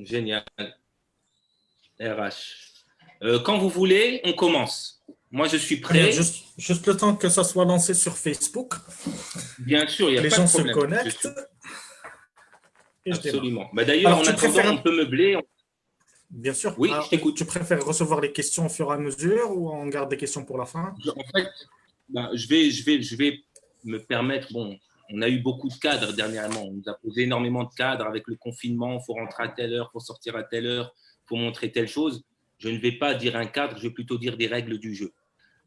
Génial. RH. Quand vous voulez, on commence. Moi, je suis Très bien, prêt. juste le temps que ça soit lancé sur Facebook, Bien sûr, il n'y que a les pas de gens se problème. connectent et je démarre. Absolument. Bah, d'ailleurs, Alors, en tu attendant, préfères, on peut meubler. bien sûr, Oui, je t'écoute. tu préfères recevoir les questions au fur et à mesure ou on garde des questions pour la fin? En fait, bah, je vais me permettre. Bon, on a eu beaucoup de cadres dernièrement. On nous a posé énormément de cadres avec le confinement. Il faut rentrer à telle heure, il faut sortir à telle heure, il faut montrer telle chose. Je ne vais pas dire un cadre, je vais plutôt dire des règles du jeu.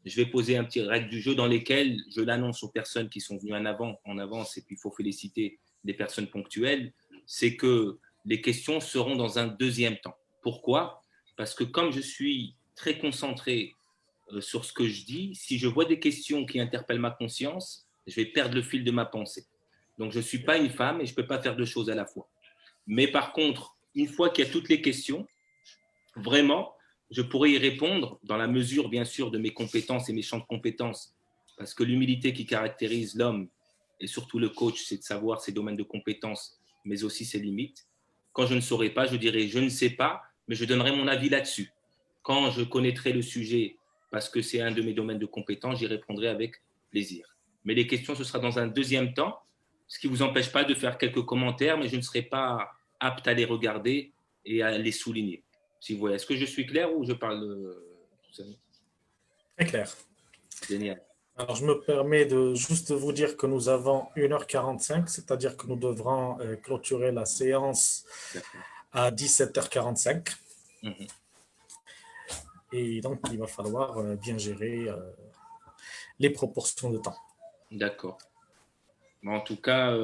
Je vais poser un petit règle du jeu dans lesquelles je l'annonce aux personnes qui sont venues en avance, et puis il faut féliciter les personnes ponctuelles, c'est que les questions seront dans un deuxième temps. Pourquoi? Parce que comme je suis très concentré sur ce que je dis, si je vois des questions qui interpellent ma conscience, je vais perdre le fil de ma pensée. Donc je ne suis pas une femme et je ne peux pas faire deux choses à la fois. Mais par contre, une fois qu'il y a toutes les questions, vraiment, je pourrais y répondre dans la mesure, bien sûr, de mes compétences et mes champs de compétences. Parce que l'humilité qui caractérise l'homme, et surtout le coach, c'est de savoir ses domaines de compétences, mais aussi ses limites. Quand je ne saurais pas, je dirais je ne sais pas, mais je donnerai mon avis là-dessus. Quand je connaîtrai le sujet, parce que c'est un de mes domaines de compétences, j'y répondrai avec plaisir. Mais les questions, ce sera dans un deuxième temps, ce qui ne vous empêche pas de faire quelques commentaires, mais je ne serai pas apte à les regarder et à les souligner. Si vous voyez, est-ce que je suis clair ou je parle Très clair. génial? Alors, je me permets de juste vous dire que nous avons 1h45, c'est-à-dire que nous devrons clôturer la séance à 17h45. Mhm. Et donc, il va falloir bien gérer les proportions de temps. D'accord. En tout cas,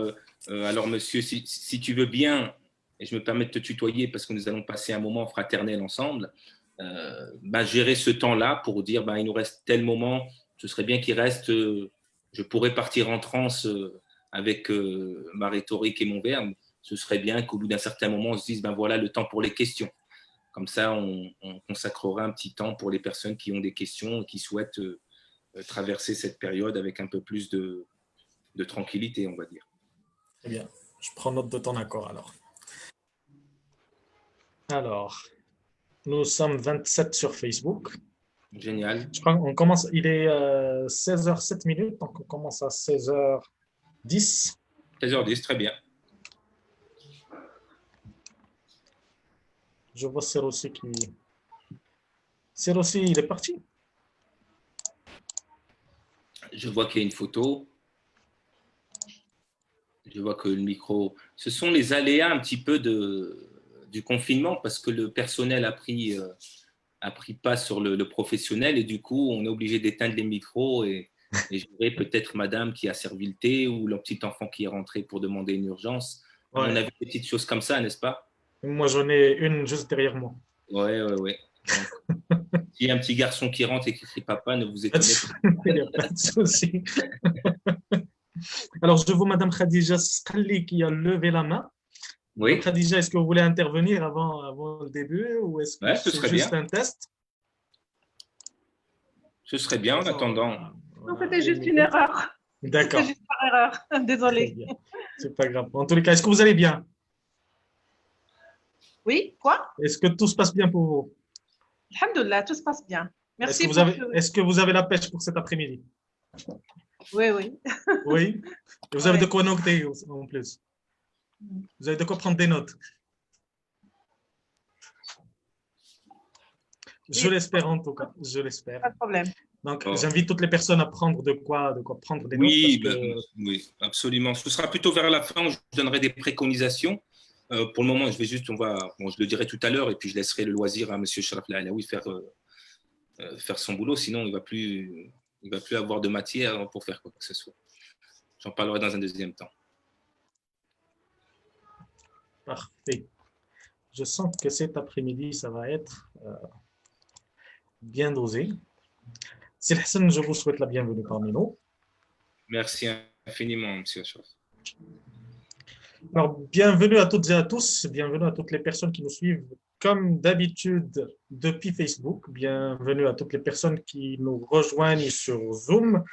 alors monsieur, si tu veux bien, et je me permets de te tutoyer parce que nous allons passer un moment fraternel ensemble, gérer ce temps-là pour dire il nous reste tel moment, ce serait bien qu'il reste, je pourrais partir en transe avec ma rhétorique et mon verbe, ce serait bien qu'au bout d'un certain moment, on se dise, voilà le temps pour les questions. Comme ça, on consacrera un petit temps pour les personnes qui ont des questions et qui souhaitent traverser cette période avec un peu plus de tranquillité, on va dire. Très bien. Je prends note de ton accord alors. Alors, nous sommes 27 sur Facebook. Génial. Je crois qu'on commence, il est 16h07 minutes, donc on commence à 16h10. 16h10, très bien. Je vois Serossi qui. Serossi, il est parti. Je vois qu'il y a une photo. Je vois que le micro. Ce sont les aléas un petit peu du confinement parce que le personnel a pris pas sur le professionnel et du coup, on est obligé d'éteindre les micros et je dirais peut-être madame qui a servi le thé ou le petit enfant qui est rentré pour demander une urgence. À mon Ouais. avis, des petites choses comme ça, n'est-ce pas? Moi, j'en ai une juste derrière moi. Ouais, ouais, ouais. Donc, s'il y a un petit garçon qui rentre et qui crie papa, ne vous Pas de étonnez pas. Il n'y a pas de souci. Alors, je vois Madame Khadija Skalli qui a levé la main. Madame Oui, Khadija, est-ce que vous voulez intervenir avant le début ou est-ce que ouais, ce c'est serait juste bien. un test? Ce serait bien en attendant. Non, Voilà, c'était juste une erreur. C'était d'accord, juste par erreur. très Désolée. bien. C'est pas grave. En tous les cas, est-ce que vous allez bien? Oui, quoi? Est-ce que tout se passe bien pour vous? Alhamdulillah, tout se passe bien. Est-ce que Merci vous pour avez, ce. est-ce que vous avez la pêche pour cet après-midi? Oui, oui. Oui. Et vous avez de Ouais. quoi noter en plus. Vous avez de quoi prendre des notes. Je Oui, l'espère en tout cas. Je l'espère. pas de problème. Donc, Oh. j'invite toutes les personnes à prendre de quoi prendre des notes parce Oui, que oui, absolument. Ce sera plutôt vers la fin où je donnerai des préconisations. Pour le moment, je vais juste, je le dirai tout à l'heure et puis je laisserai le loisir à Monsieur Sharaf Laalaoui faire son boulot. Sinon, il va plus avoir de matière pour faire quoi que ce soit. J'en parlerai dans un deuxième temps. parfait. Je sens que cet après-midi, ça va être bien dosé. C'est Hassan, je vous souhaite la bienvenue parmi nous. Merci infiniment, Monsieur Sharaf. Alors, bienvenue à toutes et à tous, bienvenue à toutes les personnes qui nous suivent comme d'habitude depuis Facebook, bienvenue à toutes les personnes qui nous rejoignent sur Zoom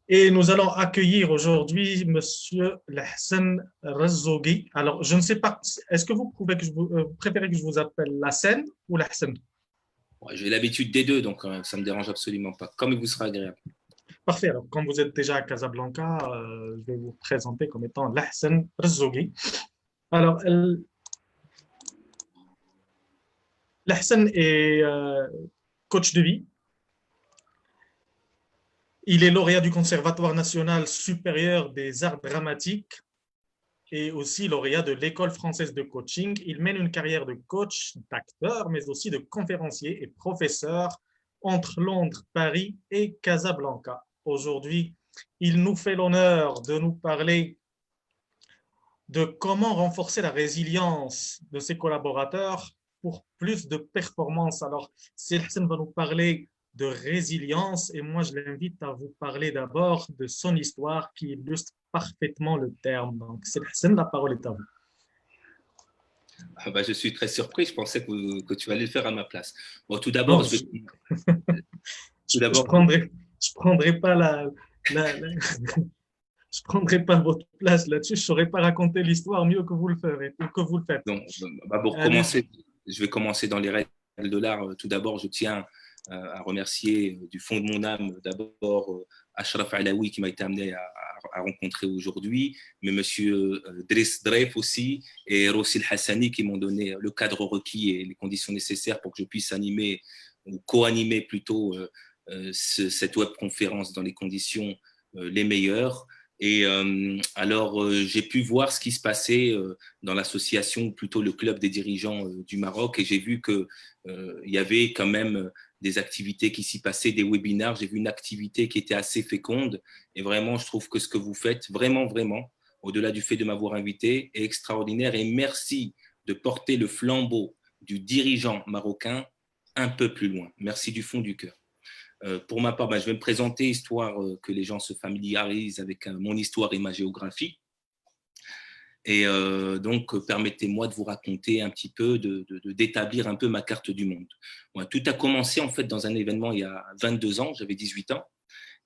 Et nous allons accueillir aujourd'hui Monsieur Lahsen Razzougui. Alors, je ne sais pas, est-ce que vous pouvez vous préférez que je vous appelle Lahsen ou Lahsen? Ouais, j'ai l'habitude des deux, donc ça ne me dérange absolument pas, comme il vous sera agréable. Parfait. Alors, comme vous êtes déjà à Casablanca, je vais vous présenter comme étant Lahsen Razzougui. Alors, Lahsen est coach de vie. Il est lauréat du Conservatoire national supérieur des arts dramatiques et aussi lauréat de l'École française de coaching. Il mène une carrière de coach, d'acteur, mais aussi de conférencier et professeur entre Londres, Paris et Casablanca. Aujourd'hui, il nous fait l'honneur de nous parler de comment renforcer la résilience de ses collaborateurs pour plus de performance. Alors, Silhassan va nous parler de résilience et moi, je l'invite à vous parler d'abord de son histoire qui illustre parfaitement le terme. Donc, Silhassan, la parole est à vous. Ah bah, je suis très surpris, je pensais que tu allais le faire à ma place. Bon, tout d'abord, je prendrai pas je prendrai pas votre place là-dessus, je ne saurais pas raconter l'histoire mieux que vous le ferez, que vous le faites. Donc, bah, pour commencer, je vais commencer dans les règles de l'art. Tout d'abord, je tiens à remercier du fond de mon âme d'abord Ashraf Alaoui qui m'a été amené à rencontrer aujourd'hui, mais monsieur Driss Dreif aussi et Rossil Hassani qui m'ont donné le cadre requis et les conditions nécessaires pour que je puisse animer ou co-animer plutôt cette webconférence dans les conditions les meilleures. Et alors, j'ai pu voir ce qui se passait dans l'association, ou plutôt le club des dirigeants du Maroc, et j'ai vu qu'il y avait quand même des activités qui s'y passaient, des webinaires. J'ai vu une activité qui était assez féconde, et vraiment, je trouve que ce que vous faites, vraiment, vraiment, au-delà du fait de m'avoir invité, est extraordinaire. Et merci de porter le flambeau du dirigeant marocain un peu plus loin. Merci du fond du cœur. Pour ma part, je vais me présenter, histoire que les gens se familiarisent avec mon histoire et ma géographie. Et donc, permettez-moi de vous raconter un petit peu, d'établir un peu ma carte du monde. Ouais, tout a commencé en fait dans un événement il y a 22 ans, j'avais 18 ans.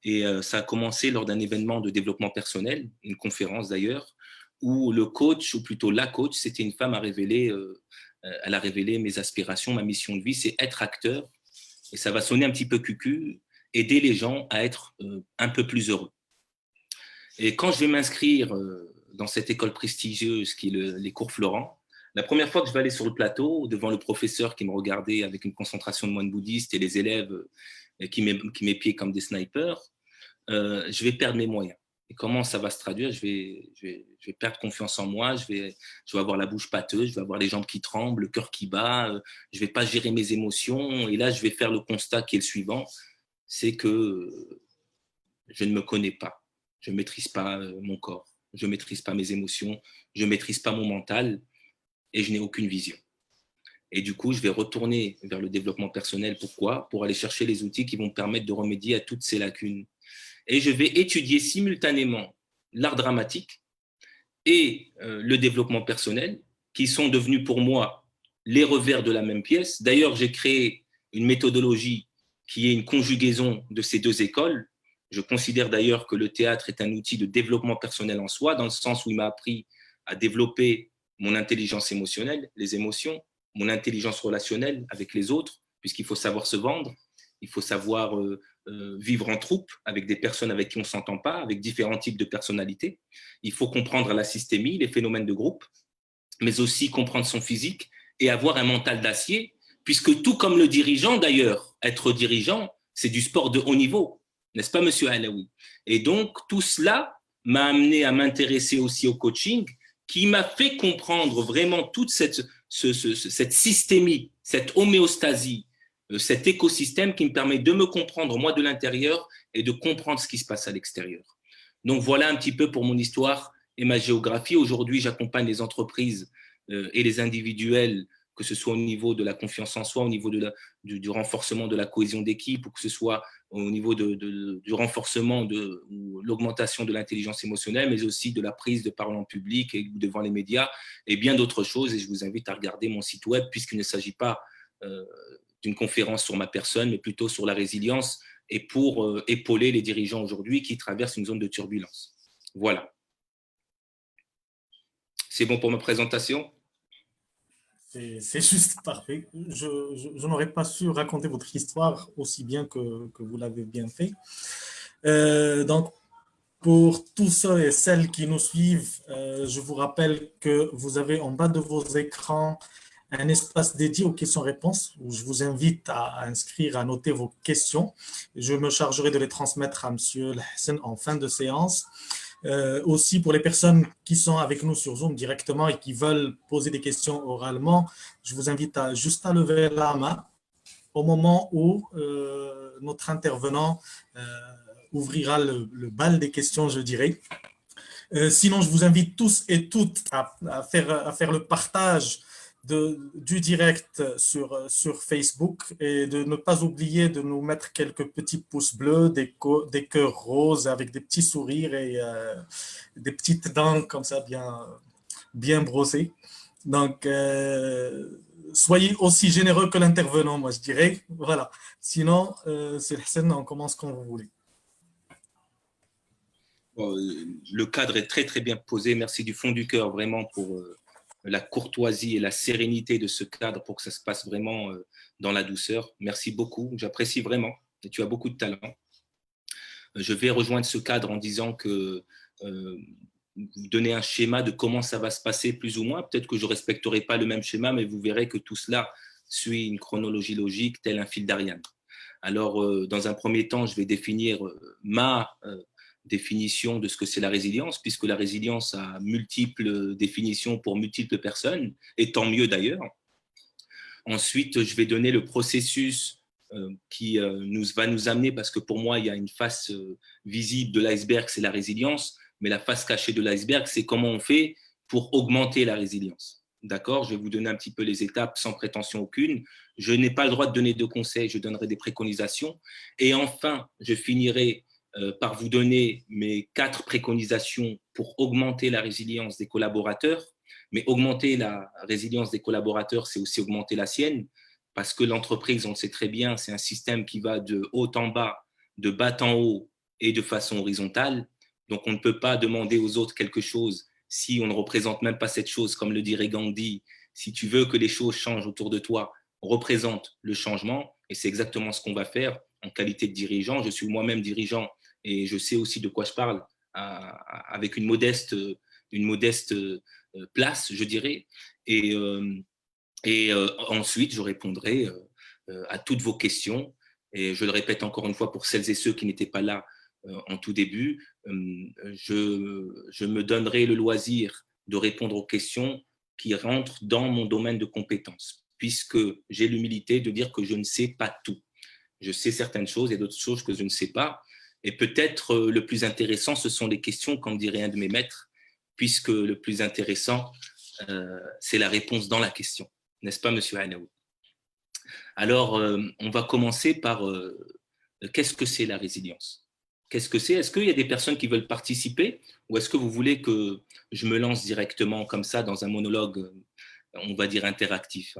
Et ça a commencé lors d'un événement de développement personnel, une conférence d'ailleurs, où le coach, ou plutôt la coach, c'était une femme, elle a révélé mes aspirations, ma mission de vie, c'est être acteur. Et ça va sonner un petit peu cucu, aider les gens à être un peu plus heureux. Et quand je vais m'inscrire dans cette école prestigieuse qui est les cours Florent, la première fois que je vais aller sur le plateau, devant le professeur qui me regardait avec une concentration de moines bouddhistes et les élèves qui m'épiaient comme des snipers, je vais perdre mes moyens. Et comment ça va se traduire? Je vais perdre confiance en moi, je vais avoir la bouche pâteuse, je vais avoir les jambes qui tremblent, le cœur qui bat, je ne vais pas gérer mes émotions. Et là, je vais faire le constat qui est le suivant, c'est que je ne me connais pas, je ne maîtrise pas mon corps, je ne maîtrise pas mes émotions, je ne maîtrise pas mon mental et je n'ai aucune vision. Et du coup, je vais retourner vers le développement personnel. Pourquoi? Pour aller chercher les outils qui vont me permettre de remédier à toutes ces lacunes. Et je vais étudier simultanément l'art dramatique et le développement personnel, qui sont devenus pour moi les revers de la même pièce. D'ailleurs, j'ai créé une méthodologie qui est une conjugaison de ces deux écoles. Je considère d'ailleurs que le théâtre est un outil de développement personnel en soi, dans le sens où il m'a appris à développer mon intelligence émotionnelle, les émotions, mon intelligence relationnelle avec les autres, puisqu'il faut savoir se vendre, il faut savoir vivre en troupe avec des personnes avec qui on ne s'entend pas, avec différents types de personnalités. Il faut comprendre la systémie, les phénomènes de groupe, mais aussi comprendre son physique et avoir un mental d'acier, puisque tout comme le dirigeant d'ailleurs, être dirigeant, c'est du sport de haut niveau, n'est-ce pas, monsieur Alaoui? Et donc, tout cela m'a amené à m'intéresser aussi au coaching, qui m'a fait comprendre vraiment toute cette systémie, cette homéostasie, cet écosystème qui me permet de me comprendre moi de l'intérieur et de comprendre ce qui se passe à l'extérieur. Donc voilà un petit peu pour mon histoire et ma géographie. Aujourd'hui, j'accompagne les entreprises et les individuels, que ce soit au niveau de la confiance en soi, au niveau du renforcement de la cohésion d'équipe, ou que ce soit au niveau du renforcement ou l'augmentation de l'intelligence émotionnelle, mais aussi de la prise de parole en public et devant les médias et bien d'autres choses. Et je vous invite à regarder mon site web, puisqu'il ne s'agit pas d'une conférence sur ma personne, mais plutôt sur la résilience et pour épauler les dirigeants aujourd'hui qui traversent une zone de turbulence. Voilà. C'est bon pour ma présentation? C'est juste parfait. Je n'aurais pas su raconter votre histoire aussi bien que vous l'avez bien fait. Donc, pour tous ceux et celles qui nous suivent, je vous rappelle que vous avez en bas de vos écrans un espace dédié aux questions-réponses où je vous invite à inscrire, à noter vos questions. Je me chargerai de les transmettre à Monsieur Hassan en fin de séance. Aussi, pour les personnes qui sont avec nous sur Zoom directement et qui veulent poser des questions oralement, je vous invite juste à lever la main au moment où notre intervenant ouvrira le bal des questions, je dirais. Sinon, je vous invite tous et toutes à faire le partage du direct sur Facebook et de ne pas oublier de nous mettre quelques petits pouces bleus, des cœurs roses avec des petits sourires et des petites dents comme ça bien brossées. Donc, soyez aussi généreux que l'intervenant, moi je dirais. Voilà. Sinon, c'est la scène, on commence quand vous voulez. Le cadre est très, très bien posé. Merci du fond du cœur, vraiment, pour la courtoisie et la sérénité de ce cadre pour que ça se passe vraiment dans la douceur. Merci beaucoup. J'apprécie vraiment et tu as beaucoup de talent. Je vais rejoindre ce cadre en disant que vous donnez un schéma de comment ça va se passer, plus ou moins. Peut-être que je ne respecterai pas le même schéma, mais vous verrez que tout cela suit une chronologie logique, tel un fil d'Ariane. Alors, dans un premier temps, je vais définir ma définition de ce que c'est la résilience, puisque la résilience a multiples définitions pour multiples personnes, et tant mieux d'ailleurs. Ensuite, je vais donner le processus qui va nous amener, parce que pour moi, il y a une face visible de l'iceberg, c'est la résilience, mais la face cachée de l'iceberg, c'est comment on fait pour augmenter la résilience. D'accord? Je vais vous donner un petit peu les étapes sans prétention aucune. Je n'ai pas le droit de donner de conseils, je donnerai des préconisations. Et enfin, je finirai par vous donner mes 4 préconisations pour augmenter la résilience des collaborateurs. Mais augmenter la résilience des collaborateurs, c'est aussi augmenter la sienne, parce que l'entreprise, on le sait très bien, c'est un système qui va de haut en bas, de bas en haut et de façon horizontale. Donc, on ne peut pas demander aux autres quelque chose si on ne représente même pas cette chose, comme le dirait Gandhi. Si tu veux que les choses changent autour de toi, représente le changement. Et c'est exactement ce qu'on va faire en qualité de dirigeant. Je suis moi-même dirigeant et je sais aussi de quoi je parle avec une modeste place, je dirais. Et ensuite, je répondrai à toutes vos questions. Et je le répète encore une fois pour celles et ceux qui n'étaient pas là en tout début, je me donnerai le loisir de répondre aux questions qui rentrent dans mon domaine de compétences, puisque j'ai l'humilité de dire que je ne sais pas tout. Je sais certaines choses et d'autres choses que je ne sais pas. Et peut-être le plus intéressant, ce sont les questions, comme dirait un de mes maîtres, puisque le plus intéressant, c'est la réponse dans la question. N'est-ce pas, Monsieur Hanaoui? Alors, on va commencer par qu'est-ce que c'est la résilience? Qu'est-ce que c'est? Est-ce qu'il y a des personnes qui veulent participer ou est-ce que vous voulez que je me lance directement comme ça dans un monologue, on va dire, interactif?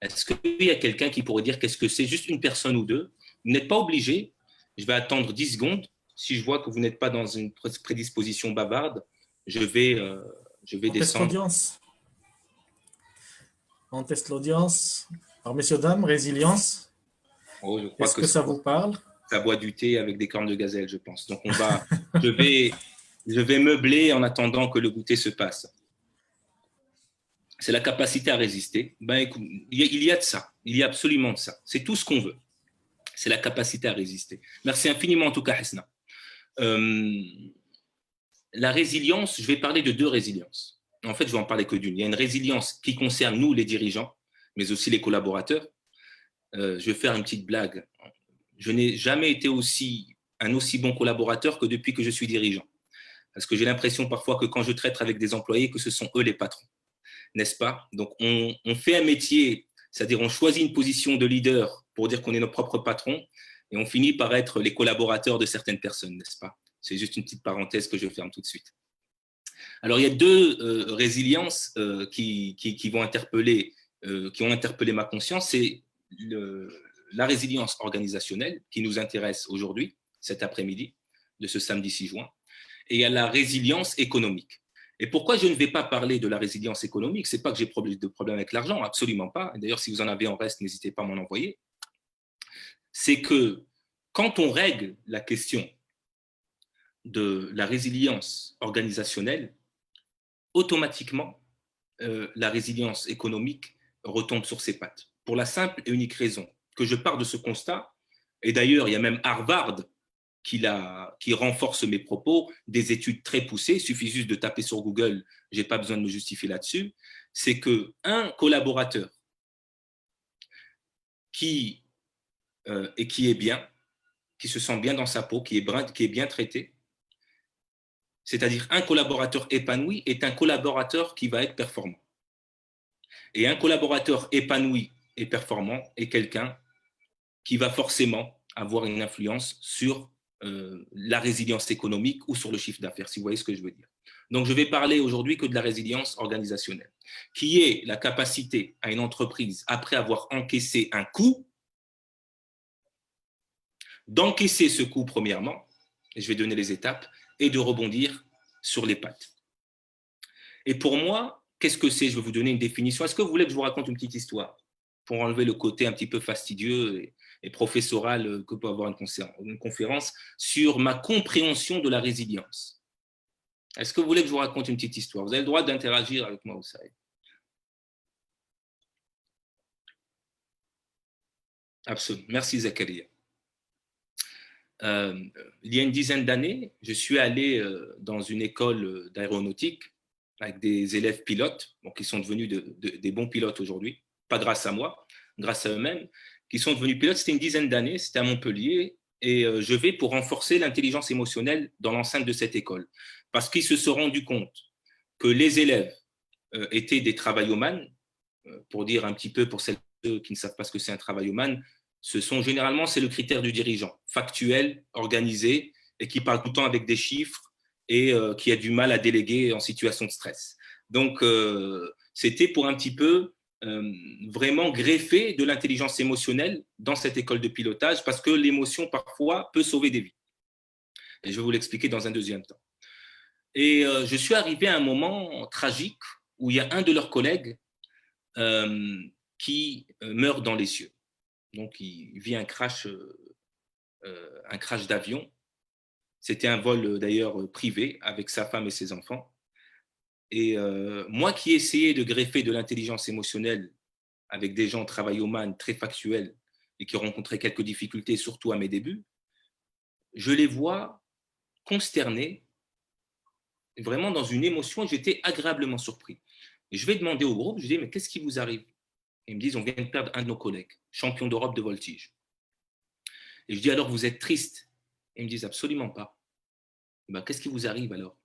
Est-ce qu'il y a quelqu'un qui pourrait dire qu'est-ce que c'est? Juste une personne ou deux. Vous n'êtes pas obligé. Je vais attendre 10 secondes. Si je vois que vous n'êtes pas dans une prédisposition bavarde, je vais descendre. On teste l'audience. Alors, messieurs, dames, résilience. Oh, je crois Est-ce que ça vous parle? Ça boit du thé avec des cornes de gazelle, je pense. Donc, je vais meubler en attendant que le goûter se passe. C'est la capacité à résister. Ben, écoute, il y a de ça. Il y a absolument de ça. C'est tout ce qu'on veut. C'est la capacité à résister. Merci infiniment en tout cas, Hasna. La résilience, je vais parler de 2 résiliences. En fait, je vais en parler que d'une. Il y a une résilience qui concerne nous, les dirigeants, mais aussi les collaborateurs. Je vais faire une petite blague. Je n'ai jamais été un aussi bon collaborateur que depuis que je suis dirigeant. Parce que j'ai l'impression parfois que quand je traite avec des employés, que ce sont eux les patrons. N'est-ce pas? Donc, on fait un métier, c'est-à-dire on choisit une position de leader pour dire qu'on est nos propres patrons et on finit par être les collaborateurs de certaines personnes, n'est-ce pas? C'est juste une petite parenthèse que je ferme tout de suite. Alors, il y a 2 résiliences qui ont interpellé ma conscience. C'est la résilience organisationnelle qui nous intéresse aujourd'hui, cet après-midi, de ce samedi 6 juin, et il y a la résilience économique. Et pourquoi je ne vais pas parler de la résilience économique? Ce n'est pas que j'ai de problème avec l'argent, absolument pas. D'ailleurs, si vous en avez en reste, n'hésitez pas à m'en envoyer. C'est que quand on règle la question de la résilience organisationnelle, automatiquement, la résilience économique retombe sur ses pattes. Pour la simple et unique raison que je pars de ce constat, et d'ailleurs, il y a même Harvard qui renforce mes propos, des études très poussées, il suffit juste de taper sur Google, je n'ai pas besoin de me justifier là-dessus, c'est qu'un collaborateur qui est bien, qui se sent bien dans sa peau, qui est bien traité, c'est-à-dire un collaborateur épanoui est un collaborateur qui va être performant. Et un collaborateur épanoui et performant est quelqu'un qui va forcément avoir une influence sur la résilience économique ou sur le chiffre d'affaires, si vous voyez ce que je veux dire. Donc, je vais parler aujourd'hui que de la résilience organisationnelle, qui est la capacité à une entreprise, après avoir encaissé un coût, d'encaisser ce coût premièrement, et je vais donner les étapes, et de rebondir sur les pattes. Et pour moi, qu'est-ce que c'est? Je vais vous donner une définition. Est-ce que vous voulez que je vous raconte une petite histoire pour enlever le côté un petit peu fastidieux et professoral que peut avoir une conférence sur ma compréhension de la résilience? Est-ce que vous voulez que je vous raconte une petite histoire? Vous avez le droit d'interagir avec moi, vous savez. Absolument. Merci, Zakaria. Il y a une dizaine d'années, je suis allé dans une école d'aéronautique avec des élèves pilotes, qui sont devenus des bons pilotes aujourd'hui, pas grâce à moi, grâce à eux-mêmes, qui sont devenus pilotes. C'était une dizaine d'années, c'était à Montpellier, et je vais pour renforcer l'intelligence émotionnelle dans l'enceinte de cette école, parce qu'ils se sont rendus compte que les élèves étaient des travaillomanes, pour dire un petit peu pour celles qui ne savent pas ce que c'est un travaillomane, généralement, c'est le critère du dirigeant, factuel, organisé, et qui parle tout le temps avec des chiffres et qui a du mal à déléguer en situation de stress. Donc, c'était pour un petit peu vraiment greffer de l'intelligence émotionnelle dans cette école de pilotage, parce que l'émotion, parfois, peut sauver des vies. Et je vais vous l'expliquer dans un deuxième temps. Et je suis arrivé à un moment tragique où il y a un de leurs collègues qui meurt dans les cieux. Donc, il vit un crash d'avion. C'était un vol d'ailleurs privé avec sa femme et ses enfants. Et moi qui essayais de greffer de l'intelligence émotionnelle avec des gens travaillomanes très factuels et qui rencontraient quelques difficultés, surtout à mes débuts, je les vois consternés, vraiment dans une émotion, et j'étais agréablement surpris. Et je vais demander au groupe, je dis, mais qu'est-ce qui vous arrive? Et ils me disent, on vient de perdre un de nos collègues, champion d'Europe de voltige. Et je dis, alors vous êtes triste? Et ils me disent, absolument pas. Ben, qu'est-ce qui vous arrive alors?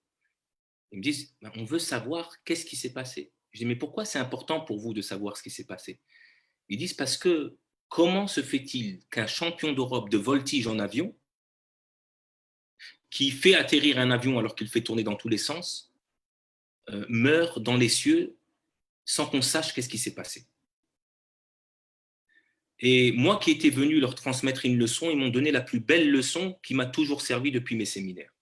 Ils me disent, ben, on veut savoir qu'est-ce qui s'est passé. Je dis, mais pourquoi c'est important pour vous de savoir ce qui s'est passé? Ils disent, parce que comment se fait-il qu'un champion d'Europe de voltige en avion, qui fait atterrir un avion alors qu'il fait tourner dans tous les sens, meurt dans les cieux sans qu'on sache qu'est-ce qui s'est passé? Et moi qui étais venu leur transmettre une leçon, ils m'ont donné la plus belle leçon qui m'a toujours servi depuis mes séminaires.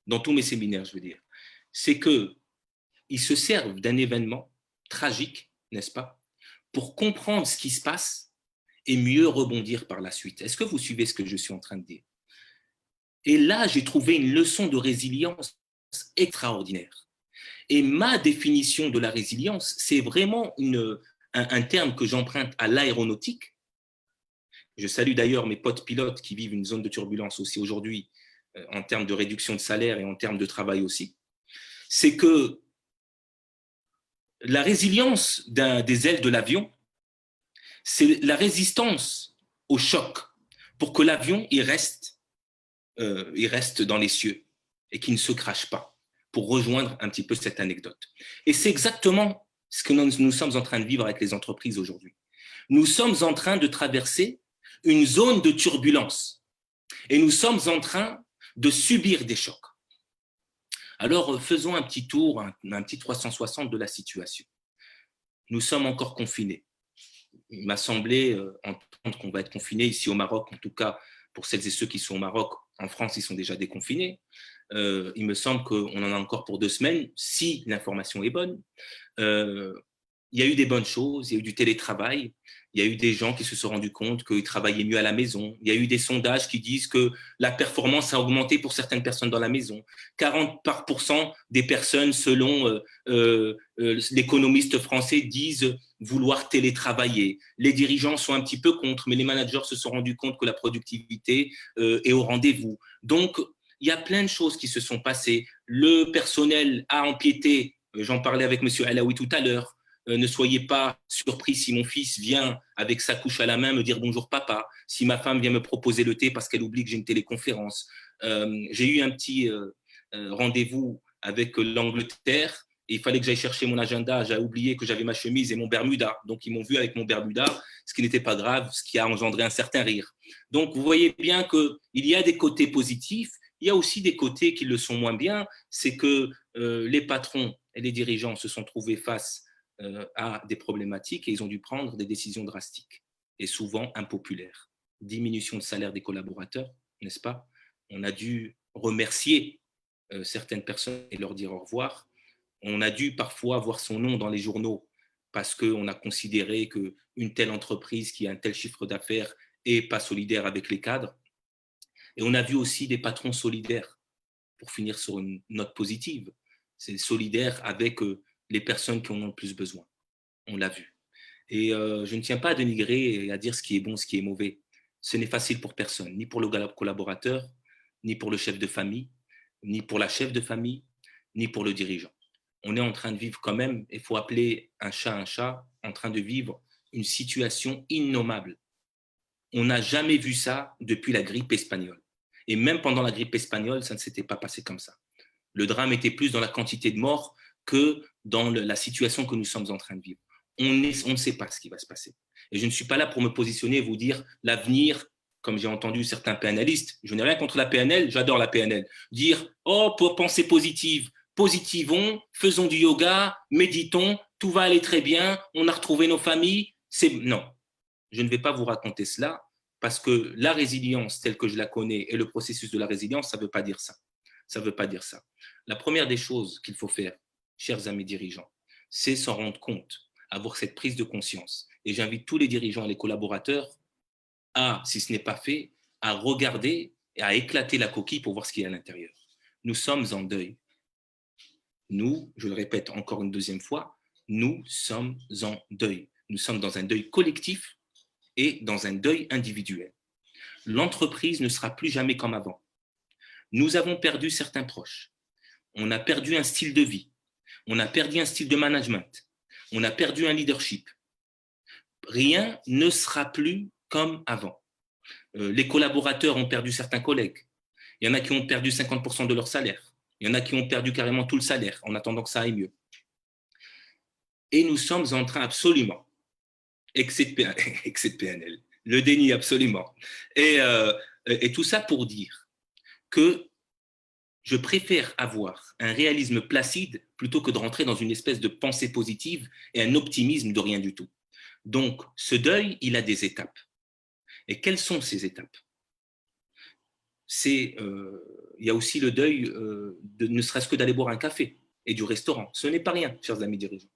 Dans tous mes séminaires, je veux dire. C'est qu'ils se servent d'un événement tragique, n'est-ce pas, pour comprendre ce qui se passe et mieux rebondir par la suite. Est-ce que vous suivez ce que je suis en train de dire? Et là, j'ai trouvé une leçon de résilience extraordinaire. Et ma définition de la résilience, c'est vraiment un terme que j'emprunte à l'aéronautique. Je salue d'ailleurs mes potes pilotes qui vivent une zone de turbulence aussi aujourd'hui en termes de réduction de salaire et en termes de travail aussi. C'est que la résilience des ailes de l'avion, c'est la résistance au choc pour que l'avion il reste dans les cieux et qu'il ne se crache pas, pour rejoindre un petit peu cette anecdote. Et c'est exactement ce que nous sommes en train de vivre avec les entreprises aujourd'hui. Nous sommes en train de traverser une zone de turbulence et nous sommes en train de subir des chocs. Alors, faisons un petit tour, un petit 360 de la situation. Nous sommes encore confinés. il m'a semblé entendre qu'on va être confiné ici au Maroc, en tout cas pour celles et ceux qui sont au Maroc. En France, ils sont déjà déconfinés. Il me semble qu'on en a encore pour 2 semaines, si l'information est bonne. Il y a eu des bonnes choses, il y a eu du télétravail, il y a eu des gens qui se sont rendus compte qu'ils travaillaient mieux à la maison. Il y a eu des sondages qui disent que la performance a augmenté pour certaines personnes dans la maison. 40% des personnes, selon l'économiste français, disent vouloir télétravailler. Les dirigeants sont un petit peu contre, mais les managers se sont rendus compte que la productivité est au rendez-vous. Donc, il y a plein de choses qui se sont passées. Le personnel a empiété, j'en parlais avec M. Alaoui tout à l'heure, ne soyez pas surpris si mon fils vient avec sa couche à la main me dire bonjour papa, si ma femme vient me proposer le thé parce qu'elle oublie que j'ai une téléconférence. J'ai eu un petit rendez-vous avec l'Angleterre et il fallait que j'aille chercher mon agenda. J'ai oublié que j'avais ma chemise et mon Bermuda. Donc, ils m'ont vu avec mon Bermuda, ce qui n'était pas grave, ce qui a engendré un certain rire. Donc, vous voyez bien qu'il y a des côtés positifs, il y a aussi des côtés qui le sont moins bien. C'est que les patrons et les dirigeants se sont trouvés face à des problématiques et ils ont dû prendre des décisions drastiques et souvent impopulaires. Diminution de salaire des collaborateurs, n'est-ce pas? On a dû remercier certaines personnes et leur dire au revoir. On a dû parfois voir son nom dans les journaux parce qu'on a considéré qu'une telle entreprise qui a un tel chiffre d'affaires n'est pas solidaire avec les cadres. Et on a vu aussi des patrons solidaires, pour finir sur une note positive. C'est solidaire avec les personnes qui en ont le plus besoin. On l'a vu. Et je ne tiens pas à dénigrer et à dire ce qui est bon, ce qui est mauvais. Ce n'est facile pour personne, ni pour le collaborateur, ni pour le chef de famille, ni pour la chef de famille, ni pour le dirigeant. On est en train de vivre quand même, il faut appeler un chat, en train de vivre une situation innommable. On n'a jamais vu ça depuis la grippe espagnole. Et même pendant la grippe espagnole, ça ne s'était pas passé comme ça. Le drame était plus dans la quantité de morts que dans la situation que nous sommes en train de vivre. On ne sait pas ce qui va se passer. Et je ne suis pas là pour me positionner et vous dire l'avenir, comme j'ai entendu certains PNListes. Je n'ai rien contre la PNL, j'adore la PNL. Dire, oh, pour penser positive, positivons, faisons du yoga, méditons, tout va aller très bien, on a retrouvé nos familles. Non, je ne vais pas vous raconter cela parce que la résilience telle que je la connais et le processus de la résilience, ça ne veut pas dire ça. Ça ne veut pas dire ça. La première des choses qu'il faut faire, chers amis dirigeants, c'est s'en rendre compte, avoir cette prise de conscience. Et j'invite tous les dirigeants et les collaborateurs à, si ce n'est pas fait, à regarder et à éclater la coquille pour voir ce qu'il y a à l'intérieur. Nous sommes en deuil. Nous, je le répète encore une deuxième fois, nous sommes en deuil. Nous sommes dans un deuil collectif et dans un deuil individuel. L'entreprise ne sera plus jamais comme avant. Nous avons perdu certains proches. On a perdu un style de vie. On a perdu un style de management. On a perdu un leadership. Rien ne sera plus comme avant. Les collaborateurs ont perdu certains collègues. Il y en a qui ont perdu 50% de leur salaire. Il y en a qui ont perdu carrément tout le salaire en attendant que ça aille mieux. Et nous sommes en train absolument, excès de PNL, le déni absolument. Et tout ça pour dire que je préfère avoir un réalisme placide plutôt que de rentrer dans une espèce de pensée positive et un optimisme de rien du tout. Donc, ce deuil, il a des étapes. Et quelles sont ces étapes? Il y a aussi le deuil de ne serait-ce que d'aller boire un café et du restaurant. Ce n'est pas rien, chers amis dirigeants.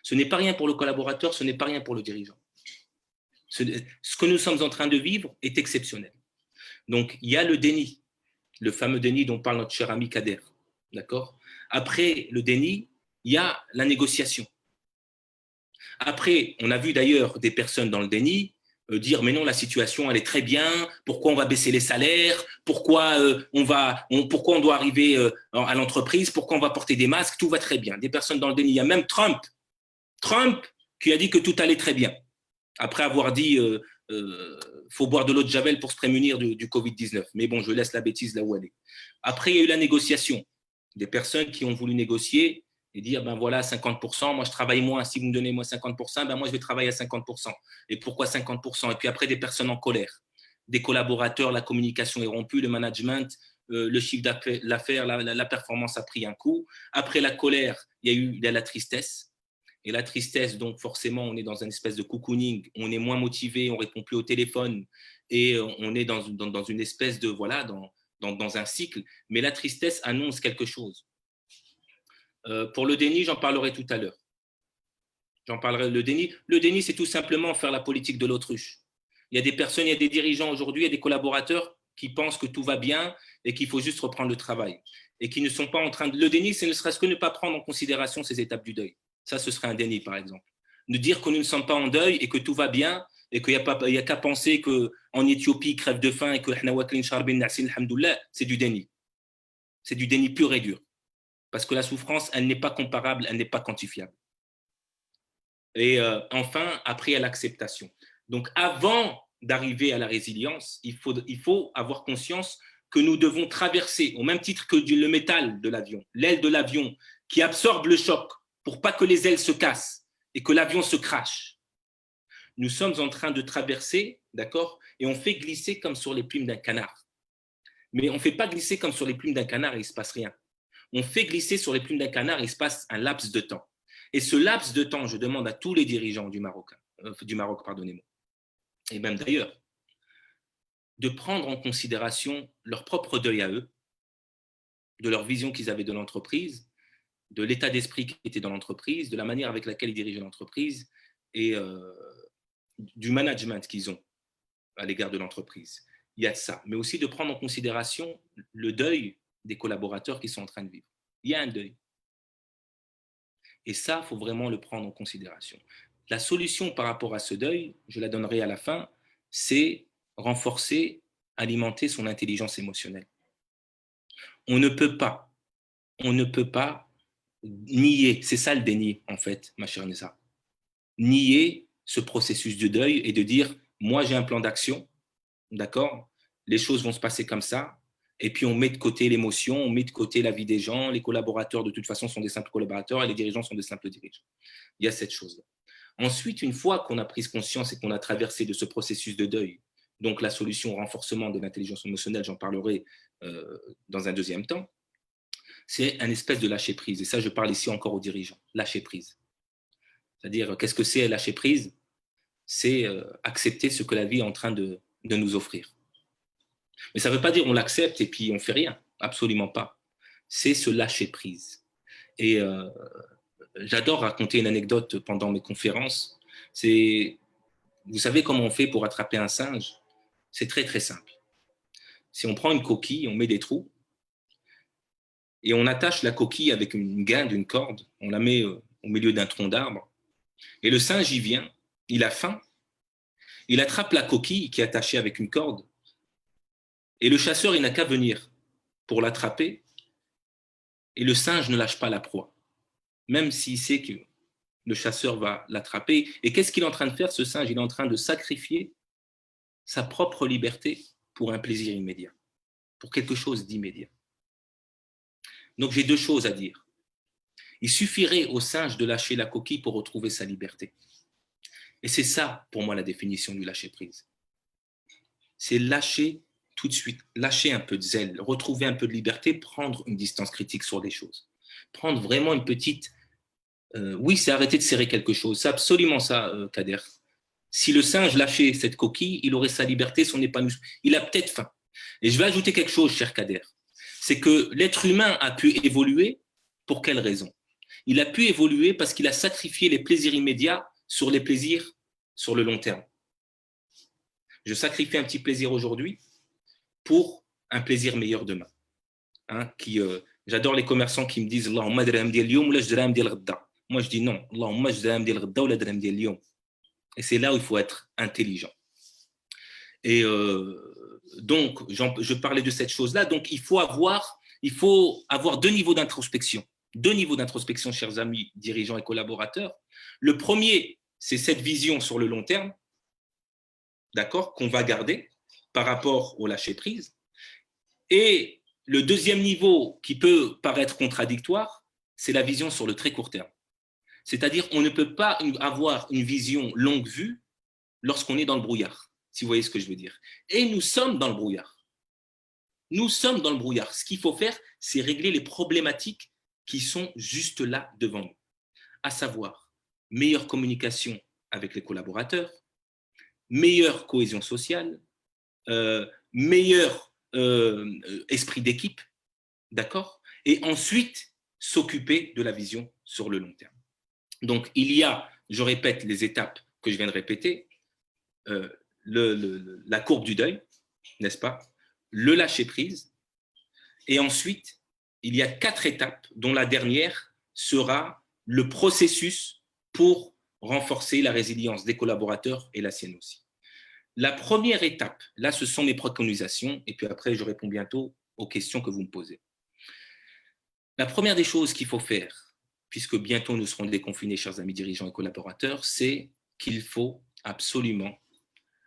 Ce n'est pas rien pour le collaborateur, ce n'est pas rien pour le dirigeant. Ce que nous sommes en train de vivre est exceptionnel. Donc, il y a le déni, le fameux déni dont parle notre cher ami Kader. D'accord? Après le déni, il y a la négociation. Après, on a vu d'ailleurs des personnes dans le déni dire mais non, la situation elle est très bien, pourquoi on va baisser les salaires, pourquoi on doit arriver à l'entreprise, pourquoi on va porter des masques, tout va très bien. Des personnes dans le déni, il y a même Trump qui a dit que tout allait très bien, après avoir dit faut boire de l'eau de Javel pour se prémunir du Covid-19. Mais bon, je laisse la bêtise là où elle est. Après, il y a eu la négociation. Des personnes qui ont voulu négocier et dire, ben voilà, 50%, moi je travaille moins, si vous me donnez moi 50%, ben moi je vais travailler à 50%. Et pourquoi 50%? Et puis après, des personnes en colère. Des collaborateurs, la communication est rompue, le management, le chiffre d'affaires, la performance a pris un coup. Après la colère, il y a la tristesse. Et la tristesse, donc forcément, on est dans une espèce de cocooning, on est moins motivé, on répond plus au téléphone et on est dans une espèce de, voilà, dans un cycle. Mais la tristesse annonce quelque chose. Pour le déni, j'en parlerai tout à l'heure. J'en parlerai. Le déni, c'est tout simplement faire la politique de l'autruche. Il y a des personnes, il y a des dirigeants aujourd'hui, il y a des collaborateurs qui pensent que tout va bien et qu'il faut juste reprendre le travail. Et qui ne sont pas en train de… Le déni, c'est ne serait-ce que ne pas prendre en considération ces étapes du deuil. Ça, ce serait un déni, par exemple. De dire que nous ne sommes pas en deuil et que tout va bien et qu'il n'y a qu'à penser qu'en Éthiopie, ils crèvent de faim et que c'est du déni. C'est du déni pur et dur. Parce que la souffrance, elle n'est pas comparable, elle n'est pas quantifiable. Et enfin, après, il y a l'acceptation. Donc, avant d'arriver à la résilience, il faut avoir conscience que nous devons traverser, au même titre que le métal de l'avion, l'aile de l'avion qui absorbe le choc pour pas que les ailes se cassent et que l'avion se crache. Nous sommes en train de traverser, d'accord, et on fait glisser comme sur les plumes d'un canard. Mais on ne fait pas glisser comme sur les plumes d'un canard et il ne se passe rien. On fait glisser sur les plumes d'un canard et il se passe un laps de temps. Et ce laps de temps, je demande à tous les dirigeants du Maroc, pardonnez-moi, et même d'ailleurs, de prendre en considération leur propre deuil à eux, de leur vision qu'ils avaient de l'entreprise, de l'état d'esprit qui était dans l'entreprise, de la manière avec laquelle ils dirigeaient l'entreprise et du management qu'ils ont à l'égard de l'entreprise. Il y a de ça, mais aussi de prendre en considération le deuil des collaborateurs qui sont en train de vivre. Il y a un deuil. Et ça, il faut vraiment le prendre en considération. La solution par rapport à ce deuil, je la donnerai à la fin, c'est renforcer, alimenter son intelligence émotionnelle. On ne peut pas nier, c'est ça le déni en fait, ma chère Nessa, nier ce processus de deuil et de dire, moi j'ai un plan d'action, d'accord, les choses vont se passer comme ça, et puis on met de côté l'émotion, on met de côté la vie des gens, les collaborateurs de toute façon sont des simples collaborateurs et les dirigeants sont des simples dirigeants. Il y a cette chose-là. Ensuite, une fois qu'on a pris conscience et qu'on a traversé de ce processus de deuil, donc la solution au renforcement de l'intelligence émotionnelle, j'en parlerai dans un deuxième temps, c'est un espèce de lâcher prise. Et ça, je parle ici encore aux dirigeants. Lâcher prise. C'est-à-dire, qu'est-ce que c'est lâcher prise? C'est accepter ce que la vie est en train de nous offrir. Mais ça ne veut pas dire on l'accepte et puis on ne fait rien. Absolument pas. C'est se lâcher prise. Et j'adore raconter une anecdote pendant mes conférences. Vous savez comment on fait pour attraper un singe? C'est très, très simple. Si on prend une coquille, on met des trous, et on attache la coquille avec une guinde, une corde, on la met au milieu d'un tronc d'arbre, et le singe y vient, il a faim, il attrape la coquille qui est attachée avec une corde, et le chasseur, il n'a qu'à venir pour l'attraper, et le singe ne lâche pas la proie, même s'il sait que le chasseur va l'attraper. Et qu'est-ce qu'il est en train de faire, ce singe? Il est en train de sacrifier sa propre liberté pour un plaisir immédiat, pour quelque chose d'immédiat. Donc j'ai deux choses à dire. Il suffirait au singe de lâcher la coquille pour retrouver sa liberté. Et c'est ça, pour moi, la définition du lâcher-prise. C'est lâcher tout de suite, lâcher un peu de zèle, retrouver un peu de liberté, prendre une distance critique sur des choses. Prendre vraiment une petite… oui, c'est arrêter de serrer quelque chose. C'est absolument ça, Kader. Si le singe lâchait cette coquille, il aurait sa liberté, son épanouissement. Il a peut-être faim. Et je vais ajouter quelque chose, cher Kader. C'est que l'être humain a pu évoluer pour quelle raison? Il a pu évoluer parce qu'il a sacrifié les plaisirs immédiats sur les plaisirs sur le long terme. Je sacrifie un petit plaisir aujourd'hui pour un plaisir meilleur demain. Hein, j'adore les commerçants qui me disent Allahumma dirham diyal yawm wala dirham diyal ghadda. Moi je dis non, Allahumma dirham diyal ghadda wala dirham diyal yawm. Et c'est là où il faut être intelligent. Et donc, je parlais de cette chose-là. Donc, il faut avoir deux niveaux d'introspection. Deux niveaux d'introspection, chers amis, dirigeants et collaborateurs. Le premier, c'est cette vision sur le long terme, d'accord, qu'on va garder par rapport au lâcher-prise. Et le deuxième niveau, qui peut paraître contradictoire, c'est la vision sur le très court terme. C'est-à-dire, on ne peut pas avoir une vision longue vue lorsqu'on est dans le brouillard, si vous voyez ce que je veux dire. Et nous sommes dans le brouillard. Nous sommes dans le brouillard. Ce qu'il faut faire, c'est régler les problématiques qui sont juste là devant nous. À savoir, meilleure communication avec les collaborateurs, meilleure cohésion sociale, meilleur esprit d'équipe, d'accord? Et ensuite, s'occuper de la vision sur le long terme. Donc, il y a, je répète les étapes que je viens de répéter, la courbe du deuil, n'est-ce pas? Le lâcher-prise. Et ensuite, il y a 4 étapes, dont la dernière sera le processus pour renforcer la résilience des collaborateurs et la sienne aussi. La première étape, là, ce sont mes préconisations, et puis après, je réponds bientôt aux questions que vous me posez. La première des choses qu'il faut faire, puisque bientôt nous serons déconfinés, chers amis dirigeants et collaborateurs, c'est qu'il faut absolument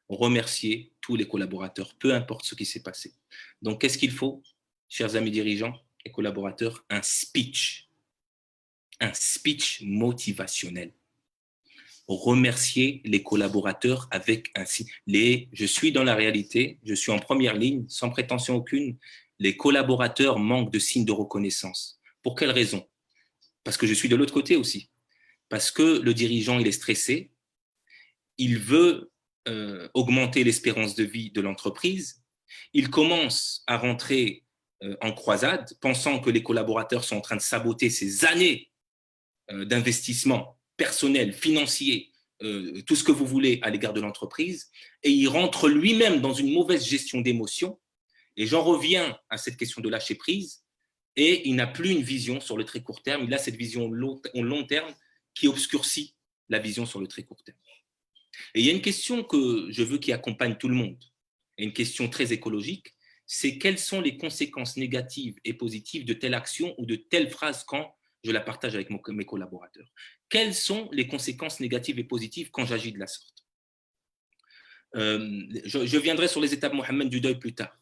remercier tous les collaborateurs, peu importe ce qui s'est passé. Donc, qu'est-ce qu'il faut, chers amis dirigeants et collaborateurs? Un speech motivationnel. Remercier les collaborateurs avec un je suis dans la réalité, je suis en première ligne, sans prétention aucune, les collaborateurs manquent de signes de reconnaissance. Pour quelle raison? Parce que je suis de l'autre côté aussi. Parce que le dirigeant, il est stressé, il veut augmenter l'espérance de vie de l'entreprise, il commence à rentrer en croisade, pensant que les collaborateurs sont en train de saboter ces années d'investissement personnel, financier, tout ce que vous voulez à l'égard de l'entreprise, et il rentre lui-même dans une mauvaise gestion d'émotions. Et j'en reviens à cette question de lâcher prise, et il n'a plus une vision sur le très court terme, il a cette vision au long terme qui obscurcit la vision sur le très court terme. Et il y a une question que je veux qui accompagne tout le monde, et une question très écologique, c'est quelles sont les conséquences négatives et positives de telle action ou de telle phrase quand je la partage avec mes collaborateurs. Quelles sont les conséquences négatives et positives quand j'agis de la sorte? Je viendrai sur les étapes, Mohamed, du deuil plus tard.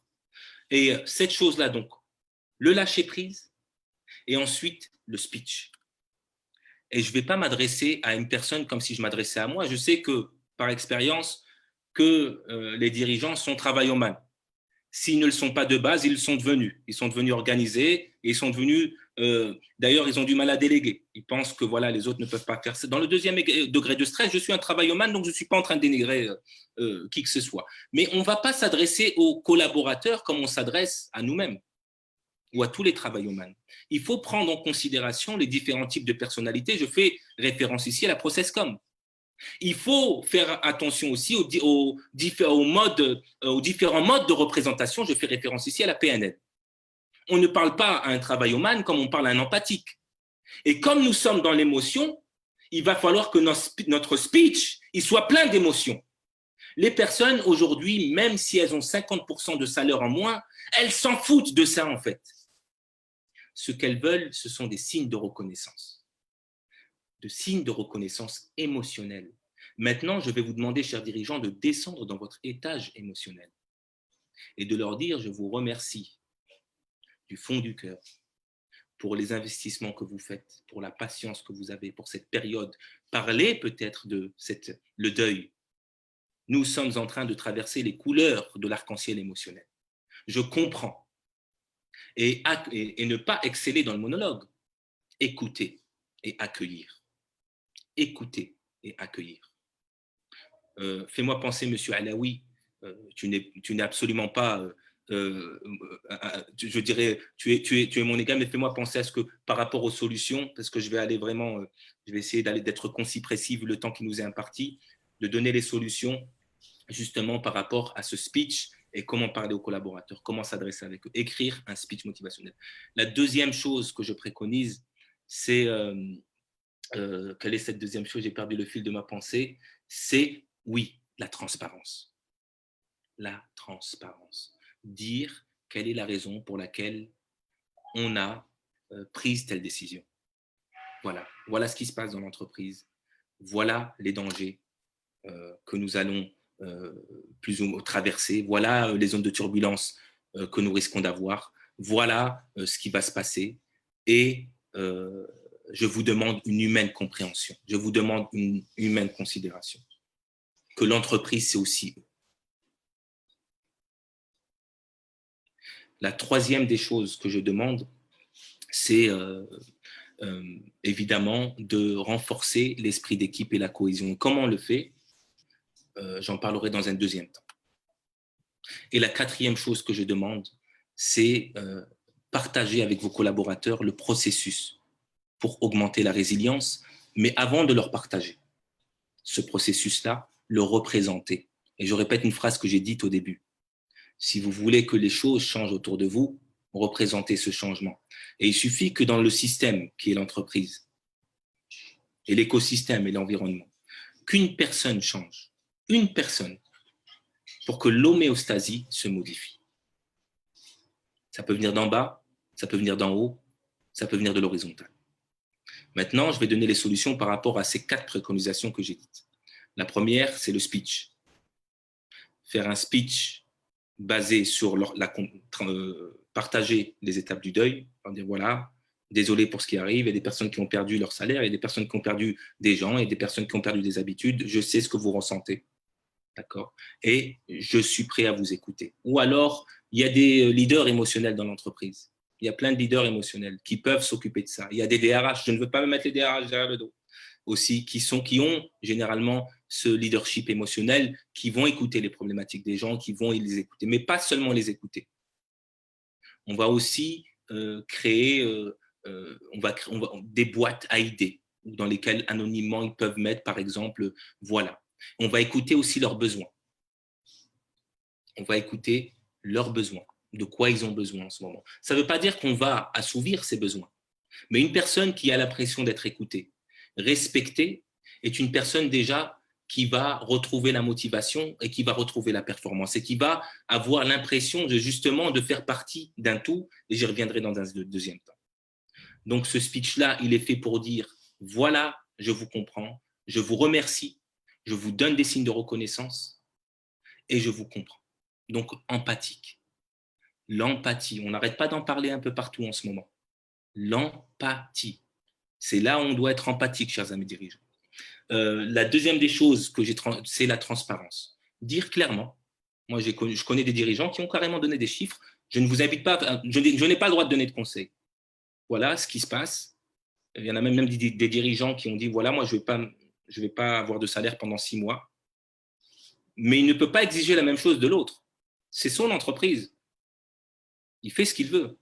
Et cette chose-là, donc, le lâcher-prise et ensuite le speech. Et je ne vais pas m'adresser à une personne comme si je m'adressais à moi. Je sais que, par expérience, que les dirigeants sont travaillomanes. S'ils ne le sont pas de base, ils le sont devenus. Ils sont devenus organisés et ils sont devenus… d'ailleurs, ils ont du mal à déléguer. Ils pensent que voilà, les autres ne peuvent pas faire ça. Dans le deuxième degré de stress, je suis un travaillomane, donc je ne suis pas en train de dénigrer qui que ce soit. Mais on ne va pas s'adresser aux collaborateurs comme on s'adresse à nous-mêmes ou à tous les travaillomanes. Il faut prendre en considération les différents types de personnalités. Je fais référence ici à la ProcessCom. Il faut faire attention aussi aux différents modes de représentation. Je fais référence ici à la PNL. On ne parle pas à un travaillomane comme on parle à un empathique. Et comme nous sommes dans l'émotion, il va falloir que notre speech il soit plein d'émotions. Les personnes aujourd'hui, même si elles ont 50% de salaire en moins, elles s'en foutent de ça en fait. Ce qu'elles veulent, ce sont des signes de reconnaissance. De signes de reconnaissance émotionnelle. Maintenant, je vais vous demander, chers dirigeants, de descendre dans votre étage émotionnel et de leur dire, je vous remercie du fond du cœur pour les investissements que vous faites, pour la patience que vous avez, pour cette période. Parlez peut-être de le deuil. Nous sommes en train de traverser les couleurs de l'arc-en-ciel émotionnel. Je comprends. Et ne pas exceller dans le monologue. Écouter et accueillir. Écouter et accueillir. Fais-moi penser, monsieur Alaoui, tu n'es absolument pas, je dirais, tu es mon égal, mais fais-moi penser à ce que, par rapport aux solutions, parce que je vais aller vraiment, je vais essayer d'être concis, précis, vu le temps qui nous est imparti, de donner les solutions, justement, par rapport à ce speech et comment parler aux collaborateurs, comment s'adresser avec eux, écrire un speech motivationnel. La deuxième chose que je préconise, c'est, quelle est cette deuxième chose? J'ai perdu le fil de ma pensée, c'est oui, la transparence. La transparence. Dire quelle est la raison pour laquelle on a pris telle décision. Voilà. Voilà ce qui se passe dans l'entreprise. Voilà les dangers que nous allons plus ou moins traverser. Voilà les zones de turbulence que nous risquons d'avoir. Voilà ce qui va se passer. Et je vous demande une humaine compréhension. Je vous demande une humaine considération. Que l'entreprise, c'est aussi eux. La troisième des choses que je demande, c'est évidemment, de renforcer l'esprit d'équipe et la cohésion. Comment on le fait? J'en parlerai dans un deuxième temps. Et la quatrième chose que je demande, c'est partager avec vos collaborateurs le processus pour augmenter la résilience, mais avant de leur partager ce processus-là, le représenter. Et je répète une phrase que j'ai dite au début. Si vous voulez que les choses changent autour de vous, représentez ce changement. Et il suffit que dans le système qui est l'entreprise, et l'écosystème et l'environnement, qu'une personne change, une personne, pour que l'homéostasie se modifie. Ça peut venir d'en bas, ça peut venir d'en haut, ça peut venir de l'horizontale. Maintenant, je vais donner les solutions par rapport à ces 4 préconisations que j'ai dites. La première, c'est le speech. Faire un speech basé sur partager les étapes du deuil, dire voilà, désolé pour ce qui arrive, il y a des personnes qui ont perdu leur salaire, il y a des personnes qui ont perdu des gens, et des personnes qui ont perdu des habitudes, je sais ce que vous ressentez. D'accord? Et je suis prêt à vous écouter. Ou alors, il y a des leaders émotionnels dans l'entreprise. Il y a plein de leaders émotionnels qui peuvent s'occuper de ça. Il y a des DRH, je ne veux pas me mettre les DRH derrière le dos, aussi, qui ont généralement ce leadership émotionnel, qui vont écouter les problématiques des gens, qui vont les écouter, mais pas seulement les écouter. On va aussi créer des boîtes à idées, dans lesquelles anonymement ils peuvent mettre, par exemple, voilà. On va écouter aussi leurs besoins. On va écouter leurs besoins, de quoi ils ont besoin en ce moment. Ça ne veut pas dire qu'on va assouvir ces besoins, mais une personne qui a l'impression d'être écoutée, respectée, est une personne déjà qui va retrouver la motivation et qui va retrouver la performance et qui va avoir l'impression justement de faire partie d'un tout, et j'y reviendrai dans un deuxième temps. Donc ce speech-là, il est fait pour dire, voilà, je vous comprends, je vous remercie, je vous donne des signes de reconnaissance et je vous comprends. Donc empathique. L'empathie, on n'arrête pas d'en parler un peu partout en ce moment. L'empathie. C'est là où on doit être empathique, chers amis dirigeants. La deuxième des choses que c'est la transparence. Dire clairement, moi je connais des dirigeants qui ont carrément donné des chiffres, je ne vous invite pas, je n'ai pas le droit de donner de conseils. Voilà ce qui se passe. Il y en a même des dirigeants qui ont dit, voilà, moi je ne vais pas avoir de salaire pendant 6 mois, mais il ne peut pas exiger la même chose de l'autre. C'est son entreprise. Il fait ce qu'il veut.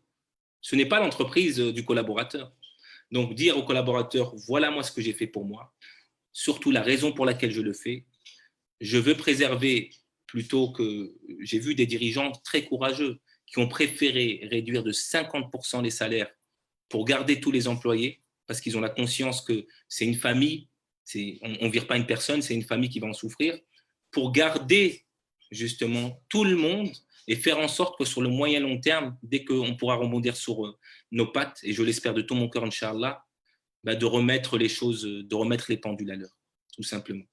Ce n'est pas l'entreprise du collaborateur. Donc dire au collaborateur, voilà moi ce que j'ai fait pour moi, surtout la raison pour laquelle je le fais. Je veux préserver, plutôt que j'ai vu des dirigeants très courageux qui ont préféré réduire de 50% les salaires pour garder tous les employés, parce qu'ils ont la conscience que c'est une famille, on ne vire pas une personne, c'est une famille qui va en souffrir, pour garder justement tout le monde et faire en sorte que sur le moyen long terme, dès qu'on pourra rebondir sur nos pattes, et je l'espère de tout mon cœur, Inch'Allah, de remettre les choses, de remettre les pendules à l'heure, tout simplement.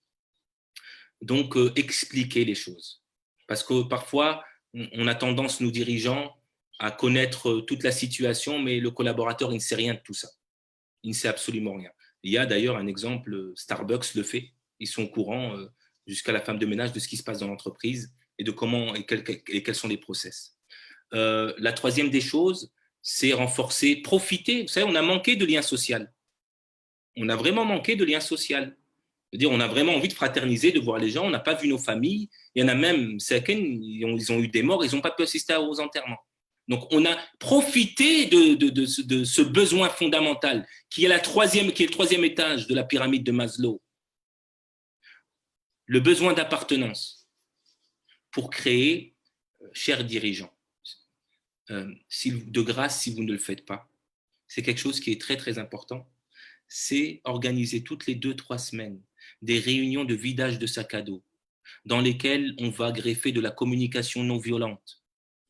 Donc, expliquer les choses. Parce que parfois, on a tendance, nous dirigeants, à connaître toute la situation, mais le collaborateur, il ne sait rien de tout ça. Il ne sait absolument rien. Il y a d'ailleurs un exemple, Starbucks le fait. Ils sont au courant, jusqu'à la femme de ménage, de ce qui se passe dans l'entreprise et de comment et quels sont les process. La troisième des choses, c'est renforcer, profiter. Vous savez, on a manqué de lien social. On a vraiment manqué de lien social. C'est-à-dire, on a vraiment envie de fraterniser, de voir les gens. On n'a pas vu nos familles. Il y en a même, certains, ils ont eu des morts, ils n'ont pas pu assister aux enterrements. Donc, on a profité de ce besoin fondamental qui est le troisième étage de la pyramide de Maslow. Le besoin d'appartenance pour créer, chers dirigeants, de grâce, si vous ne le faites pas, c'est quelque chose qui est très, très important. C'est organiser toutes les 2-3 semaines des réunions de vidage de sac à dos dans lesquelles on va greffer de la communication non violente.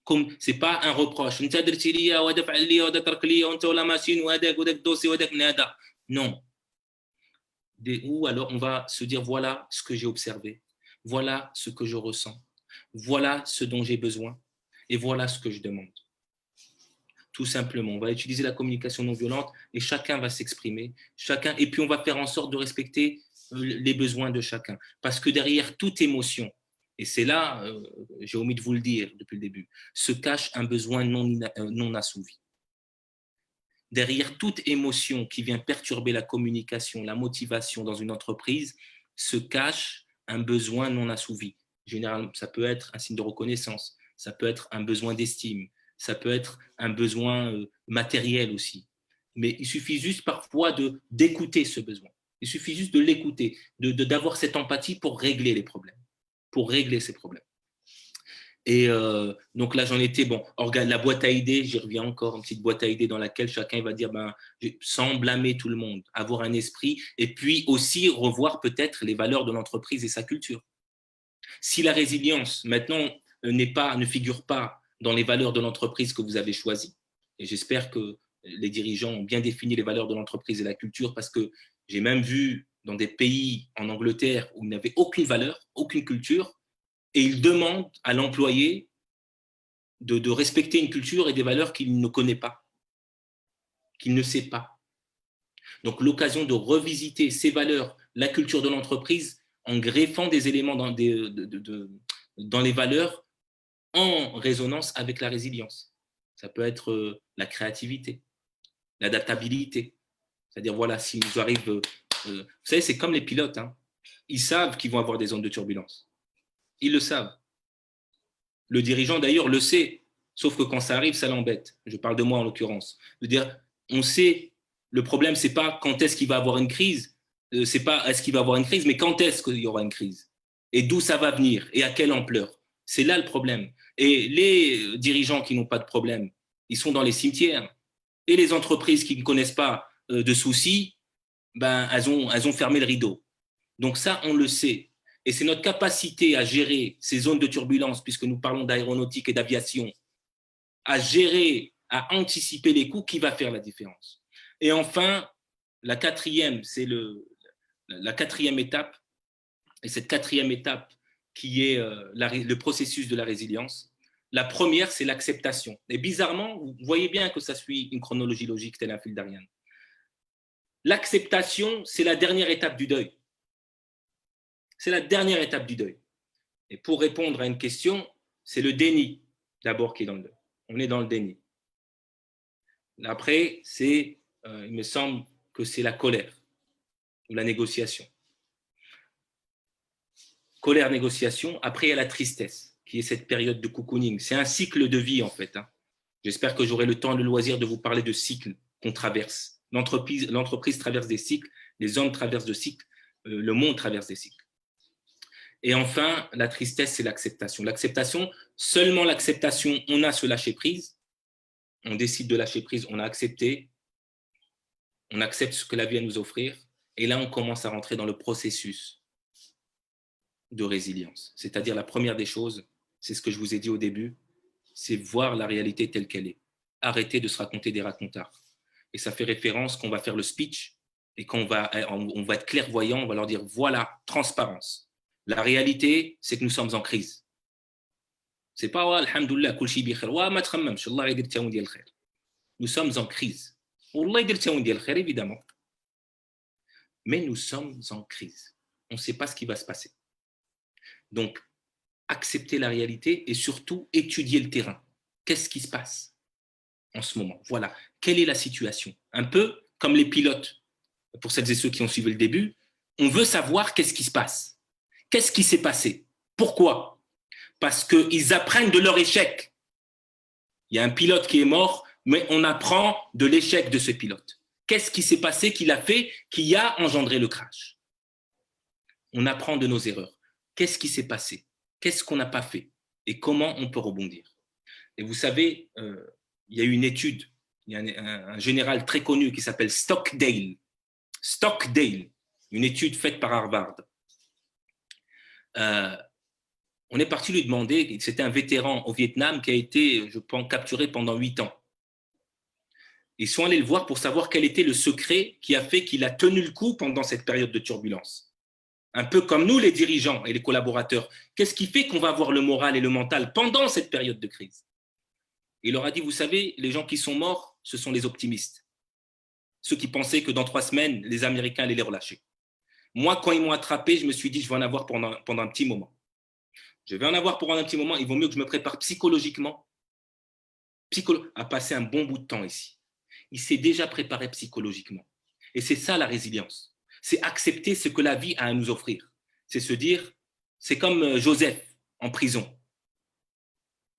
Comme c'est pas un reproche. Non. Ou alors on va se dire voilà ce que j'ai observé, voilà ce que je ressens, voilà ce dont j'ai besoin et voilà ce que je demande. Tout simplement, on va utiliser la communication non violente et chacun va s'exprimer, et puis on va faire en sorte de respecter les besoins de chacun. Parce que derrière toute émotion, et c'est là, j'ai omis de vous le dire depuis le début, se cache un besoin non assouvi. derrière toute émotion qui vient perturber la communication, la motivation dans une entreprise, se cache un besoin non assouvi. Généralement, ça peut être un signe de reconnaissance, ça peut être un besoin d'estime, ça peut être un besoin matériel aussi. Mais il suffit juste parfois d'écouter ce besoin. Il suffit juste de l'écouter, d'avoir cette empathie pour régler les problèmes, pour régler ces problèmes. Et donc là, j'en étais, bon, la boîte à idées, j'y reviens encore, une petite boîte à idées dans laquelle chacun va dire, sans blâmer tout le monde, avoir un esprit, et puis aussi revoir peut-être les valeurs de l'entreprise et sa culture. Si la résilience, maintenant, ne figure pas dans les valeurs de l'entreprise que vous avez choisies, et j'espère que les dirigeants ont bien défini les valeurs de l'entreprise et la culture, parce que j'ai même vu dans des pays en Angleterre où il n'y avait aucune valeur, aucune culture, et ils demandent à l'employé de respecter une culture et des valeurs qu'il ne connaît pas, qu'il ne sait pas. Donc, l'occasion de revisiter ces valeurs, la culture de l'entreprise, en greffant des éléments dans les valeurs en résonance avec la résilience. Ça peut être la créativité, l'adaptabilité. C'est-à-dire, voilà, s'il nous arrive… vous savez, c'est comme les pilotes. Hein. Ils savent qu'ils vont avoir des zones de turbulence. Ils le savent. Le dirigeant, d'ailleurs, le sait, sauf que quand ça arrive, ça l'embête. Je parle de moi en l'occurrence. C'est-à-dire, on sait, le problème, ce n'est pas quand est-ce qu'il va avoir une crise, c'est pas est-ce qu'il va avoir une crise, mais quand est-ce qu'il y aura une crise et d'où ça va venir et à quelle ampleur. C'est là le problème. Et les dirigeants qui n'ont pas de problème, ils sont dans les cimetières. Et les entreprises qui ne connaissent pas de soucis, elles ont fermé le rideau. Donc ça, on le sait. Et c'est notre capacité à gérer ces zones de turbulence, puisque nous parlons d'aéronautique et d'aviation, à gérer, à anticiper les coûts qui va faire la différence. Et enfin, la quatrième, c'est la quatrième étape, et cette quatrième étape qui est le processus de la résilience. La première, c'est l'acceptation. Et bizarrement, vous voyez bien que ça suit une chronologie logique, tel un fil d'Ariane. L'acceptation, c'est la dernière étape du deuil. C'est la dernière étape du deuil. Et pour répondre à une question, c'est le déni d'abord qui est dans le deuil. On est dans le déni. Après, il me semble que c'est la colère ou la négociation. Colère, négociation. Après, il y a la tristesse, qui est cette période de cocooning. C'est un cycle de vie, en fait. Hein. J'espère que j'aurai le temps et le loisir de vous parler de cycles qu'on traverse. L'entreprise traverse des cycles, les hommes traversent des cycles, le monde traverse des cycles. Et enfin, la tristesse, c'est l'acceptation. L'acceptation, seulement l'acceptation, on a ce lâcher-prise. On décide de lâcher prise, on a accepté, on accepte ce que la vie a à nous offrir. Et là, on commence à rentrer dans le processus de résilience. C'est-à-dire, la première des choses, c'est ce que je vous ai dit au début, c'est voir la réalité telle qu'elle est. Arrêter de se raconter des racontards. Et ça fait référence qu'on va faire le speech et qu'on va être clairvoyant, on va leur dire, voilà, transparence. La réalité, c'est que nous sommes en crise. C'est pas « Alhamdoulilah, kul shi bi khair » wa ma tkhammamsh, Allah yadir taoun dial khair. Nous sommes en crise. Allah yadir taoun dial khair, évidemment. Mais nous sommes en crise. On ne sait pas ce qui va se passer. Donc, accepter la réalité et surtout étudier le terrain. Qu'est-ce qui se passe en ce moment? Voilà. Quelle est la situation? Un peu comme les pilotes. Pour celles et ceux qui ont suivi le début, on veut savoir qu'est-ce qui se passe. Qu'est-ce qui s'est passé? Pourquoi? Parce qu'ils apprennent de leur échec. Il y a un pilote qui est mort, mais on apprend de l'échec de ce pilote. Qu'est-ce qui s'est passé, qui a engendré le crash? On apprend de nos erreurs. Qu'est-ce qui s'est passé? Qu'est-ce qu'on n'a pas fait? Et comment on peut rebondir? Et vous savez, il y a eu une étude, il y a un général très connu qui s'appelle Stockdale. Stockdale, une étude faite par Harvard. On est parti lui demander, c'était un vétéran au Vietnam qui a été, je pense, capturé pendant 8 ans. Ils sont allés le voir pour savoir quel était le secret qui a fait qu'il a tenu le coup pendant cette période de turbulence. Un peu comme nous, les dirigeants et les collaborateurs. Qu'est-ce qui fait qu'on va avoir le moral et le mental pendant cette période de crise? Il leur a dit, vous savez, les gens qui sont morts, ce sont les optimistes. Ceux qui pensaient que dans 3 semaines, les Américains allaient les relâcher. Moi, quand ils m'ont attrapé, je me suis dit, je vais en avoir pendant un petit moment. Je vais en avoir pour un petit moment, il vaut mieux que je me prépare psychologiquement à passer un bon bout de temps ici. il s'est déjà préparé psychologiquement. Et c'est ça la résilience. C'est accepter ce que la vie a à nous offrir. C'est se dire, c'est comme Joseph en prison.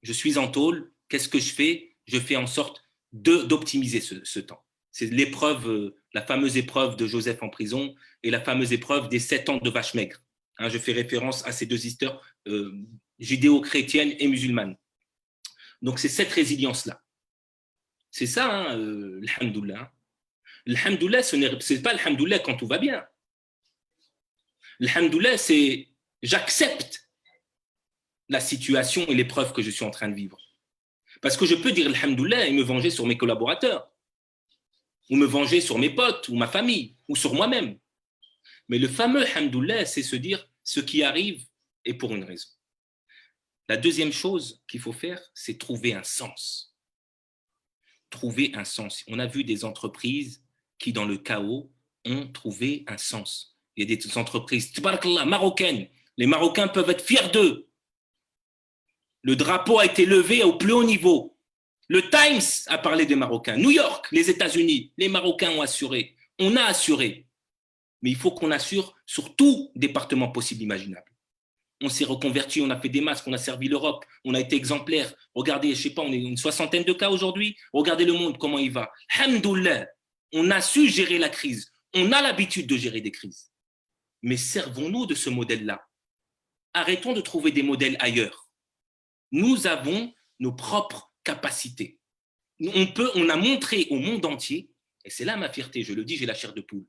Je suis en tôle, qu'est-ce que je fais? Je fais en sorte d'optimiser ce temps. C'est l'épreuve, la fameuse épreuve de Joseph en prison et la fameuse épreuve des 7 ans de vache maigre. Hein, je fais référence à ces deux histoires judéo-chrétiennes et musulmanes. Donc, c'est cette résilience-là. C'est ça, hein, l'hamdoullah. L'hamdoullah, ce n'est pas l'hamdoullah quand tout va bien. L'hamdoullah, c'est j'accepte la situation et l'épreuve que je suis en train de vivre. Parce que je peux dire l'hamdoullah et me venger sur mes collaborateurs, ou me venger sur mes potes, ou ma famille, ou sur moi-même. Mais le fameux hamdoullah, c'est se dire ce qui arrive est pour une raison. La deuxième chose qu'il faut faire, c'est trouver un sens. Trouver un sens. On a vu des entreprises qui, dans le chaos, ont trouvé un sens. Il y a des entreprises, tabarakallah, marocaines. Les Marocains peuvent être fiers d'eux. Le drapeau a été levé au plus haut niveau. Le Times a parlé des Marocains. New York, les États-Unis, les Marocains ont assuré. On a assuré. Mais il faut qu'on assure sur tout département possible imaginable. On s'est reconverti, on a fait des masques, on a servi l'Europe, on a été exemplaires. Regardez, je ne sais pas, on est une 60aine de cas aujourd'hui. Regardez le monde, comment il va. Alhamdoulilah, on a su gérer la crise. On a l'habitude de gérer des crises. Mais servons-nous de ce modèle-là. Arrêtons de trouver des modèles ailleurs. Nous avons nos propres capacités. On a montré au monde entier, et c'est là ma fierté, je le dis, j'ai la chair de poule.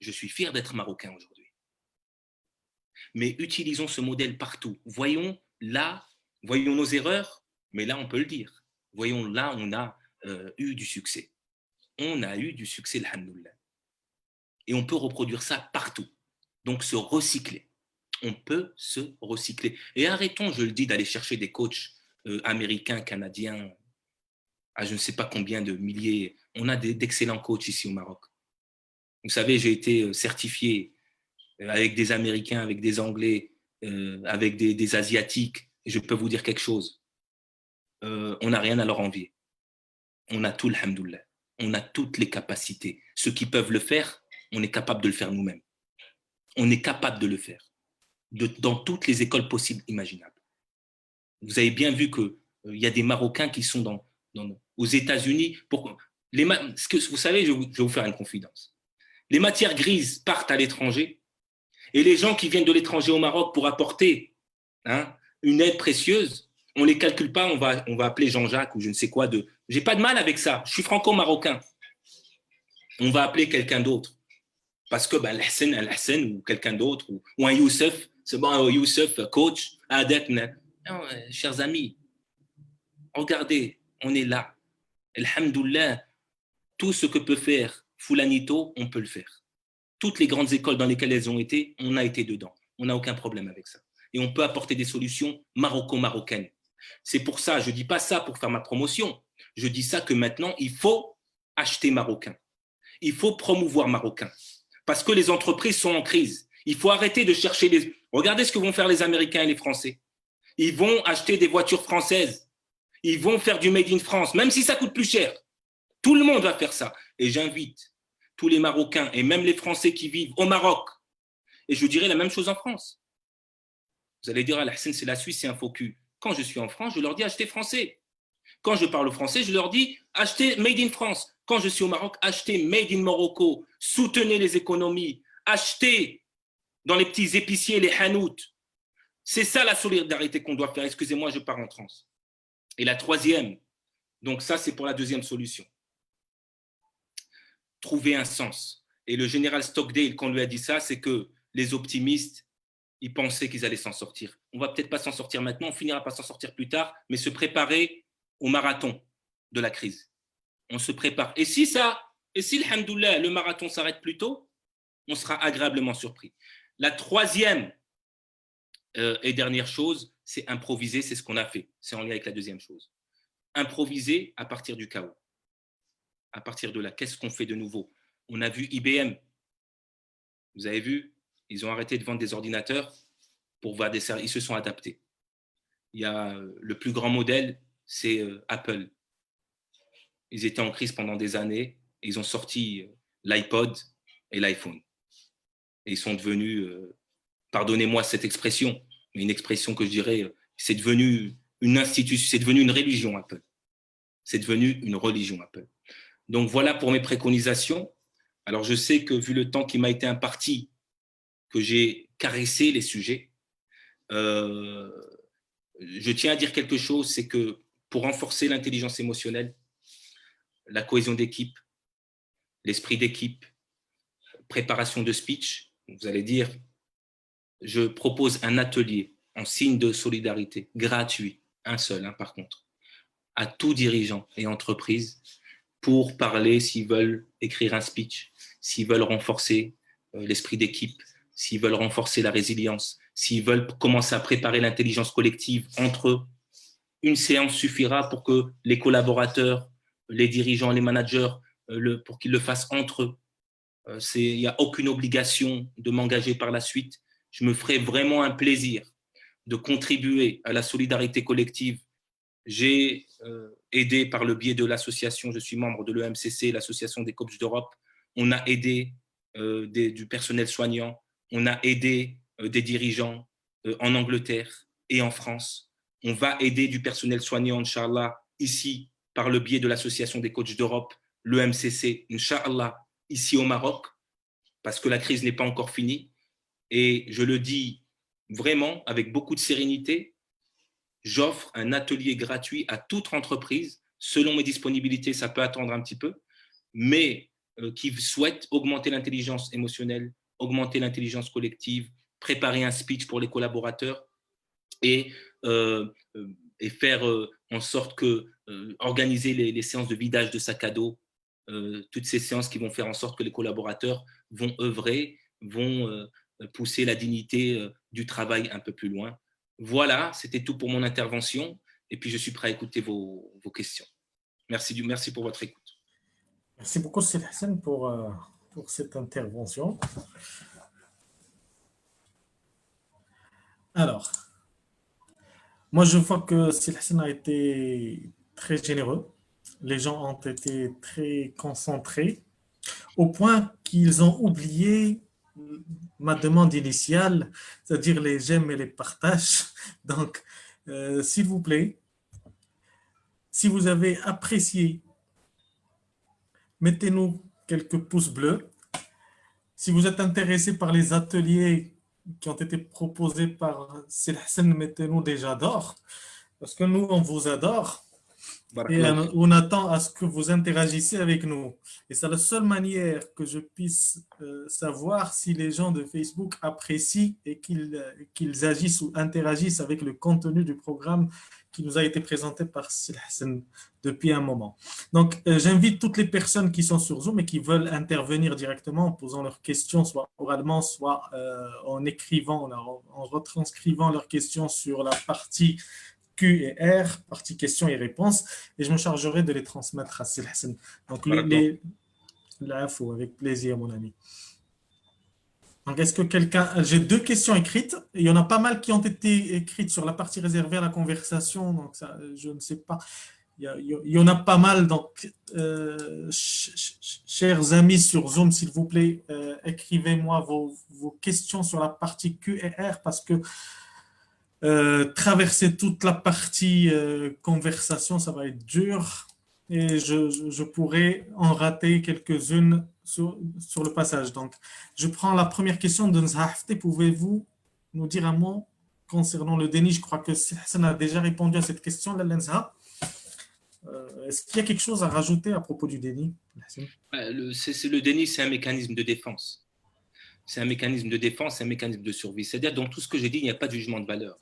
Je suis fier d'être marocain aujourd'hui. Mais utilisons ce modèle partout. Voyons nos erreurs, mais là, on peut le dire. Voyons, là, on a eu du succès. On a eu du succès, alhamdoulilah. Et on peut reproduire ça partout. Donc, se recycler. On peut se recycler. Et arrêtons, je le dis, d'aller chercher des coachs américains, canadiens, à je ne sais pas combien de milliers. On a d'excellents coachs ici au Maroc. Vous savez, j'ai été certifié avec des Américains, avec des Anglais, avec des Asiatiques. Et je peux vous dire quelque chose. On n'a rien à leur envier. On a tout, alhamdoulilah. On a toutes les capacités. Ceux qui peuvent le faire, on est capable de le faire nous-mêmes. On est capable de le faire. Dans toutes les écoles possibles, imaginables. Vous avez bien vu qu'il y a des Marocains qui sont aux États-Unis. Vous savez, je vais vous faire une confidence. Les matières grises partent à l'étranger et les gens qui viennent de l'étranger au Maroc pour apporter une aide précieuse, on ne les calcule pas, on va appeler Jean-Jacques ou je ne sais quoi. J'ai pas de mal avec ça, je suis franco-marocain. On va appeler quelqu'un d'autre. Parce que l'Hassan ou quelqu'un d'autre, ou un Youssef, c'est bon, un Youssef, coach, adepte. Non, chers amis, regardez, on est là. Alhamdoulilah, tout ce que peut faire Fulanito, on peut le faire. Toutes les grandes écoles dans lesquelles elles ont été, on a été dedans. On n'a aucun problème avec ça. Et on peut apporter des solutions maroco-marocaines. C'est pour ça, je ne dis pas ça pour faire ma promotion. Je dis ça que maintenant, il faut acheter marocain. Il faut promouvoir marocain. Parce que les entreprises sont en crise. Il faut arrêter de chercher les... Regardez ce que vont faire les Américains et les Français. Ils vont acheter des voitures françaises. Ils vont faire du Made in France, même si ça coûte plus cher. Tout le monde va faire ça. Et j'invite tous les Marocains et même les Français qui vivent au Maroc. Et je dirais la même chose en France. Vous allez dire, Al-Hassan, c'est la Suisse, c'est un faux cul. Quand je suis en France, je leur dis achetez français. Quand je parle français, je leur dis achetez Made in France. Quand je suis au Maroc, achetez Made in Morocco. Soutenez les économies. Achetez dans les petits épiciers, les hanouts. C'est ça la solidarité qu'on doit faire. Excusez-moi, je pars en transe. Et la troisième, donc ça c'est pour la deuxième solution. Trouver un sens. Et le général Stockdale, quand on lui a dit ça, c'est que les optimistes, ils pensaient qu'ils allaient s'en sortir. On va peut-être pas s'en sortir maintenant, on finira pas s'en sortir plus tard, mais se préparer au marathon de la crise. On se prépare. Et si, alhamdoulilah, le marathon s'arrête plus tôt, on sera agréablement surpris. La troisième et dernière chose, c'est improviser, c'est ce qu'on a fait. C'est en lien avec la deuxième chose. Improviser à partir du chaos. À partir de là, qu'est-ce qu'on fait de nouveau? On a vu IBM. Vous avez vu, ils ont arrêté de vendre des ordinateurs pour voir des services. Ils se sont adaptés. Il y a le plus grand modèle, c'est Apple. Ils étaient en crise pendant des années. Et ils ont sorti l'iPod et l'iPhone. Et ils sont devenus, pardonnez-moi cette expression, mais une expression que je dirais, c'est devenu une institution, c'est devenu une religion Apple. C'est devenu une religion Apple. Donc voilà pour mes préconisations. Alors je sais que vu le temps qui m'a été imparti, que j'ai caressé les sujets, je tiens à dire quelque chose, c'est que pour renforcer l'intelligence émotionnelle, la cohésion d'équipe, l'esprit d'équipe, préparation de speech, vous allez dire, je propose un atelier en signe de solidarité, gratuit, un seul par contre, à tout dirigeant et entreprise pour parler s'ils veulent écrire un speech, s'ils veulent renforcer l'esprit d'équipe, s'ils veulent renforcer la résilience, s'ils veulent commencer à préparer l'intelligence collective entre eux. Une séance suffira pour que les collaborateurs, les dirigeants, les managers, pour qu'ils le fassent entre eux. Il n'y a aucune obligation de m'engager par la suite. Je me ferai vraiment un plaisir de contribuer à la solidarité collective. J'ai aidé par le biais de l'association, je suis membre de l'EMCC, l'association des coachs d'Europe. On a aidé du personnel soignant, on a aidé des dirigeants en Angleterre et en France. On va aider du personnel soignant, Inch'Allah, ici, par le biais de l'association des coachs d'Europe, l'EMCC, Inch'Allah, ici au Maroc, parce que la crise n'est pas encore finie. Et je le dis vraiment avec beaucoup de sérénité, j'offre un atelier gratuit à toute entreprise, selon mes disponibilités, ça peut attendre un petit peu, mais qui souhaite augmenter l'intelligence émotionnelle, augmenter l'intelligence collective, préparer un speech pour les collaborateurs et faire en sorte que organiser les séances de vidage de sac à dos, toutes ces séances qui vont faire en sorte que les collaborateurs vont œuvrer, vont pousser la dignité du travail un peu plus loin. Voilà, c'était tout pour mon intervention. Et puis, je suis prêt à écouter vos questions. Merci pour votre écoute. Merci beaucoup, Sidi Hassan, pour cette intervention. Alors, moi, je vois que Sidi Hassan a été très généreux. Les gens ont été très concentrés, au point qu'ils ont oublié ma demande initiale, c'est-à-dire les j'aime et les partages. Donc, s'il vous plaît, si vous avez apprécié, mettez-nous quelques pouces bleus. Si vous êtes intéressé par les ateliers qui ont été proposés par Sidi Hassan, mettez-nous des j'adore, parce que nous, on vous adore. Et on attend à ce que vous interagissiez avec nous. Et c'est la seule manière que je puisse savoir si les gens de Facebook apprécient et qu'ils agissent ou interagissent avec le contenu du programme qui nous a été présenté par Sidi Hassan depuis un moment. Donc, j'invite toutes les personnes qui sont sur Zoom et qui veulent intervenir directement en posant leurs questions, soit oralement, soit en écrivant, en retranscrivant leurs questions sur la partie Q et R, partie questions et réponses, et je me chargerai de les transmettre à Sidi Hassan. Donc, l'info, avec plaisir, mon ami. Donc, est-ce que quelqu'un... J'ai 2 questions écrites. Il y en a pas mal qui ont été écrites sur la partie réservée à la conversation, donc ça, je ne sais pas. Il y en a pas mal, donc chers amis sur Zoom, s'il vous plaît, écrivez-moi vos questions sur la partie Q et R, parce que traverser toute la partie conversation, ça va être dur, et je pourrais en rater quelques-unes sur le passage. Donc, je prends la première question de Nzah Hafté. Pouvez-vous nous dire un mot concernant le déni? Je crois que Hassan a déjà répondu à cette question, Nzah. Est-ce qu'il y a quelque chose à rajouter à propos du déni? Le déni, c'est un mécanisme de défense. C'est un mécanisme de défense, c'est un mécanisme de survie. C'est-à-dire, dans tout ce que j'ai dit, il n'y a pas de jugement de valeur.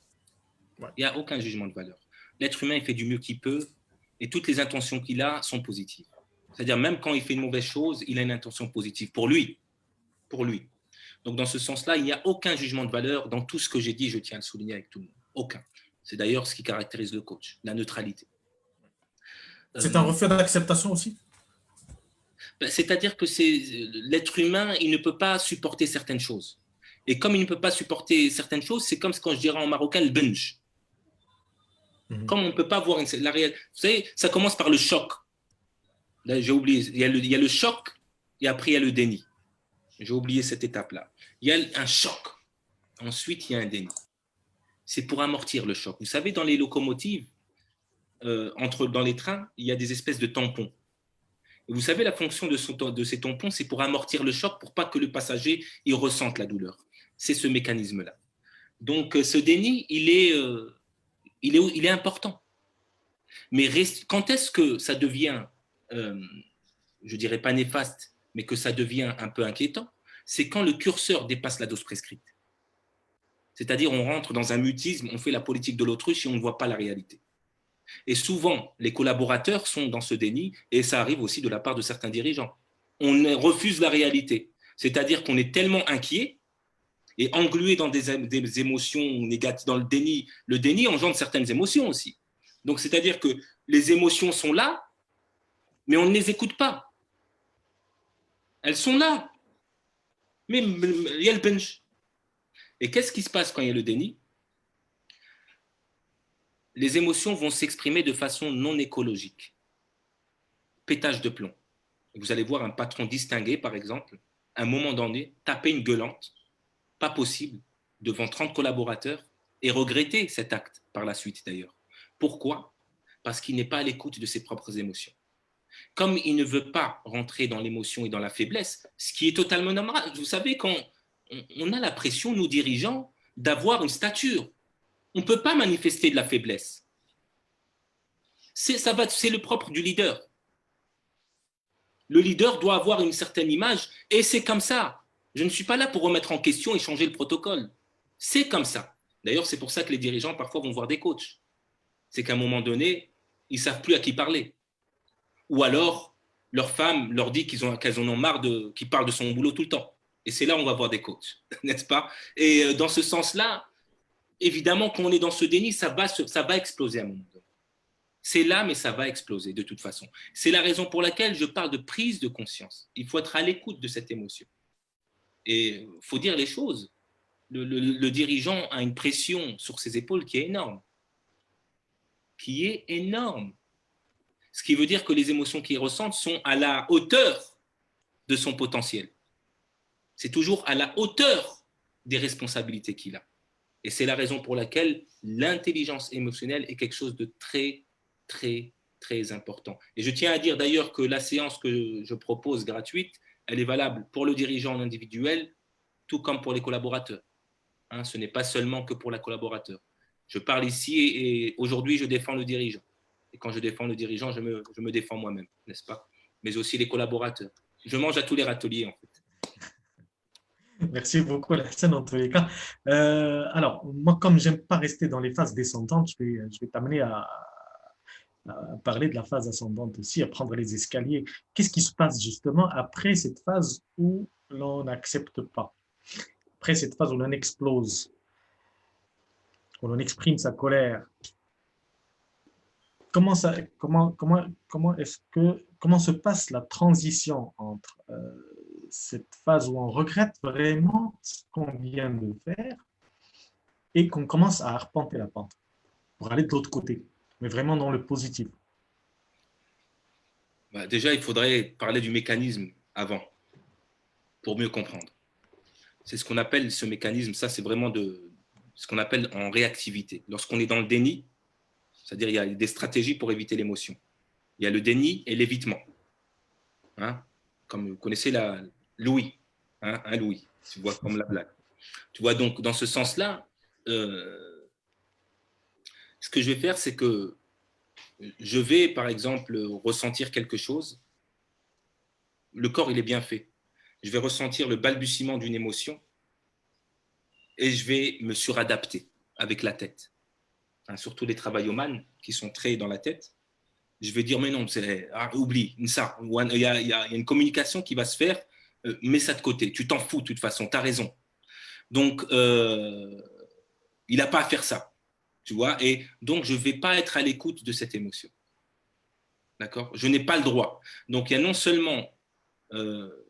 Ouais. Il n'y a aucun jugement de valeur. L'être humain, il fait du mieux qu'il peut et toutes les intentions qu'il a sont positives. C'est-à-dire, même quand il fait une mauvaise chose, il a une intention positive pour lui. Pour lui. Donc, dans ce sens-là, il n'y a aucun jugement de valeur dans tout ce que j'ai dit, je tiens à le souligner avec tout le monde. Aucun. C'est d'ailleurs ce qui caractérise le coach, la neutralité. C'est un refus d'acceptation aussi? C'est-à-dire que l'être humain, il ne peut pas supporter certaines choses. Et comme il ne peut pas supporter certaines choses, c'est comme quand je dirais en marocain le bench. Comme on ne peut pas voir la réalité. Vous savez, ça commence par le choc. Là, j'ai oublié, il y a le choc et après il y a le déni. J'ai oublié cette étape-là. Il y a un choc. Ensuite, il y a un déni. C'est pour amortir le choc. Vous savez, dans les locomotives, dans les trains, il y a des espèces de tampons. Et vous savez, la fonction de ces tampons, c'est pour amortir le choc, pour pas que le passager il ressente la douleur. C'est ce mécanisme-là. Donc, ce déni, il est important. Mais quand est-ce que ça devient, je dirais pas néfaste, mais que ça devient un peu inquiétant, c'est quand le curseur dépasse la dose prescrite. C'est-à-dire, on rentre dans un mutisme, on fait la politique de l'autruche et on ne voit pas la réalité. Et souvent, les collaborateurs sont dans ce déni, et ça arrive aussi de la part de certains dirigeants. On refuse la réalité. C'est-à-dire qu'on est tellement inquiet et englué dans des émotions négatives, dans le déni. Le déni engendre certaines émotions aussi. Donc, c'est-à-dire que les émotions sont là, mais on ne les écoute pas. Elles sont là. Mais il y a le bench. Et qu'est-ce qui se passe quand il y a le déni? Les émotions vont s'exprimer de façon non écologique. Pétage de plomb. Vous allez voir un patron distingué, par exemple, à un moment donné, taper une gueulante, pas possible, devant 30 collaborateurs, et regretter cet acte par la suite d'ailleurs. Pourquoi? Parce qu'il n'est pas à l'écoute de ses propres émotions. Comme il ne veut pas rentrer dans l'émotion et dans la faiblesse, ce qui est totalement normal. Vous savez, quand on a la pression, nous dirigeants, d'avoir une stature, on ne peut pas manifester de la faiblesse. C'est le propre du leader. Le leader doit avoir une certaine image et c'est comme ça. Je ne suis pas là pour remettre en question et changer le protocole. C'est comme ça. D'ailleurs, c'est pour ça que les dirigeants parfois vont voir des coachs. C'est qu'à un moment donné, ils ne savent plus à qui parler. Ou alors, leur femme leur dit qu'elles en ont marre qu'ils parlent de son boulot tout le temps. Et c'est là où on va voir des coachs, n'est-ce pas? Et dans ce sens-là, évidemment, quand on est dans ce déni, ça va exploser à un moment donné. C'est là, mais ça va exploser de toute façon. C'est la raison pour laquelle je parle de prise de conscience. Il faut être à l'écoute de cette émotion. Et il faut dire les choses. Le dirigeant a une pression sur ses épaules qui est énorme. Qui est énorme. Ce qui veut dire que les émotions qu'il ressent sont à la hauteur de son potentiel. C'est toujours à la hauteur des responsabilités qu'il a. Et c'est la raison pour laquelle l'intelligence émotionnelle est quelque chose de très, très, très important. Et je tiens à dire d'ailleurs que la séance que je propose gratuite, elle est valable pour le dirigeant individuel, tout comme pour les collaborateurs. Ce n'est pas seulement que pour la collaborateur. Je parle ici et aujourd'hui, je défends le dirigeant. Et quand je défends le dirigeant, je me défends moi-même, n'est-ce pas? Mais aussi les collaborateurs. Je mange à tous les râteliers, en fait. Merci beaucoup, Alassane, en tous les cas. Alors, moi, comme j'aime pas rester dans les phases descendantes, je vais t'amener à parler de la phase ascendante aussi, à prendre les escaliers. Qu'est-ce qui se passe justement après cette phase où l'on n'accepte pas? Après cette phase où l'on explose, où l'on exprime sa colère, comment se passe la transition entre cette phase où on regrette vraiment ce qu'on vient de faire et qu'on commence à arpenter la pente pour aller de l'autre côté, mais vraiment dans le positif? Déjà, il faudrait parler du mécanisme avant pour mieux comprendre. C'est ce qu'on appelle ce mécanisme, ça c'est vraiment ce qu'on appelle en réactivité. Lorsqu'on est dans le déni, c'est-à-dire il y a des stratégies pour éviter l'émotion. Il y a le déni et l'évitement. Comme vous connaissez l'ouïe, un louis, tu vois, comme la blague. Tu vois, donc dans ce sens-là, ce que je vais faire, c'est que je vais, par exemple, ressentir quelque chose. Le corps, il est bien fait. Je vais ressentir le balbutiement d'une émotion et je vais me suradapter avec la tête. Surtout les travaillomanes qui sont très dans la tête. Je vais dire, mais non, oublie ça. Il y a une communication qui va se faire, mets ça de côté. Tu t'en fous de toute façon, tu as raison. Donc, il n'a pas à faire ça. Tu vois, et donc, je ne vais pas être à l'écoute de cette émotion. D'accord? Je n'ai pas le droit. Donc, il y a non seulement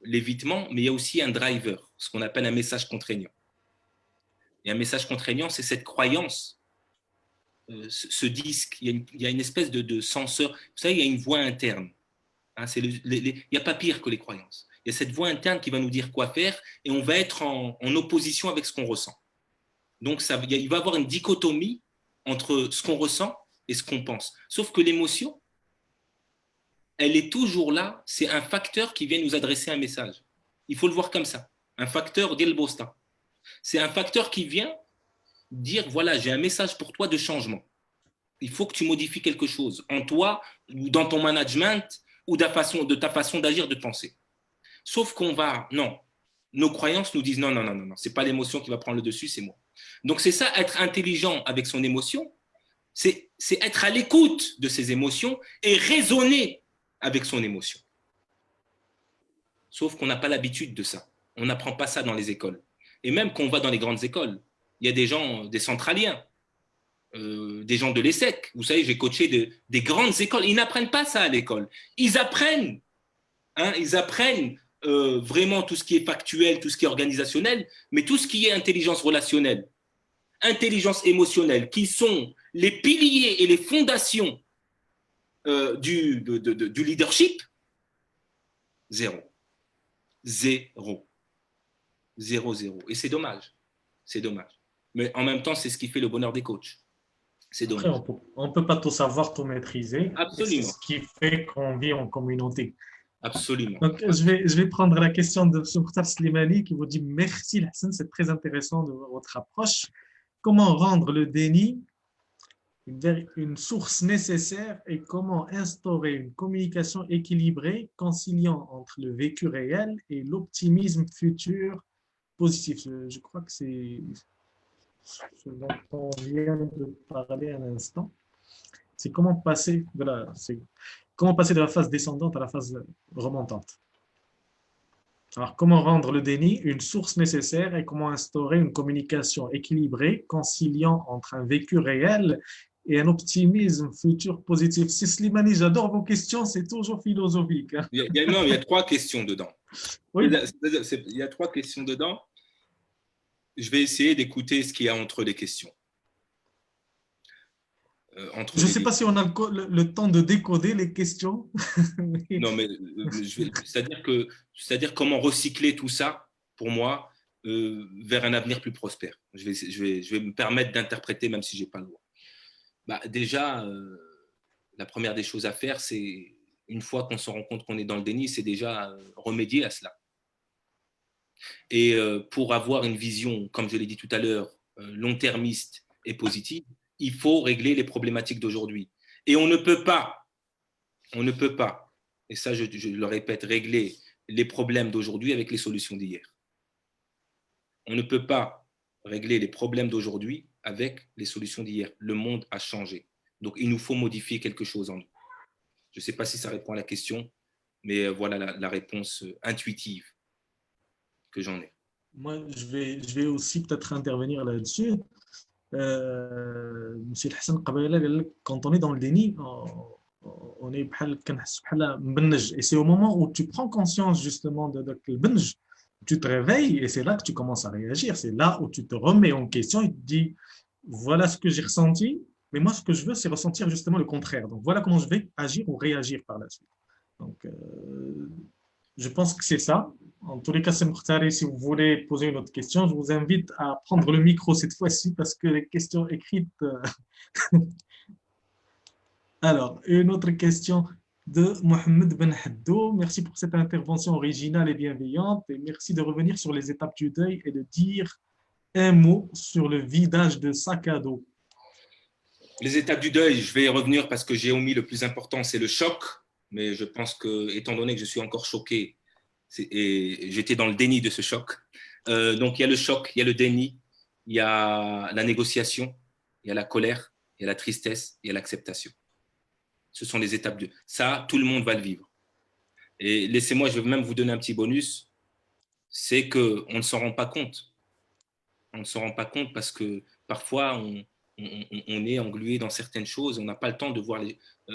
l'évitement, mais il y a aussi un driver, ce qu'on appelle un message contraignant. Et un message contraignant, c'est cette croyance, ce disque, il y a une espèce de censeur. Vous savez, il y a une voix interne. Hein, il n'y a pas pire que les croyances. Il y a cette voix interne qui va nous dire quoi faire et on va être en opposition avec ce qu'on ressent. Donc, il va y avoir une dichotomie entre ce qu'on ressent et ce qu'on pense. Sauf que l'émotion, elle est toujours là. C'est un facteur qui vient nous adresser un message. Il faut le voir comme ça. Un facteur d'Elbosta. C'est un facteur qui vient dire, voilà, j'ai un message pour toi de changement. Il faut que tu modifies quelque chose en toi ou dans ton management ou de ta façon d'agir, de penser. Sauf non, nos croyances nous disent non, c'est pas l'émotion qui va prendre le dessus, c'est moi. Donc c'est ça, être intelligent avec son émotion, c'est être à l'écoute de ses émotions et raisonner avec son émotion. Sauf qu'on n'a pas l'habitude de ça. On n'apprend pas ça dans les écoles. Et même quand on va dans les grandes écoles, il y a des gens, des centraliens, des gens de l'ESSEC. Vous savez, j'ai coaché des grandes écoles. Ils n'apprennent pas ça à l'école. Ils apprennent vraiment tout ce qui est factuel, tout ce qui est organisationnel, mais tout ce qui est intelligence relationnelle, intelligence émotionnelle, qui sont les piliers et les fondations du leadership, zéro. Zéro. Zéro, zéro. Et c'est dommage. C'est dommage. Mais en même temps, c'est ce qui fait le bonheur des coachs. C'est dommage. Après, on ne peut pas tout savoir, tout maîtriser. Absolument. C'est ce qui fait qu'on vit en communauté. Absolument. Donc, je vais prendre la question de M. Mokhtar Slimani qui vous dit merci, Hassan, c'est très intéressant de votre approche. Comment rendre le déni une source nécessaire et comment instaurer une communication équilibrée, conciliant entre le vécu réel et l'optimisme futur positif. Je crois que c'est ce dont on vient de parler à l'instant. C'est comment passer de la phase descendante à la phase remontante. Alors, comment rendre le déni une source nécessaire et comment instaurer une communication équilibrée, conciliant entre un vécu réel et un optimisme futur positif. C'est Slimani, j'adore vos questions, c'est toujours philosophique. Hein. Il y a 3 questions dedans. Oui. Il y a 3 questions dedans. Je vais essayer d'écouter ce qu'il y a entre les questions. Je ne sais pas si on a le temps de décoder les questions. Non, mais c'est-à-dire comment recycler tout ça, pour moi, vers un avenir plus prospère. Je vais me permettre d'interpréter, même si je n'ai pas le droit. Déjà, la première des choses à faire, c'est, une fois qu'on se rend compte qu'on est dans le déni, c'est déjà remédier à cela. Et pour avoir une vision, comme je l'ai dit tout à l'heure, long-termiste et positive, il faut régler les problématiques d'aujourd'hui. Et on ne peut pas, et ça je le répète, régler les problèmes d'aujourd'hui avec les solutions d'hier. On ne peut pas régler les problèmes d'aujourd'hui avec les solutions d'hier. Le monde a changé. Donc, il nous faut modifier quelque chose en nous. Je ne sais pas si ça répond à la question, mais voilà la réponse intuitive que j'en ai. Moi, je vais aussi peut-être intervenir là-dessus. Monsieur Hassan Qabala, quand on est dans le déni, on est et c'est au moment où tu prends conscience justement de le benj, tu te réveilles et c'est là que tu commences à réagir. C'est là où tu te remets en question et tu te dis voilà ce que j'ai ressenti, mais moi ce que je veux c'est ressentir justement le contraire. Donc voilà comment je vais agir ou réagir par la suite. Donc je pense que c'est ça. En tous les cas, c'est Mokhtari, si vous voulez poser une autre question, je vous invite à prendre le micro cette fois-ci parce que les questions écrites. Alors, une autre question de Mohamed Ben Haddou. Merci pour cette intervention originale et bienveillante et merci de revenir sur les étapes du deuil et de dire un mot sur le vidage de sac à dos. Les étapes du deuil, je vais y revenir parce que j'ai omis le plus important, c'est le choc. Mais je pense que, étant donné que je suis encore choqué, et j'étais dans le déni de ce choc, donc il y a le choc, il y a le déni, il y a la négociation, il y a la colère, il y a la tristesse, il y a l'acceptation. Ce sont les étapes de ça, tout le monde va le vivre. Et laissez-moi, je vais même vous donner un petit bonus, c'est qu'on ne s'en rend pas compte. On ne s'en rend pas compte parce que parfois on est englué dans certaines choses, on n'a pas le temps de voir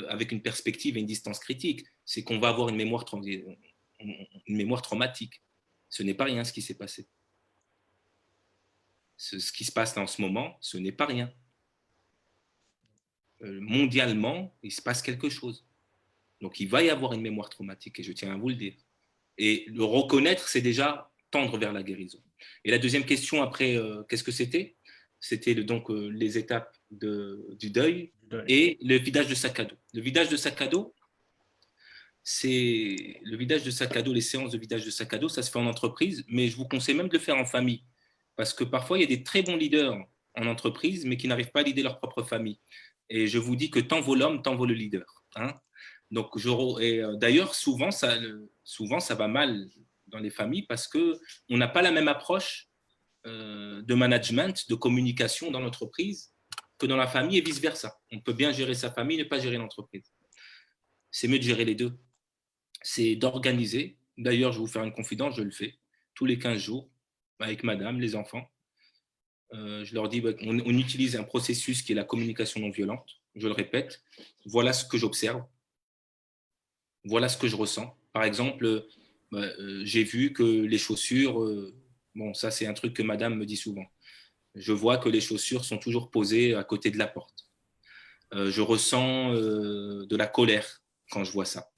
avec une perspective et une distance critique. C'est qu'on va avoir une mémoire traumatique. Ce n'est pas rien ce qui s'est passé. Ce qui se passe là en ce moment, ce n'est pas rien. Mondialement, il se passe quelque chose. Donc, il va y avoir une mémoire traumatique, et je tiens à vous le dire. Et le reconnaître, c'est déjà tendre vers la guérison. Et la deuxième question, après, qu'est-ce que c'était? C'était donc les étapes du deuil et le vidage de sac à dos. Le vidage de sac à dos, c'est le vidage de sac à dos, les séances de vidage de sac à dos, ça se fait en entreprise, mais je vous conseille même de le faire en famille. Parce que parfois, il y a des très bons leaders en entreprise, mais qui n'arrivent pas à leader leur propre famille. Et je vous dis que tant vaut l'homme, tant vaut le leader. Hein. Donc, d'ailleurs, souvent, ça va mal dans les familles parce qu'on n'a pas la même approche de management, de communication dans l'entreprise que dans la famille et vice-versa. On peut bien gérer sa famille, ne pas gérer l'entreprise. C'est mieux de gérer les deux. C'est d'organiser. D'ailleurs, je vais vous faire une confidence, je le fais tous les 15 jours avec madame, les enfants. Je leur dis, on utilise un processus qui est la communication non violente. Je le répète, voilà ce que j'observe, voilà ce que je ressens. Par exemple, j'ai vu que les chaussures, bon, ça c'est un truc que madame me dit souvent. Je vois que les chaussures sont toujours posées à côté de la porte. Je ressens de la colère quand je vois ça.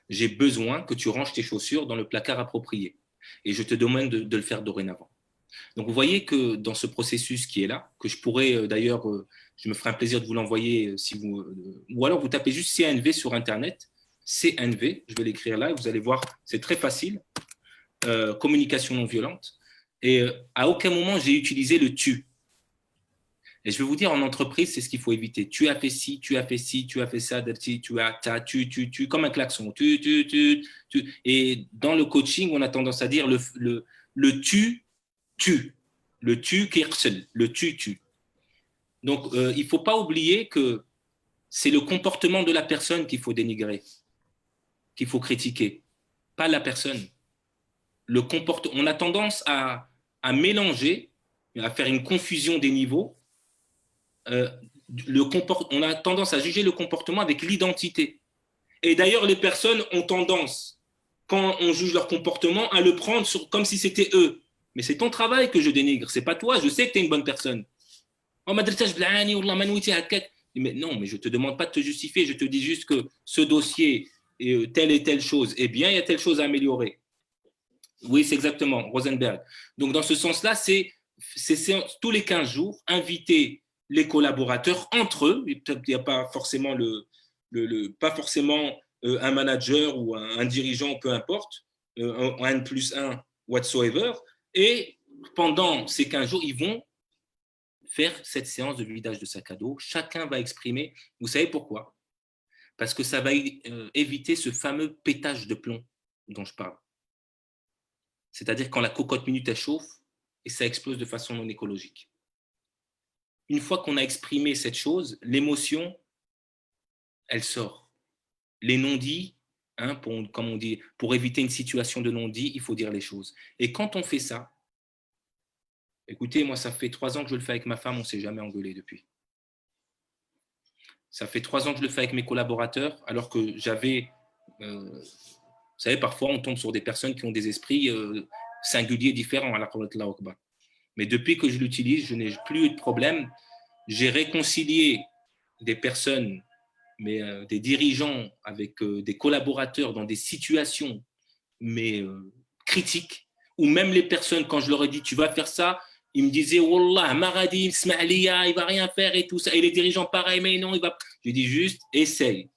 J'ai besoin que tu ranges tes chaussures dans le placard approprié. Et je te demande de le faire dorénavant. Donc, vous voyez que dans ce processus qui est là, que je pourrais d'ailleurs, je me ferai un plaisir de vous l'envoyer si vous, ou alors vous tapez juste CNV sur Internet, CNV, je vais l'écrire là, et vous allez voir, c'est très facile, communication non violente. Et à aucun moment j'ai utilisé le tu. Et je vais vous dire, en entreprise, c'est ce qu'il faut éviter. Tu as fait ci, tu as fait ci, tu as fait ça, tu as, tu, comme un klaxon. Tu. Et dans le coaching, on a tendance à dire le tu. Le tu qui est le tu. Donc, il ne faut pas oublier que c'est le comportement de la personne qu'il faut dénigrer, qu'il faut critiquer, pas la personne. On a tendance à mélanger, à faire une confusion des niveaux. On a tendance à juger le comportement avec l'identité. Et d'ailleurs, les personnes ont tendance, quand on juge leur comportement, à le prendre comme si c'était eux. Mais c'est ton travail que je dénigre, c'est pas toi. Je sais que tu es une bonne personne. Mais non, mais je te demande pas de te justifier. Je te dis juste que ce dossier, telle et telle chose, eh bien, il y a telle chose à améliorer. Oui, c'est exactement, Rosenberg. Donc, dans ce sens-là, c'est tous les 15 jours, inviter les collaborateurs entre eux. Il n'y a pas forcément, pas forcément un manager ou un dirigeant, peu importe, un N+1 whatsoever. Et pendant ces 15 jours, ils vont faire cette séance de vidage de sac à dos. Chacun va exprimer. Vous savez pourquoi? Parce que ça va éviter ce fameux pétage de plomb dont je parle. C'est-à-dire quand la cocotte minute elle chauffe et ça explose de façon non écologique. Une fois qu'on a exprimé cette chose, l'émotion, elle sort. Les non-dits, hein, comme on dit, pour éviter une situation de non-dit, il faut dire les choses. Et quand on fait ça, écoutez, moi, ça fait 3 ans que je le fais avec ma femme, on ne s'est jamais engueulé depuis. Ça fait 3 ans que je le fais avec mes collaborateurs, alors que j'avais... vous savez, parfois, on tombe sur des personnes qui ont des esprits singuliers, différents à la Qur'an Akbar. Mais depuis que je l'utilise, je n'ai plus eu de problème. J'ai réconcilié des personnes, mais des dirigeants avec des collaborateurs dans des situations critiques, où même les personnes, quand je leur ai dit tu vas faire ça, ils me disaient Wallah, Maradi, Ismaïlia, il va rien faire et tout ça. Et les dirigeants, pareil, mais non, il va. J'ai dit juste essaye.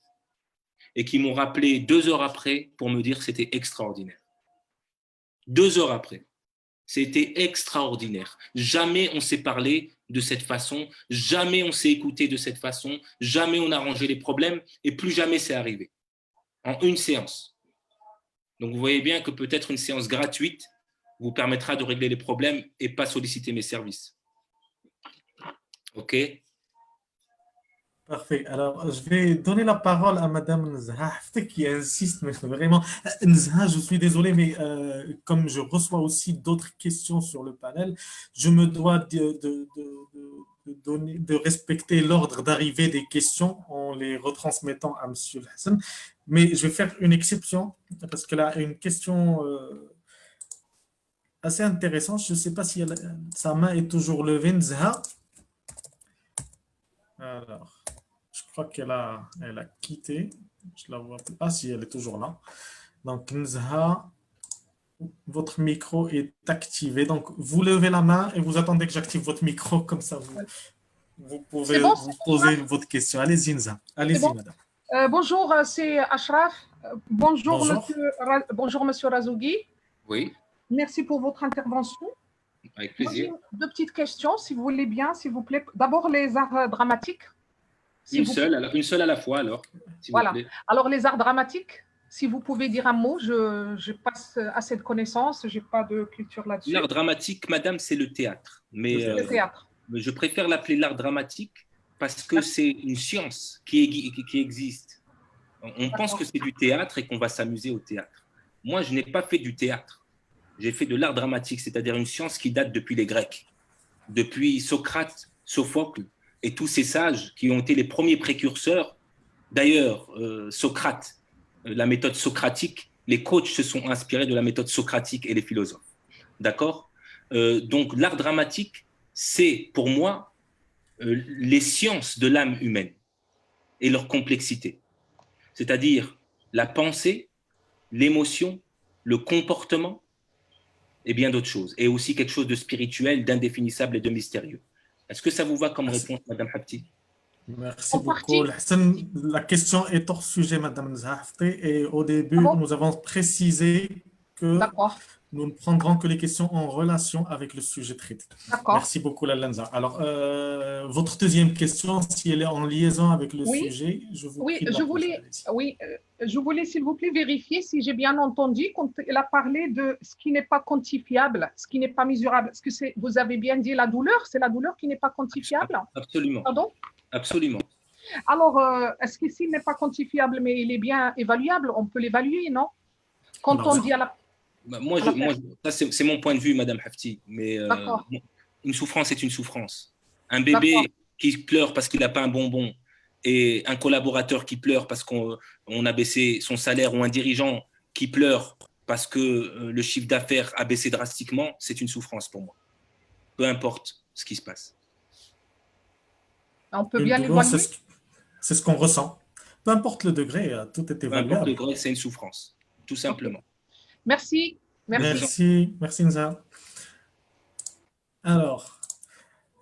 Et qui m'ont rappelé 2 heures après pour me dire que c'était extraordinaire. 2 heures après. C'était extraordinaire. Jamais on s'est parlé de cette façon, jamais on s'est écouté de cette façon, jamais on a rangé les problèmes et plus jamais c'est arrivé. En une séance. Donc vous voyez bien que peut-être une séance gratuite vous permettra de régler les problèmes et pas solliciter mes services. OK? Parfait. Alors, je vais donner la parole à Madame Nzha qui insiste, mais vraiment. Nzha, je suis désolé, mais comme je reçois aussi d'autres questions sur le panel, je me dois de respecter l'ordre d'arrivée des questions en les retransmettant à Monsieur Hassan. Mais je vais faire une exception parce qu'elle a une question assez intéressante. Je ne sais pas si sa main est toujours levée, Nzha. Alors. crois elle a quitté. Je la vois plus. Ah si, elle est toujours là. Donc, Nzha, votre micro est activé. Donc, vous levez la main et vous attendez que j'active votre micro. Comme ça, vous C'est pouvez bon, vous poser votre question. Allez-y, Nzha. c'est Allez-y, bon. madame. Bonjour, c'est Ashraf. Bonjour, Bonjour. bonjour, monsieur Razougi. Oui, Merci pour votre intervention. avec Moi, j'ai plaisir. deux petites questions, si vous voulez bien, s'il vous plaît. D'abord, les arts dramatiques. Une seule à la fois, alors, s'il vous Voilà. plaît. Alors, les arts dramatiques, si vous pouvez dire un mot, je passe assez de connaissances, je n'ai pas de culture là-dessus. L'art dramatique, madame, c'est le théâtre. Mais Le théâtre. je préfère l'appeler l'art dramatique parce que c'est une science qui existe. On pense que c'est du théâtre et qu'on va s'amuser au théâtre. Moi, je n'ai pas fait du théâtre. J'ai fait de l'art dramatique, c'est-à-dire une science qui date depuis les Grecs, depuis Socrate, Sophocle et tous ces sages qui ont été les premiers précurseurs. D'ailleurs, Socrate, la méthode socratique, les coachs se sont inspirés de la méthode socratique et les philosophes. D'accord? Donc, l'art dramatique, c'est pour moi les sciences de l'âme humaine et leur complexité. C'est-à-dire la pensée, l'émotion, le comportement et bien d'autres choses. Et aussi quelque chose de spirituel, d'indéfinissable et de mystérieux. Est-ce que ça vous va comme réponse, Madame Hapti? Merci En beaucoup. partie. La question est hors sujet, madame Nzha. Et au début, Ah bon? nous avons précisé que D'accord, nous ne prendrons que les questions en relation avec le sujet traité. d'accord. Merci beaucoup, Lalenza. Alors, votre deuxième question, si elle est en liaison avec le Oui, sujet, je vous oui, prie de la poser. Allez-y. je voulais, s'il vous plaît, vérifier si j'ai bien entendu quand elle a parlé de ce qui n'est pas quantifiable, ce qui n'est pas mesurable. Est-ce que vous avez bien dit la douleur? C'est la douleur qui n'est pas quantifiable? Absolument. Pardon? Absolument. Alors, est-ce que s'il n'est pas quantifiable, mais il est bien évaluable, on peut l'évaluer, non? Quand Alors, on dit à la... Moi, ça, c'est mon point de vue, Madame Hafti, mais D'accord. une souffrance est une souffrance. Un D'accord. bébé qui pleure parce qu'il n'a pas un bonbon et un collaborateur qui pleure parce qu'on a baissé son salaire ou un dirigeant qui pleure parce que le chiffre d'affaires a baissé drastiquement, c'est une souffrance pour moi. Peu importe ce qui se passe. On peut une bien douleur, l'évaluer? c'est ce qu'on ressent. Peu importe le degré, tout est Peu importe le évaluable. degré, c'est une souffrance, tout simplement. Merci. Merci. Merci Nza. Alors,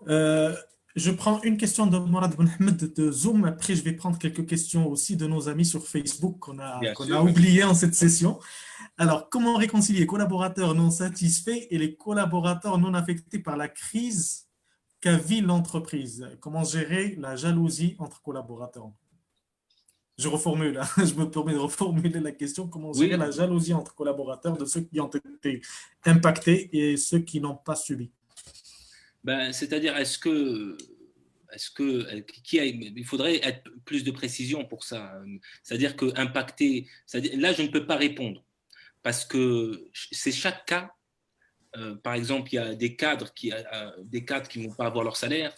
je prends une question de Mourad Ben Ahmed de Zoom. Après, je vais prendre quelques questions aussi de nos amis sur Facebook qu'on a oublié en cette session. Alors, comment réconcilier les collaborateurs non satisfaits et les collaborateurs non affectés par la crise qu'a vit l'entreprise? Comment gérer la jalousie entre collaborateurs? Je reformule, hein. Je me permets de reformuler la question. Comment gérer la jalousie entre collaborateurs de ceux qui ont été impactés et ceux qui n'ont pas subi? C'est-à-dire, il faudrait être plus de précision pour ça. C'est-à-dire que impacter, là, je ne peux pas répondre parce que c'est chaque cas. Par exemple, il y a des cadres qui ne vont pas avoir leur salaire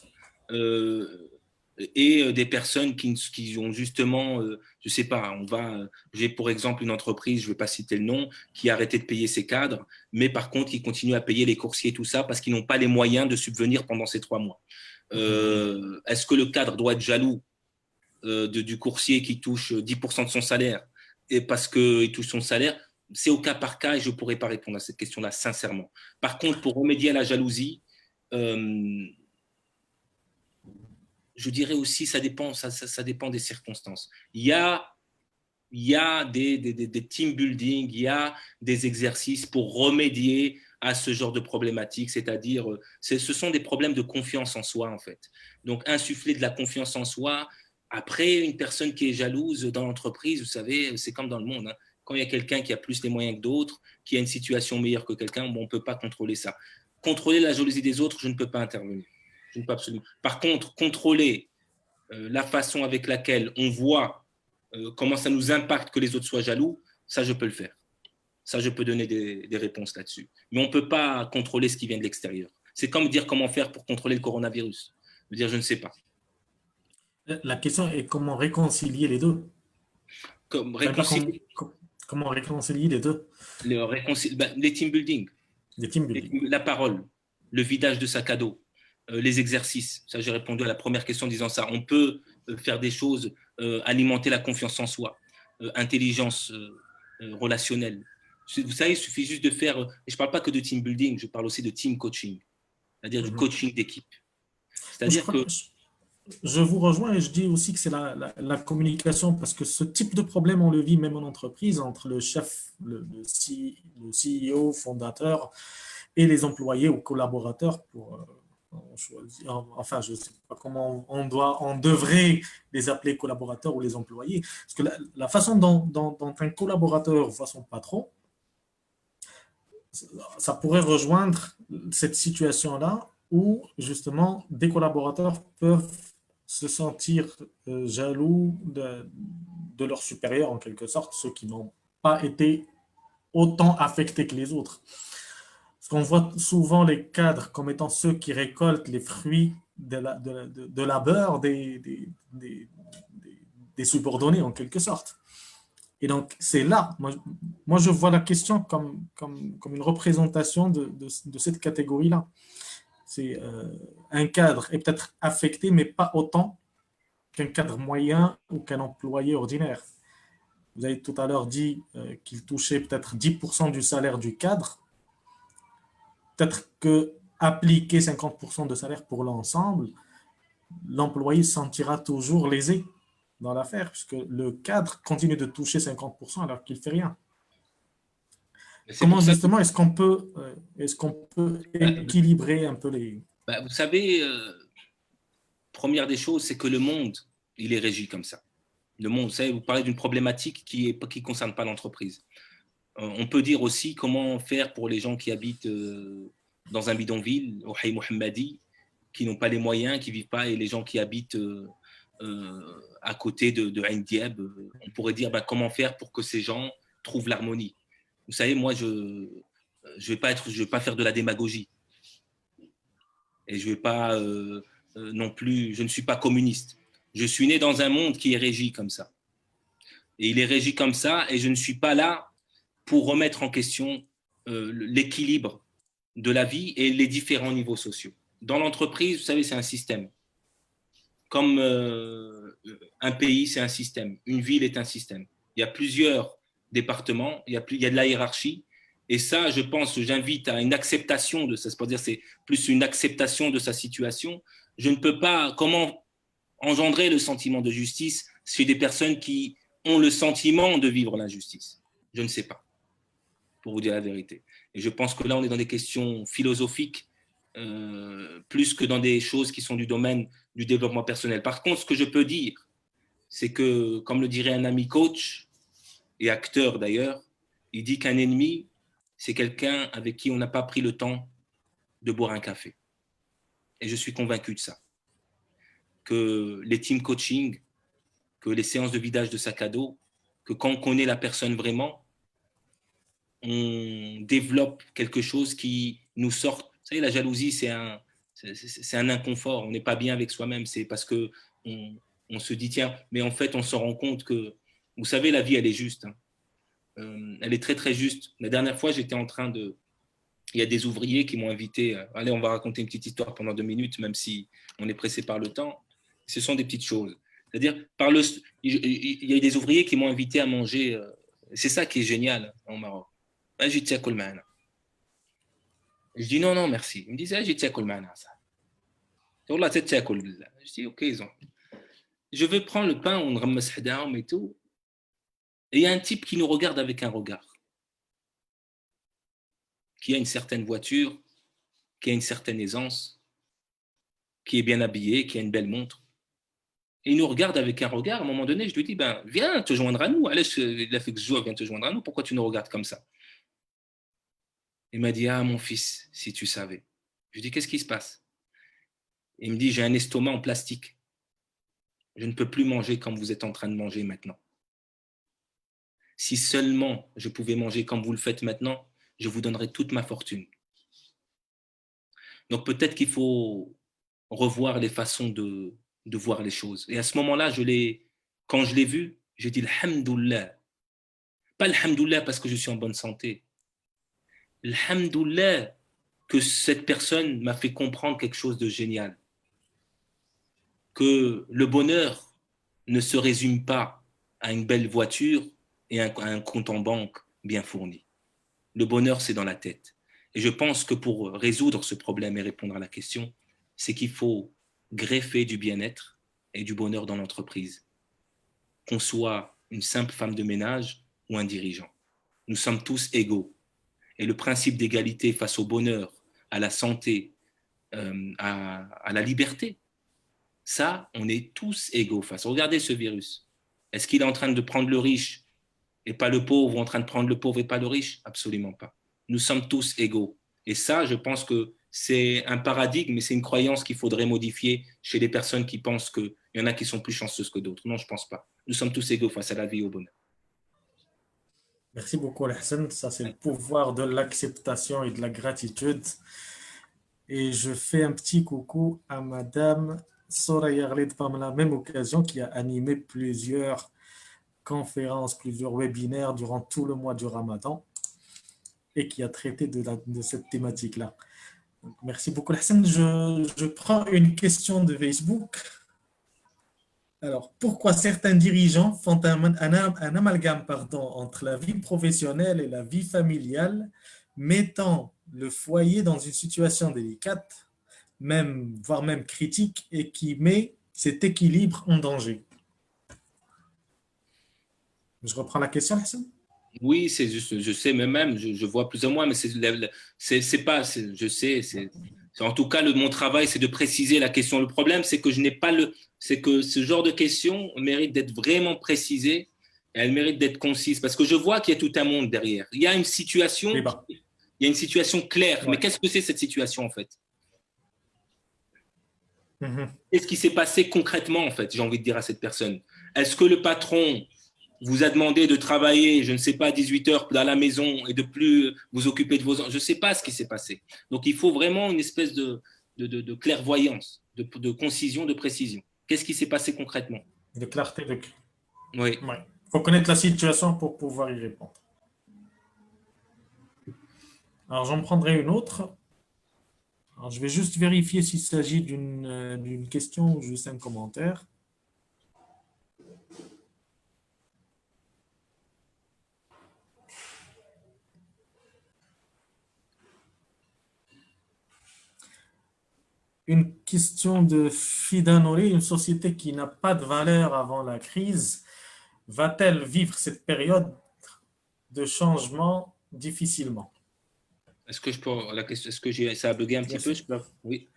et des personnes qui ont justement, je sais pas, j'ai pour exemple une entreprise, je ne vais pas citer le nom, qui a arrêté de payer ses cadres, mais par contre, qui continue à payer les coursiers et tout ça parce qu'ils n'ont pas les moyens de subvenir pendant ces 3 mois. Est-ce que le cadre doit être jaloux du coursier qui touche 10% de son salaire et parce qu'il touche son salaire? C'est au cas par cas et je ne pourrais pas répondre à cette question-là, sincèrement. Par contre, pour remédier à la jalousie, je dirais aussi, ça dépend des circonstances. Il y a des team building, il y a des exercices pour remédier à ce genre de problématiques, c'est-à-dire, ce sont des problèmes de confiance en soi, en fait. Donc, insuffler de la confiance en soi. Après, une personne qui est jalouse dans l'entreprise, vous savez, c'est comme dans le monde, hein. Quand il y a quelqu'un qui a plus les moyens que d'autres, qui a une situation meilleure que quelqu'un, on ne peut pas contrôler ça. Contrôler la jalousie des autres, je ne peux pas intervenir. Je ne peux absolument. Par contre, contrôler la façon avec laquelle on voit comment ça nous impacte que les autres soient jaloux, ça, je peux le faire. Ça, je peux donner des réponses là-dessus. Mais on ne peut pas contrôler ce qui vient de l'extérieur. C'est comme dire comment faire pour contrôler le coronavirus. Je veux dire, je ne sais pas. La question est comment réconcilier les deux. Comment réconcilier les deux? Les team building. Les team building. La parole, le vidage de sac à dos. les exercices. Ça, j'ai répondu à la première question en disant ça. On peut faire des choses, alimenter la confiance en soi, intelligence relationnelle. Vous savez, il suffit juste de faire, et je ne parle pas que de team building, je parle aussi de team coaching, c'est-à-dire du coaching d'équipe. Je, C'est-à-dire crois- que, je vous rejoins et je dis aussi que c'est la communication parce que ce type de problème, on le vit même en entreprise entre le chef, le CEO, fondateur et les employés ou collaborateurs pour enfin, je ne sais pas comment on devrait les appeler collaborateurs ou les employés. Parce que la façon dont un collaborateur voit son patron, ça pourrait rejoindre cette situation-là où justement des collaborateurs peuvent se sentir jaloux de leurs supérieurs en quelque sorte, ceux qui n'ont pas été autant affectés que les autres. Parce qu'on voit souvent les cadres comme étant ceux qui récoltent les fruits de labeur des subordonnés en quelque sorte. Et donc, c'est là, moi, je vois la question comme une représentation de cette catégorie-là. C'est un cadre est peut-être affecté, mais pas autant qu'un cadre moyen ou qu'un employé ordinaire. Vous avez tout à l'heure dit qu'il touchait peut-être 10% du salaire du cadre. Peut-être que appliquer 50% de salaire pour l'ensemble, l'employé se sentira toujours lésé dans l'affaire, puisque le cadre continue de toucher 50% alors qu'il ne fait rien. c'est Comment pour ça que, justement est-ce qu'on peut équilibrer un peu les... vous savez, première des choses, c'est que le monde, il est régi comme ça. Le monde, vous savez, vous parlez d'une problématique qui ne concerne pas l'entreprise. On peut dire aussi comment faire pour les gens qui habitent dans un bidonville, au Hay Mohammadi, qui n'ont pas les moyens, qui ne vivent pas, et les gens qui habitent à côté de Ain Diab. On pourrait dire comment faire pour que ces gens trouvent l'harmonie. Vous savez, moi, je ne vais pas faire de la démagogie. Et je vais pas non plus, je ne suis pas communiste. Je suis né dans un monde qui est régi comme ça. Et il est régi comme ça, et je ne suis pas là pour remettre en question l'équilibre de la vie et les différents niveaux sociaux. Dans l'entreprise, vous savez, c'est un système. Comme un pays, c'est un système. Une ville est un système. Il y a plusieurs départements, il y a de la hiérarchie. Et ça, je pense, j'invite à une acceptation de ça. C'est-à-dire, c'est plus une acceptation de sa situation. Je ne peux pas, comment engendrer le sentiment de justice chez des personnes qui ont le sentiment de vivre l'injustice? Je ne sais pas, pour vous dire la vérité. Et je pense que là, on est dans des questions philosophiques plus que dans des choses qui sont du domaine du développement personnel. Par contre, ce que je peux dire, c'est que, comme le dirait un ami coach et acteur d'ailleurs, il dit qu'un ennemi, c'est quelqu'un avec qui on n'a pas pris le temps de boire un café. Et je suis convaincu de ça. Que les team coaching, que les séances de vidage de sac à dos, que quand on connaît la personne vraiment, on développe quelque chose qui nous sort. Vous savez, la jalousie, c'est un inconfort. On n'est pas bien avec soi-même. C'est parce qu'on on se dit, tiens, mais en fait, on se rend compte que, vous savez, la vie, elle est juste. Hein. Elle est très, très juste. La dernière fois, j'étais en train de... Il y a des ouvriers qui m'ont invité. Allez, on va raconter une petite histoire pendant 2 minutes, même si on est pressé par le temps. Ce sont des petites choses. C'est-à-dire, il y a des ouvriers qui m'ont invité à manger. C'est ça qui est génial au Maroc. Je dis non, non, merci. Il me disait, je dis, ok, je vais prendre le pain, on ramasse et tout. Et il y a un type qui nous regarde avec un regard, qui a une certaine voiture, qui a une certaine aisance, qui est bien habillé, qui a une belle montre. Et il nous regarde avec un regard. À un moment donné, je lui dis, viens te joindre à nous. Allez, il a fait que je viens te joindre à nous. Pourquoi tu nous regardes comme ça? Il m'a dit, ah, mon fils, si tu savais. Je lui dis, qu'est-ce qui se passe? Il me dit, j'ai un estomac en plastique. Je ne peux plus manger comme vous êtes en train de manger maintenant. Si seulement je pouvais manger comme vous le faites maintenant, je vous donnerais toute ma fortune. Donc peut-être qu'il faut revoir les façons de voir les choses. Et à ce moment-là, quand je l'ai vu, j'ai dit Alhamdoulilah. Pas Alhamdoulilah parce que je suis en bonne santé. Alhamdoulilah que cette personne m'a fait comprendre quelque chose de génial. Que le bonheur ne se résume pas à une belle voiture et à un compte en banque bien fourni. Le bonheur, c'est dans la tête. Et je pense que pour résoudre ce problème et répondre à la question, c'est qu'il faut greffer du bien-être et du bonheur dans l'entreprise. Qu'on soit une simple femme de ménage ou un dirigeant. Nous sommes tous égaux. Et le principe d'égalité face au bonheur, à la santé, à la liberté, ça, on est tous égaux face. Regardez ce virus. Est-ce qu'il est en train de prendre le riche et pas le pauvre, ou en train de prendre le pauvre et pas le riche? Absolument pas. Nous sommes tous égaux. Et ça, je pense que c'est un paradigme, mais c'est une croyance qu'il faudrait modifier chez les personnes qui pensent qu'il y en a qui sont plus chanceuses que d'autres. Non, je ne pense pas. Nous sommes tous égaux face à la vie et au bonheur. Merci beaucoup, Hassan. Ça, c'est le pouvoir de l'acceptation et de la gratitude. Et je fais un petit coucou à Madame Soraya Khaled par la même occasion, qui a animé plusieurs conférences, plusieurs webinaires durant tout le mois du Ramadan et qui a traité de cette thématique-là. Merci beaucoup, Hassan. Je prends une question de Facebook. Alors, pourquoi certains dirigeants font un amalgame entre la vie professionnelle et la vie familiale, mettant le foyer dans une situation délicate, voire même critique, et qui met cet équilibre en danger? Je reprends la question, Hassan. Oui, c'est juste, je sais, mais même, je vois plus ou moins, mais c'est pas, je sais, en tout cas, mon travail, c'est de préciser la question. Le problème, c'est que je n'ai pas c'est que ce genre de question mérite d'être vraiment précisée et elle mérite d'être concise parce que je vois qu'il y a tout un monde derrière. Il y a une situation, claire. Ouais. Mais qu'est-ce que c'est cette situation, en fait? Qu'est-ce qui s'est passé concrètement, en fait, j'ai envie de dire à cette personne? Est-ce que le patron vous a demandé de travailler, je ne sais pas, 18 heures dans la maison et de plus vous occuper de vos enfants? Je ne sais pas ce qui s'est passé. Donc, il faut vraiment une espèce de clairvoyance, de concision, de précision. Qu'est-ce qui s'est passé concrètement? De clarté. Oui. Il faut connaître la situation pour pouvoir y répondre. Alors, j'en prendrai une autre. Alors, je vais juste vérifier s'il s'agit d'une question ou juste un commentaire. Une question de Fida Nouri, une société qui n'a pas de valeur avant la crise, va-t-elle vivre cette période de changement difficilement? Est-ce que ça a bugué un petit peu? Oui.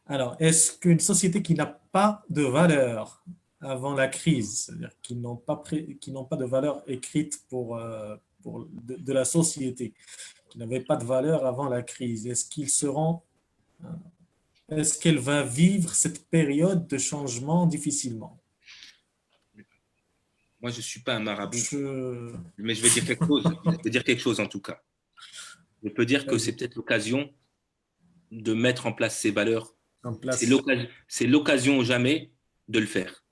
Alors, est-ce qu'une société qui n'a pas de valeur avant la crise, c'est-à-dire qui n'ont pas de valeur écrite de la société, qui n'avaient pas de valeur avant la crise, est-ce qu'elle va vivre cette période de changement difficilement? Moi, je ne suis pas un marabout, mais je vais dire quelque chose. Je vais dire quelque chose en tout cas. Je peux dire que c'est peut-être l'occasion de mettre en place ces valeurs. C'est l'occasion ou jamais de le faire.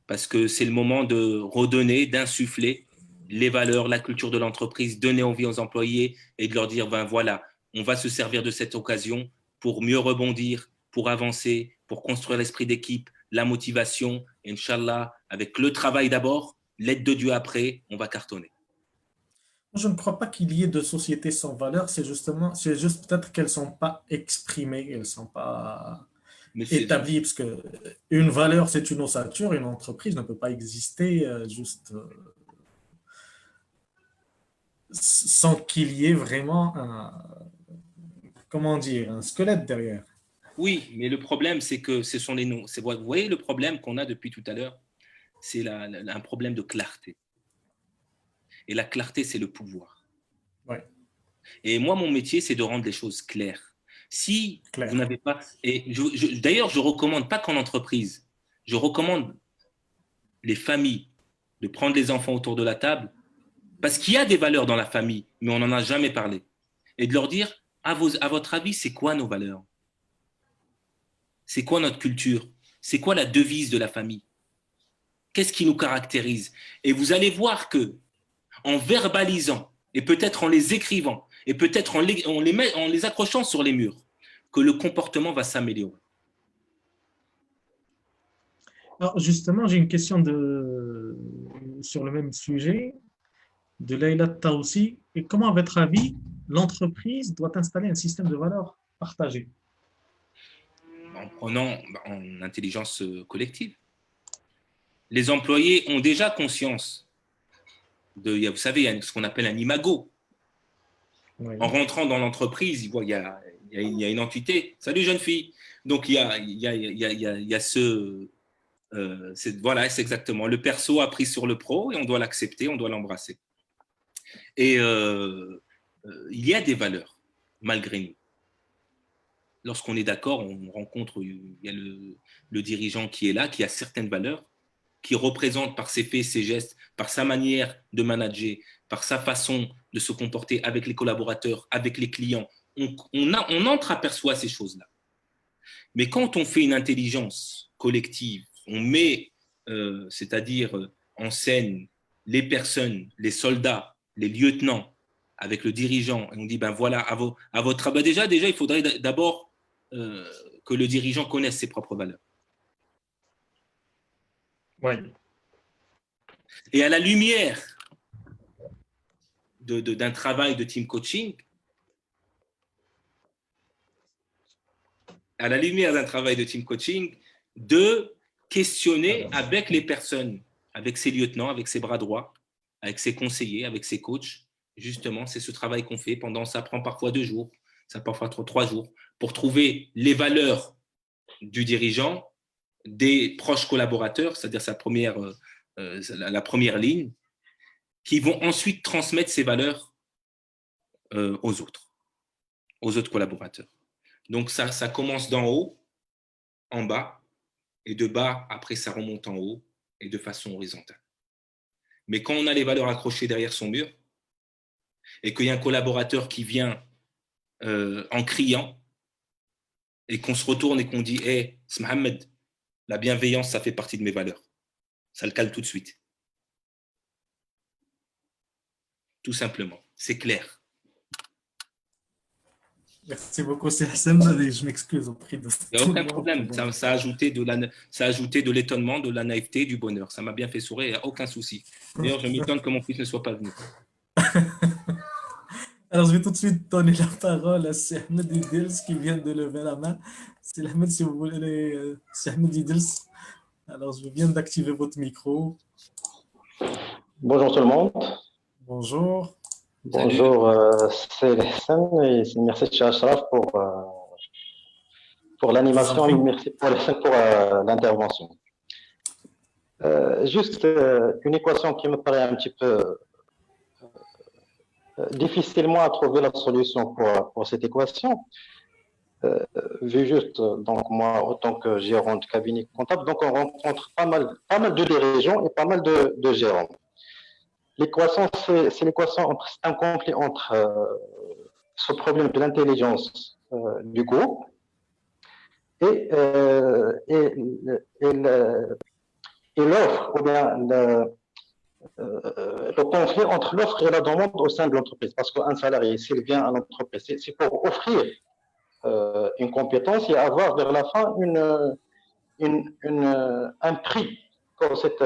Parce que c'est le moment de redonner, d'insuffler les valeurs, la culture de l'entreprise, donner envie aux employés et de leur dire, ben voilà, on va se servir de cette occasion pour mieux rebondir, pour avancer, pour construire l'esprit d'équipe, la motivation, et Inch'Allah, avec le travail d'abord, l'aide de Dieu après, on va cartonner. Je ne crois pas qu'il y ait de sociétés sans valeur, c'est juste peut-être qu'elles ne sont pas exprimées, elles ne sont pas établies, parce qu'une valeur, c'est une ossature, une entreprise ne peut pas exister sans qu'il y ait vraiment un squelette derrière. Oui, mais le problème, c'est que ce sont les noms. Vous voyez le problème qu'on a depuis tout à l'heure, c'est un problème de clarté. Et la clarté, c'est le pouvoir. Ouais. Et moi, mon métier, c'est de rendre les choses claires. Si vous n'avez pas... D'ailleurs, je ne recommande pas qu'en entreprise, je recommande les familles de prendre les enfants autour de la table parce qu'il y a des valeurs dans la famille, mais on n'en a jamais parlé. Et de leur dire, à votre avis, c'est quoi nos valeurs? C'est quoi notre culture? C'est quoi la devise de la famille? Qu'est-ce qui nous caractérise? Et vous allez voir que en verbalisant, et peut-être en les écrivant, et peut-être en les accrochant sur les murs, que le comportement va s'améliorer. Alors, justement, j'ai une question sur le même sujet de Leïla Taoussi. Et comment, à votre avis, l'entreprise doit installer un système de valeurs partagées? En prenant en intelligence collective. Les employés ont déjà conscience vous savez, il y a ce qu'on appelle un imago. Oui. En rentrant dans l'entreprise, il y a une entité. Salut jeune fille. Donc il y a ce voilà, c'est exactement. Le perso a pris sur le pro et on doit l'accepter, on doit l'embrasser. Et il y a des valeurs malgré nous. Lorsqu'on est d'accord, on rencontre, il y a le dirigeant qui est là, qui a certaines valeurs, qui représente par ses faits, ses gestes, par sa manière de manager, par sa façon de se comporter avec les collaborateurs, avec les clients. On entreaperçoit ces choses-là. Mais quand on fait une intelligence collective, on met, c'est-à-dire en scène, les personnes, les soldats, les lieutenants, avec le dirigeant, et on dit, ben voilà, à votre ben déjà, il faudrait d'abord que le dirigeant connaisse ses propres valeurs. Oui. Et à la lumière d'un travail de team coaching, de questionner avec les personnes, avec ses lieutenants, avec ses bras droits, avec ses conseillers, avec ses coachs. Justement, c'est ce travail qu'on fait ça prend parfois 2 jours, ça prend parfois 3 jours, pour trouver les valeurs du dirigeant, des proches collaborateurs, c'est-à-dire la première ligne, qui vont ensuite transmettre ces valeurs aux autres collaborateurs. Donc ça commence d'en haut, en bas, et de bas, après ça remonte en haut, et de façon horizontale. Mais quand on a les valeurs accrochées derrière son mur, et qu'il y a un collaborateur qui vient en criant, et qu'on se retourne et qu'on dit « Hey, c'est Mohamed, la bienveillance, ça fait partie de mes valeurs. » Ça le calme tout de suite. Tout simplement. C'est clair. Merci beaucoup, c'est Hassan, et je m'excuse auprès de Il n'y a aucun problème. Ça a ajouté de l'étonnement, de la naïveté, du bonheur. Ça m'a bien fait sourire, il n'y a aucun souci. D'ailleurs, je m'étonne que mon fils ne soit pas venu. Alors, je vais tout de suite donner la parole à Ahmed Idils qui vient de lever la main. C'est Ahmed, si vous voulez, c'est Ahmed Idils. Alors, je viens d'activer votre micro. Bonjour tout le monde. Bonjour. Bonjour, c'est Hassan et merci Cheikh Ashraf pour l'animation et merci pour l'intervention. Juste une équation qui me paraît un petit peu difficilement à trouver la solution pour cette équation. Vu juste, donc moi, autant que gérant de cabinet comptable, donc on rencontre pas mal de dirigeants et pas mal de gérants. L'équation, c'est l'équation incompléte entre ce problème de l'intelligence du groupe et l'offre, ou bien le conflit entre l'offre et la demande au sein de l'entreprise. Parce qu'un salarié, s'il vient à l'entreprise, c'est pour offrir une compétence et avoir vers la fin un prix pour cette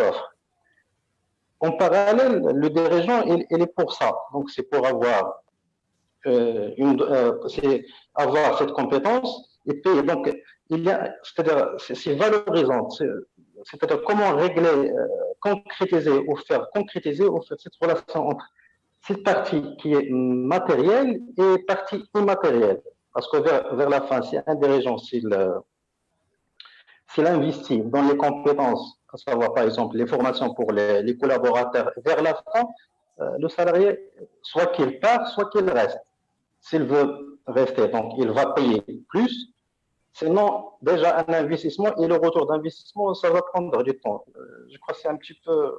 offre. En parallèle, le dirigeant, il est pour ça. Donc, c'est pour avoir avoir cette compétence. Et puis, donc, c'est-à-dire, c'est valorisant. C'est-à-dire comment régler, concrétiser ou faire cette relation entre cette partie qui est matérielle et partie immatérielle. Parce que vers la fin, si un dirigeant, s'il investit dans les compétences, à savoir par exemple les formations pour les collaborateurs, vers la fin, le salarié, soit qu'il part, soit qu'il reste. S'il veut rester, donc il va payer plus. Sinon, déjà un investissement et le retour d'investissement, ça va prendre du temps. Je crois que c'est un petit peu...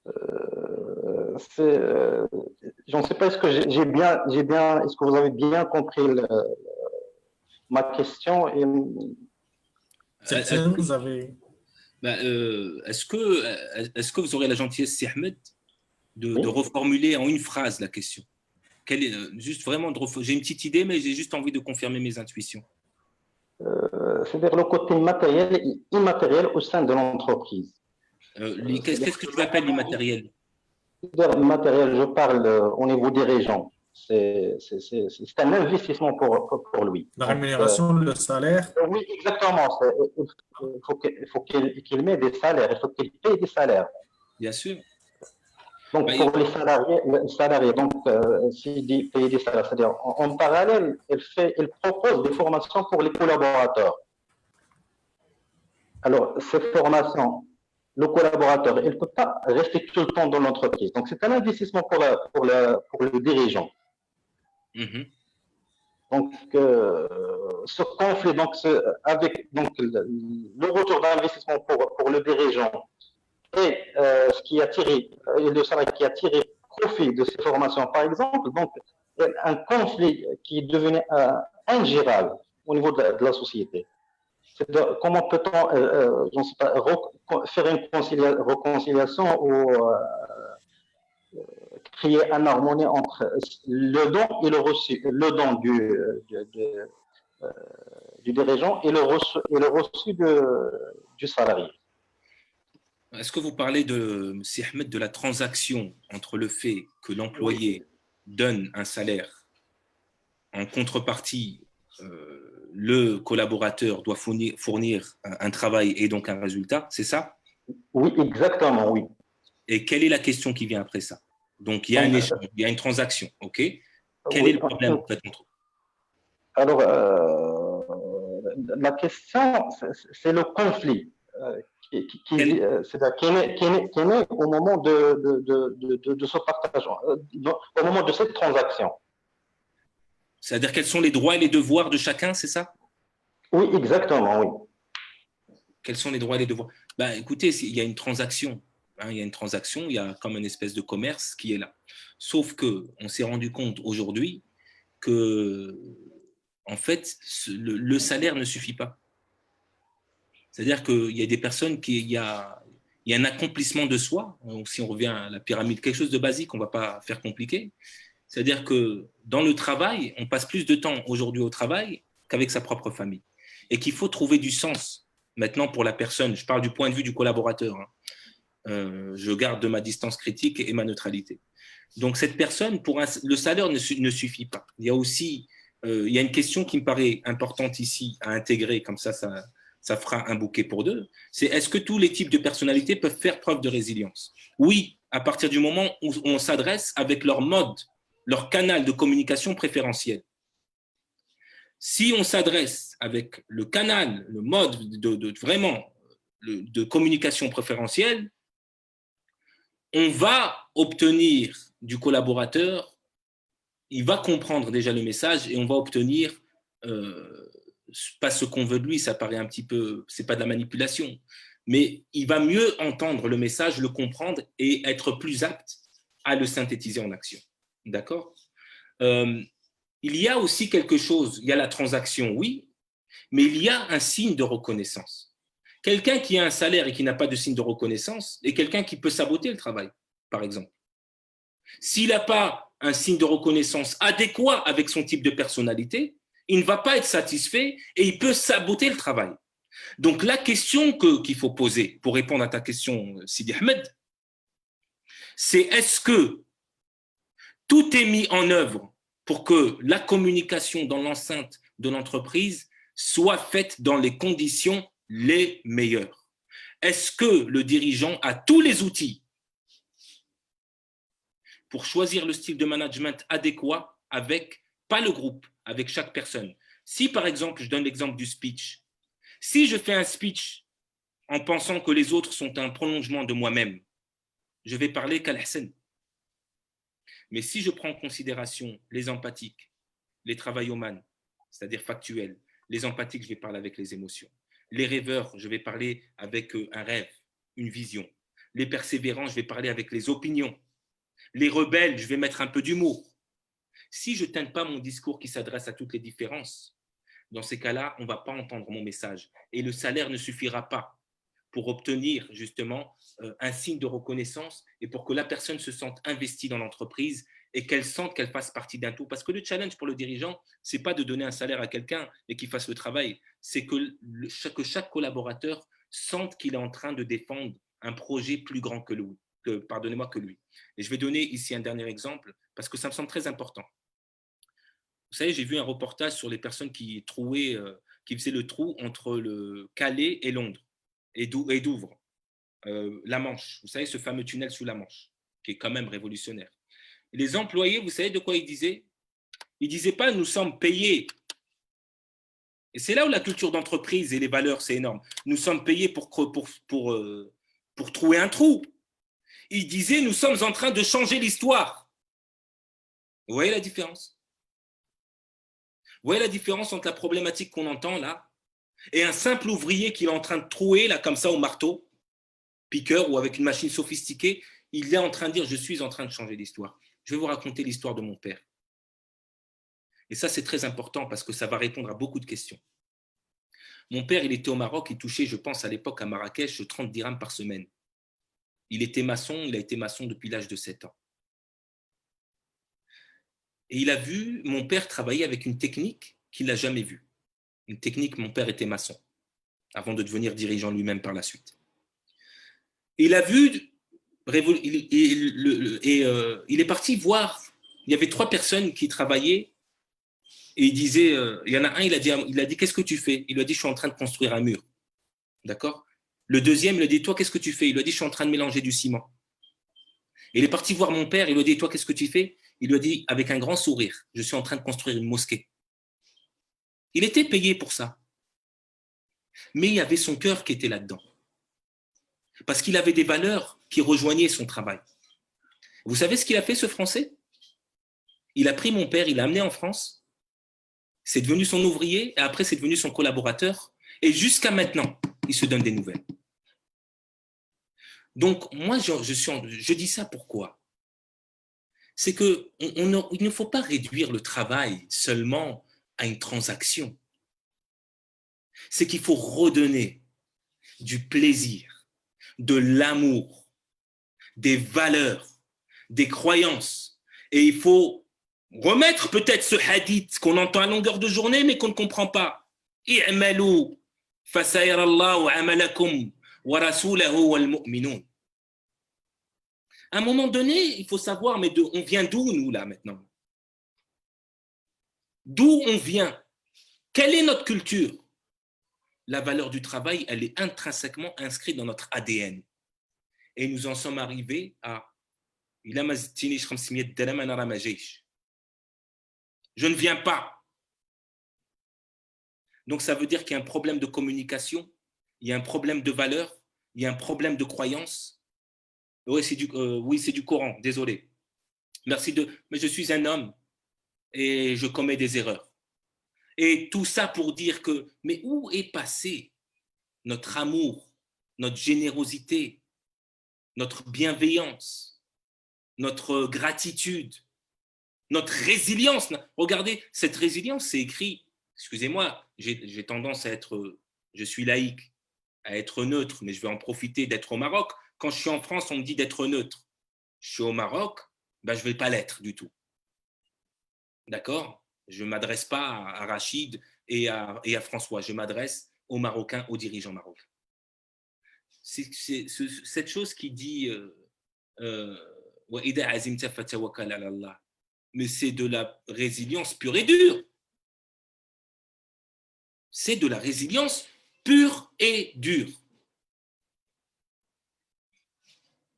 je ne sais pas, est-ce que est-ce que vous avez bien compris ma question et... Vous avez... Est-ce que vous aurez la gentillesse, si Ahmed, de reformuler en une phrase la question? Juste vraiment, j'ai une petite idée, mais j'ai juste envie de confirmer mes intuitions. C'est-à-dire le côté matériel et immatériel au sein de l'entreprise. Qu'est-ce que tu appelles l'immatériel? C'est-à-dire matériel, je parle au niveau dirigeant. C'est un investissement pour lui. La rémunération, le salaire. Oui, exactement. Il faut qu'il mette des salaires, il faut qu'il paye des salaires. Bien sûr. Donc, Bah, pour les salariés donc, s'il dit payer des salaires, c'est-à-dire en parallèle, il propose des formations pour les collaborateurs. Alors, ces formations, le collaborateur, il ne peut pas rester tout le temps dans l'entreprise. Donc, c'est un investissement pour le dirigeant. Donc, ce conflit, avec le retour d'investissement pour le dirigeant et le salarié qui a tiré profit de ces formations, par exemple, donc un conflit qui est devenu ingérable au niveau de la société. Comment peut-on, je ne sais pas, faire une réconciliation ou créer une harmonie entre le don et le reçu, le don du dirigeant et le reçu du salarié. Est-ce que vous parlez Si Ahmed, de la transaction entre le fait que l'employé donne un salaire en contrepartie, le collaborateur doit fournir un travail et donc un résultat, c'est ça? Oui, exactement, oui. Et quelle est la question qui vient après ça? Donc, il y a un échange, il y a une transaction, ok? Quel est le problème en fait entre eux? Alors, la question, c'est le conflit qui est né au moment de ce partage, au moment de cette transaction. C'est-à-dire quels sont les droits et les devoirs de chacun, c'est ça? Oui, exactement, oui. Quels sont les droits et les devoirs? Ben, écoutez, il y a une transaction. Il y a une transaction, il y a comme une espèce de commerce qui est là. Sauf qu'on s'est rendu compte aujourd'hui que, en fait, le salaire ne suffit pas. C'est-à-dire qu'il y a des personnes il y a un accomplissement de soi. Donc, si on revient à la pyramide, quelque chose de basique, on ne va pas faire compliqué. C'est-à-dire que dans le travail, on passe plus de temps aujourd'hui au travail qu'avec sa propre famille. Et qu'il faut trouver du sens maintenant pour la personne. Je parle du point de vue du collaborateur. Je garde ma distance critique et ma neutralité. Donc cette personne, le salaire ne suffit pas. Il y a aussi il y a une question qui me paraît importante ici à intégrer, comme ça fera un bouquet pour deux. C'est est-ce que tous les types de personnalités peuvent faire preuve de résilience? Oui, à partir du moment où on s'adresse avec leur mode, leur canal de communication préférentiel. Si on s'adresse avec le canal, le mode de communication préférentielle, on va obtenir du collaborateur, il va comprendre déjà le message et on va obtenir pas ce qu'on veut de lui, ça paraît un petit peu, c'est pas de la manipulation, mais il va mieux entendre le message, le comprendre et être plus apte à le synthétiser en action. D'accord? Il y a aussi quelque chose, il y a la transaction, oui, mais il y a un signe de reconnaissance. Quelqu'un qui a un salaire et qui n'a pas de signe de reconnaissance est quelqu'un qui peut saboter le travail, par exemple. S'il n'a pas un signe de reconnaissance adéquat avec son type de personnalité, il ne va pas être satisfait et il peut saboter le travail. Donc la question qu'il faut poser pour répondre à ta question, Sidi Ahmed, c'est est-ce que tout est mis en œuvre pour que la communication dans l'enceinte de l'entreprise soit faite dans les conditions les meilleures? Est-ce que le dirigeant a tous les outils pour choisir le style de management adéquat avec, pas le groupe, avec chaque personne? Si par exemple, je donne l'exemple du speech, si je fais un speech en pensant que les autres sont un prolongement de moi-même, je vais parler qu'Al-Hassan. Mais si je prends en considération les empathiques, les travaillomanes, c'est-à-dire factuels, les empathiques, je vais parler avec les émotions. Les rêveurs, je vais parler avec un rêve, une vision. Les persévérants, je vais parler avec les opinions. Les rebelles, je vais mettre un peu d'humour. Si je ne teinte pas mon discours qui s'adresse à toutes les différences, dans ces cas-là, on ne va pas entendre mon message. Et le salaire ne suffira pas pour obtenir justement un signe de reconnaissance et pour que la personne se sente investie dans l'entreprise et qu'elle sente qu'elle fasse partie d'un tout. Parce que le challenge pour le dirigeant, ce n'est pas de donner un salaire à quelqu'un et qu'il fasse le travail, c'est que chaque collaborateur sente qu'il est en train de défendre un projet plus grand que lui. Pardonnez-moi, que lui. Et je vais donner ici un dernier exemple parce que ça me semble très important. Vous savez, j'ai vu un reportage sur les personnes qui faisaient le trou entre le Calais et Londres et Douvres, la Manche. Vous savez, ce fameux tunnel sous la Manche, qui est quand même révolutionnaire. Et les employés, vous savez de quoi ils disaient? Ils ne disaient pas « nous sommes payés ». Et c'est là où la culture d'entreprise et les valeurs, c'est énorme. Nous sommes payés pour trouver un trou. Ils disaient « nous sommes en train de changer l'histoire ». Vous voyez la différence? Vous voyez la différence entre la problématique qu'on entend là et un simple ouvrier qui est en train de trouer là comme ça au marteau, piqueur ou avec une machine sophistiquée, il est en train de dire « je suis en train de changer l'histoire ». Je vais vous raconter l'histoire de mon père. Et ça, c'est très important parce que ça va répondre à beaucoup de questions. Mon père, il était au Maroc, il touchait, je pense, à l'époque à Marrakech, 30 dirhams par semaine. Il était maçon, il a été maçon depuis l'âge de 7 ans. Et il a vu mon père travailler avec une technique qu'il n'a jamais vue. Une technique, mon père était maçon, avant de devenir dirigeant lui-même par la suite. Et il a vu, il est parti voir, il y avait 3 personnes qui travaillaient, et il disait, il y en a un, il a dit qu'est-ce que tu fais? Il lui a dit, je suis en train de construire un mur. D'accord? Le deuxième, il lui a dit, toi, qu'est-ce que tu fais? Il lui a dit, je suis en train de mélanger du ciment. Et il est parti voir mon père, il lui a dit, toi, qu'est-ce que tu fais? Il lui a dit, avec un grand sourire, je suis en train de construire une mosquée. Il était payé pour ça. Mais il y avait son cœur qui était là-dedans. Parce qu'il avait des valeurs qui rejoignaient son travail. Vous savez ce qu'il a fait, ce Français? Il a pris mon père, il l'a amené en France. C'est devenu son ouvrier et après, c'est devenu son collaborateur. Et jusqu'à maintenant, il se donne des nouvelles. Donc, moi, je dis ça pourquoi? C'est qu'il ne faut pas réduire le travail seulement à une transaction. C'est qu'il faut redonner du plaisir, de l'amour, des valeurs, des croyances. Et il faut remettre peut-être ce hadith qu'on entend à longueur de journée mais qu'on ne comprend pas. I'malu fasayara Allahu amalakum wa rasulahu wal mu'minun. À un moment donné, il faut savoir, mais on vient d'où nous là maintenant? D'où on vient? Quelle est notre culture? La valeur du travail, elle est intrinsèquement inscrite dans notre ADN. Et nous en sommes arrivés à je ne viens pas. Donc ça veut dire qu'il y a un problème de communication, il y a un problème de valeur, il y a un problème de croyance. Oui, c'est du Coran, désolé. Merci mais je suis un homme et je commets des erreurs. Et tout ça pour dire que, mais où est passé notre amour, notre générosité, notre bienveillance, notre gratitude, notre résilience? Regardez, cette résilience, c'est écrit, excusez-moi, j'ai tendance à je suis laïque, à être neutre, mais je vais en profiter d'être au Maroc. Quand je suis en France, on me dit d'être neutre. Je suis au Maroc, ben, je ne vais pas l'être du tout. D'accord? Je ne m'adresse pas à Rachid et à François, je m'adresse aux Marocains, aux dirigeants marocains. C'est cette chose qui dit mais c'est de la résilience pure et dure. C'est de la résilience pure et dure.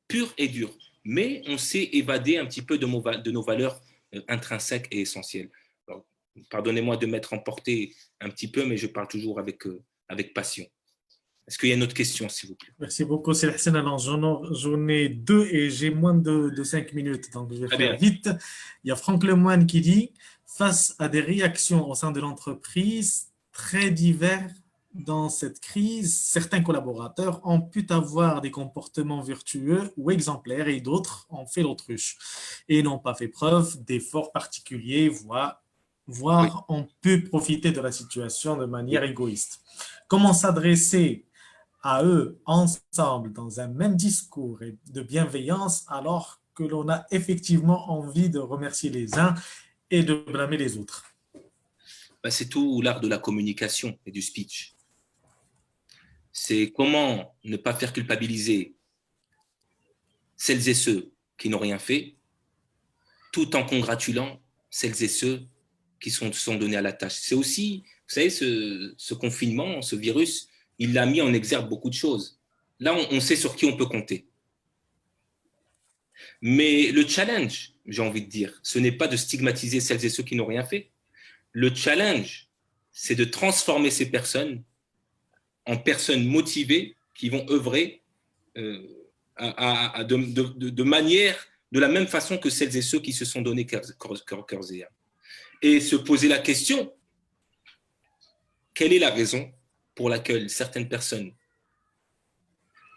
Pure et dure. Mais on s'est évadé un petit peu de nos valeurs intrinsèques et essentielles. Pardonnez-moi de m'être emporté un petit peu, mais je parle toujours avec passion. Est-ce qu'il y a une autre question, s'il vous plaît? Merci beaucoup, c'est Hassan. Alors, j'en ai 2 et j'ai moins de 5 minutes, donc je vais faire vite. Il y a Franck Lemoine qui dit « Face à des réactions au sein de l'entreprise très diverses dans cette crise, certains collaborateurs ont pu avoir des comportements vertueux ou exemplaires et d'autres ont fait l'autruche et n'ont pas fait preuve d'efforts particuliers, voire ont pu profiter de la situation de manière égoïste. Comment s'adresser à eux ensemble dans un même discours et de bienveillance alors que l'on a effectivement envie de remercier les uns et de blâmer les autres? C'est tout l'art de la communication et du speech. C'est comment ne pas faire culpabiliser celles et ceux qui n'ont rien fait, tout en congratulant celles et ceux qui se sont donnés à la tâche. C'est aussi, vous savez, ce confinement, ce virus, il a mis en exergue beaucoup de choses. Là, on sait sur qui on peut compter. Mais le challenge, j'ai envie de dire, ce n'est pas de stigmatiser celles et ceux qui n'ont rien fait. Le challenge, c'est de transformer ces personnes en personnes motivées qui vont œuvrer de manière, de la même façon que celles et ceux qui se sont donnés cœurs et âme. Et se poser la question, quelle est la raison pour laquelle certaines personnes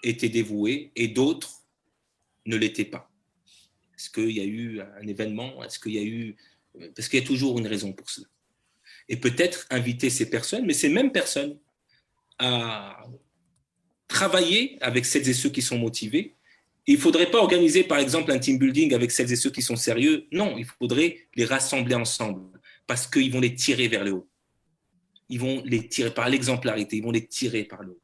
étaient dévouées et d'autres ne l'étaient pas? Est-ce qu'il y a eu un événement? Est-ce qu'il y a eu... Parce qu'il y a toujours une raison pour cela. Et peut-être inviter ces personnes, mais ces mêmes personnes, à travailler avec celles et ceux qui sont motivés. Il ne faudrait pas organiser, par exemple, un team building avec celles et ceux qui sont sérieux. Non, il faudrait les rassembler ensemble parce qu'ils vont les tirer vers le haut. Ils vont les tirer par l'exemplarité, ils vont les tirer par le haut.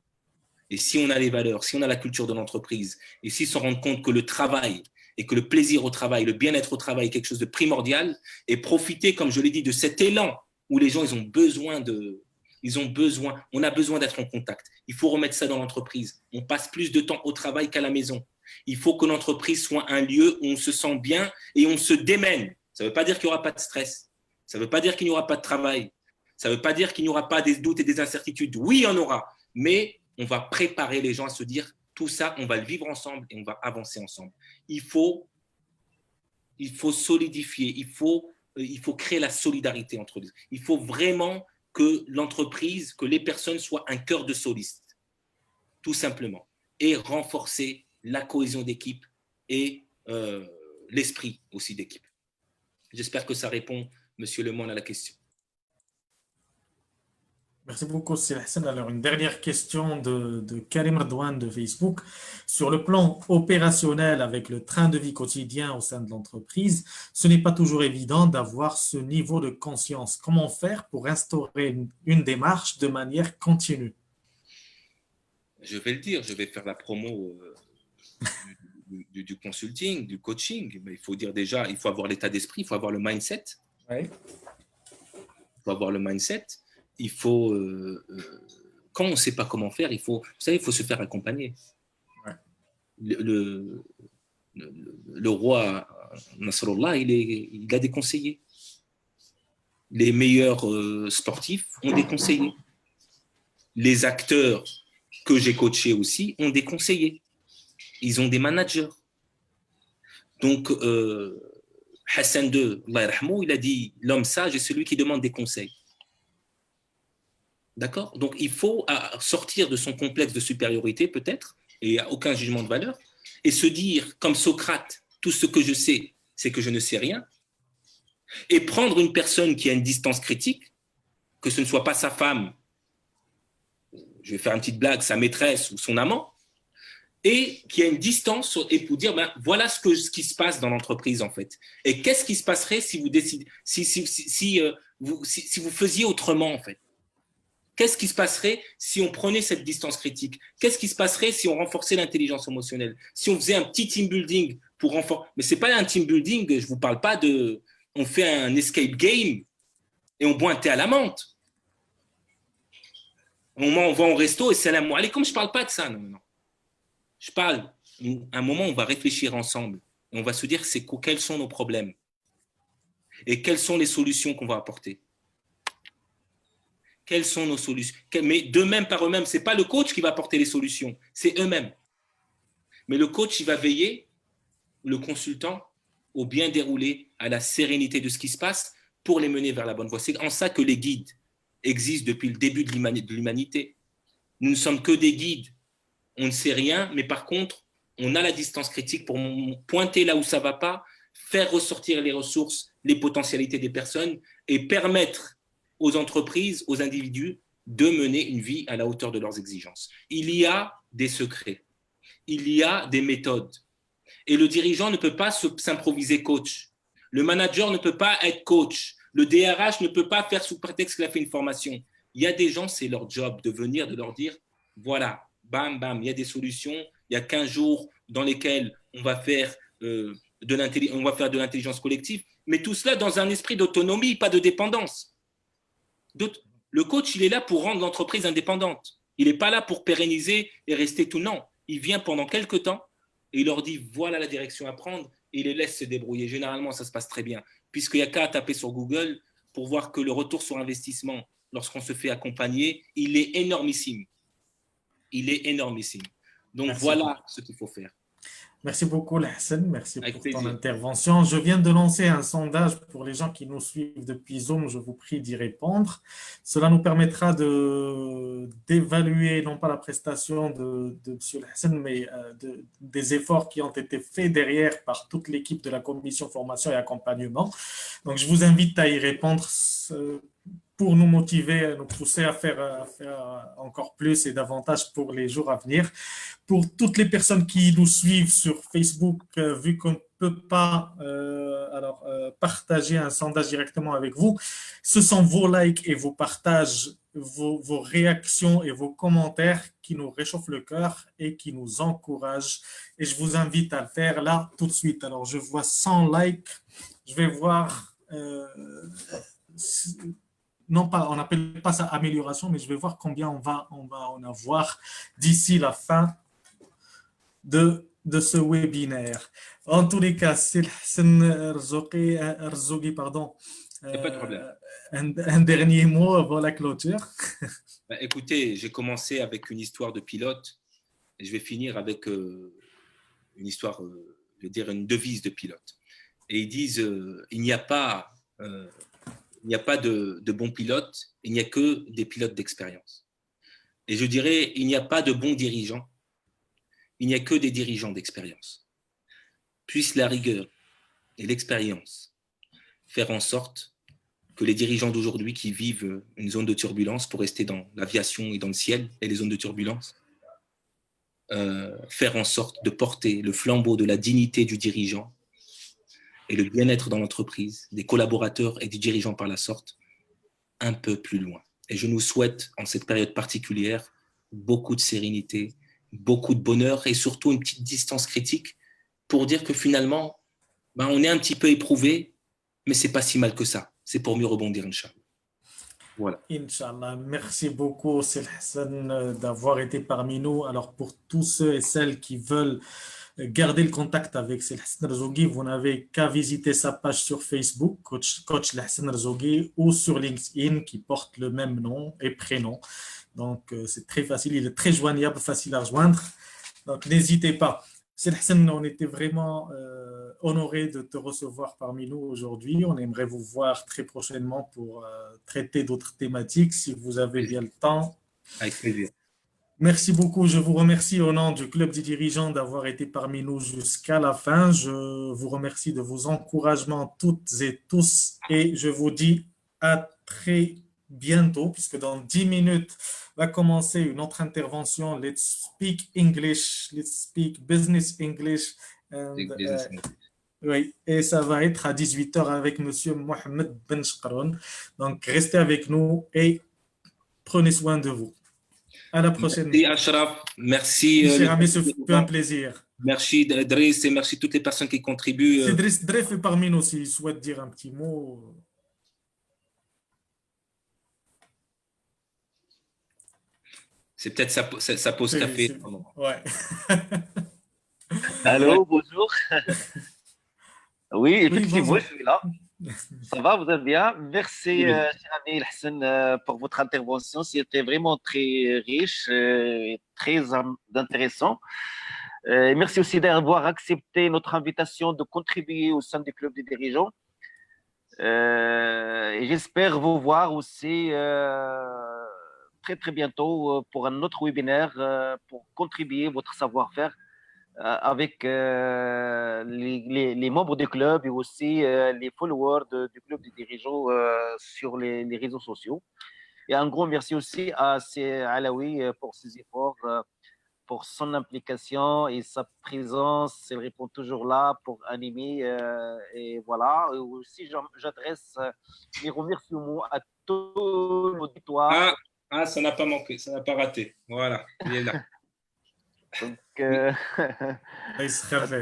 Et si on a les valeurs, si on a la culture de l'entreprise, et s'ils se rendent compte que le travail et que le plaisir au travail, le bien-être au travail est quelque chose de primordial, et profiter, comme je l'ai dit, de cet élan où les gens, on a besoin d'être en contact. Il faut remettre ça dans l'entreprise. On passe plus de temps au travail qu'à la maison. Il faut que l'entreprise soit un lieu où on se sent bien et on se démène. Ça ne veut pas dire qu'il n'y aura pas de stress. Ça ne veut pas dire qu'il n'y aura pas de travail. Ça ne veut pas dire qu'il n'y aura pas des doutes et des incertitudes. Oui, il y en aura. Mais on va préparer les gens à se dire, tout ça, on va le vivre ensemble et on va avancer ensemble. Il faut solidifier, il faut créer la solidarité entre eux. Il faut vraiment que l'entreprise, que les personnes soient un cœur de soliste, tout simplement, et renforcer la cohésion d'équipe et l'esprit aussi d'équipe. J'espère que ça répond, Monsieur Lemoine, à la question. Merci beaucoup, Sir Hassan. Alors, une dernière question de Karim Redouane de Facebook. Sur le plan opérationnel, avec le train de vie quotidien au sein de l'entreprise, ce n'est pas toujours évident d'avoir ce niveau de conscience. Comment faire pour instaurer une démarche de manière continue? Je vais le dire, je vais faire la promo du consulting, du coaching. Mais il faut dire déjà, il faut avoir l'état d'esprit, il faut avoir le mindset. Oui. Il faut avoir le mindset. Il faut, quand on ne sait pas comment faire, vous savez, il faut se faire accompagner. Ouais. Le roi Nasrallah, il a des conseillers. Les meilleurs sportifs ont des conseillers. Les acteurs que j'ai coachés aussi ont des conseillers. Ils ont des managers. Donc, Hassan II, Allah yarhamou, il a dit, l'homme sage est celui qui demande des conseils. D'accord? Donc, il faut sortir de son complexe de supériorité, peut-être, et à aucun jugement de valeur, et se dire, comme Socrate, tout ce que je sais, c'est que je ne sais rien, et prendre une personne qui a une distance critique, que ce ne soit pas sa femme, je vais faire une petite blague, sa maîtresse ou son amant, et qui a une distance, et pour dire, voilà ce qui se passe dans l'entreprise, en fait. Et qu'est-ce qui se passerait si vous décidez, si vous faisiez autrement, en fait? Qu'est-ce qui se passerait si on prenait cette distance critique? Qu'est-ce qui se passerait si on renforçait l'intelligence émotionnelle? Si on faisait un petit team building pour renforcer... Mais ce n'est pas un team building, je ne vous parle pas de... On fait un escape game et on boit un thé à la menthe. Au moment où on va au resto et salam alaikum, je ne parle pas de ça. Non. Je parle, à un moment, on va réfléchir ensemble. Et on va se dire quels sont nos problèmes et quelles sont les solutions qu'on va apporter. Quelles sont nos solutions? Mais d'eux-mêmes, par eux-mêmes, ce n'est pas le coach qui va apporter les solutions, c'est eux-mêmes. Mais le coach, il va veiller, le consultant, au bien déroulé, à la sérénité de ce qui se passe pour les mener vers la bonne voie. C'est en ça que les guides existent depuis le début de l'humanité. Nous ne sommes que des guides. On ne sait rien, mais par contre, on a la distance critique pour pointer là où ça ne va pas, faire ressortir les ressources, les potentialités des personnes et permettre aux entreprises, aux individus, de mener une vie à la hauteur de leurs exigences. Il y a des secrets, il y a des méthodes, Et le dirigeant ne peut pas s'improviser coach. Le manager ne peut pas être coach. Le DRH ne peut pas faire sous prétexte qu'il a fait une formation. Il y a des gens, c'est leur job de venir, de leur dire, voilà, bam, bam, il y a des solutions. Il y a 15 jours dans lesquels on va faire de l'intelligence collective, mais tout cela dans un esprit d'autonomie, pas de dépendance. Le coach, il est là pour rendre l'entreprise indépendante. Il n'est pas là pour pérenniser et rester tout. Non, il vient pendant quelques temps et il leur dit voilà la direction à prendre et il les laisse se débrouiller. Généralement, ça se passe très bien, puisqu'il n'y a qu'à taper sur Google pour voir que le retour sur investissement, lorsqu'on se fait accompagner, il est énormissime. Il est énormissime. Donc Merci voilà beaucoup. ce qu'il faut faire. Merci beaucoup, Hassan. Merci Avec pour ton plaisir. intervention. Je viens de lancer un sondage pour les gens qui nous suivent depuis Zoom. Je vous prie d'y répondre. Cela nous permettra d'évaluer non pas la prestation de M. Hassan, mais des efforts qui ont été faits derrière par toute l'équipe de la commission formation et accompagnement. Donc, je vous invite à y répondre pour nous motiver, nous pousser à faire encore plus et davantage pour les jours à venir. Pour toutes les personnes qui nous suivent sur Facebook, vu qu'on ne peut pas partager un sondage directement avec vous, ce sont vos likes et vos partages, vos réactions et vos commentaires qui nous réchauffent le cœur et qui nous encouragent. Et je vous invite à le faire là tout de suite. Alors, je vois 100 likes. Je vais voir... non pas, on n'appelle pas ça amélioration, mais je vais voir combien on va en avoir d'ici la fin de ce webinaire. En tous les cas, c'est Hassan Rzougi, pardon. Pas de problème. Un dernier mot avant la clôture. Écoutez, j'ai commencé avec une histoire de pilote et je vais finir avec une histoire, je veux dire une devise de pilote. Et ils disent il n'y a pas de bons pilotes, il n'y a que des pilotes d'expérience. Et je dirais, il n'y a pas de bons dirigeants, il n'y a que des dirigeants d'expérience. Puisse la rigueur et l'expérience faire en sorte que les dirigeants d'aujourd'hui qui vivent une zone de turbulence, pour rester dans l'aviation et dans le ciel et les zones de turbulence, faire en sorte de porter le flambeau de la dignité du dirigeant et le bien-être dans l'entreprise, des collaborateurs et des dirigeants par la sorte, un peu plus loin. Et je nous souhaite, en cette période particulière, beaucoup de sérénité, beaucoup de bonheur et surtout une petite distance critique pour dire que finalement, on est un petit peu éprouvé, mais c'est pas si mal que ça. C'est pour mieux rebondir, Inch'Allah. Voilà. Inch'Allah. Merci beaucoup, Sil Hassan, d'avoir été parmi nous. Alors, pour tous ceux et celles qui veulent garder le contact avec Sil Hassan Rzougi, vous n'avez qu'à visiter sa page sur Facebook, Coach Hassan Rzougi, ou sur LinkedIn, qui porte le même nom et prénom. Donc, c'est très facile, il est très joignable, facile à rejoindre. Donc, n'hésitez pas. Sil Hassan, on était vraiment honoré de te recevoir parmi nous aujourd'hui. On aimerait vous voir très prochainement pour traiter d'autres thématiques, si vous avez bien le temps. Avec plaisir. Merci beaucoup. Je vous remercie au nom du Club des dirigeants d'avoir été parmi nous jusqu'à la fin. Je vous remercie de vos encouragements toutes et tous et je vous dis à très bientôt, puisque dans 10 minutes va commencer une autre intervention. Let's speak English, let's speak business English. Oui, et ça va être à 18h avec Monsieur Mohamed Ben Shkaroun. Donc, restez avec nous et prenez soin de vous. À la prochaine. Merci Ashraf, merci. Cher ami, ce fut un plaisir. Merci Driss et merci toutes les personnes qui contribuent. C'est Driss est parmi nous s'il souhaite dire un petit mot. C'est peut-être sa pause café. Ouais. Allô, bonjour. Oui, effectivement, bonjour. je suis là. Ça va, vous allez bien? Merci, cher ami Hassan, pour votre intervention. C'était vraiment très riche et très intéressant. Merci aussi d'avoir accepté notre invitation de contribuer au sein du club des dirigeants. Et j'espère vous voir aussi très, très bientôt pour un autre webinaire pour contribuer votre savoir-faire avec les membres du club et aussi les followers du club des dirigeants sur les réseaux sociaux. Et un grand merci aussi à Alaoui pour ses efforts pour son implication et sa présence. Elle répond toujours là pour animer. Et voilà. Et aussi, j'adresse mes remerciements à tout l'auditoire. Ça n'a pas manqué, ça n'a pas raté. Voilà, il est là. Donc, à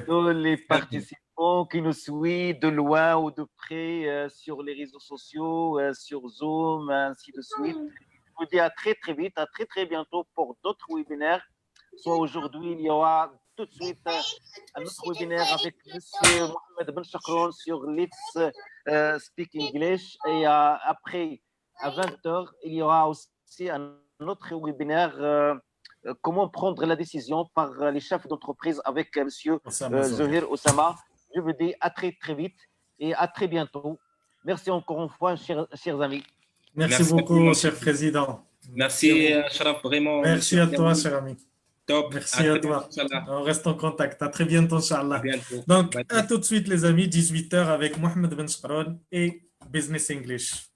tous les participants qui nous suivent de loin ou de près sur les réseaux sociaux, sur Zoom, ainsi de suite. Je vous dis à très très vite, à très très bientôt pour d'autres webinaires. Soit aujourd'hui, il y aura tout de suite un autre webinaire avec M. Mohamed Ben Chakroun sur Let's Speak English. Et après, à 20h, il y aura aussi un autre webinaire comment prendre la décision par les chefs d'entreprise avec M. Zohir Oussama. Je vous dis à très très vite et à très bientôt. Merci encore une fois, chers amis. Merci beaucoup, cher président. Merci, Sharaf, vraiment. Merci à toi, cher ami. Top. Merci à toi. On reste en contact. À très bientôt, Inch'Allah. Donc, à tout de suite, les amis, 18h avec Mohamed Ben Chakroun et Business English.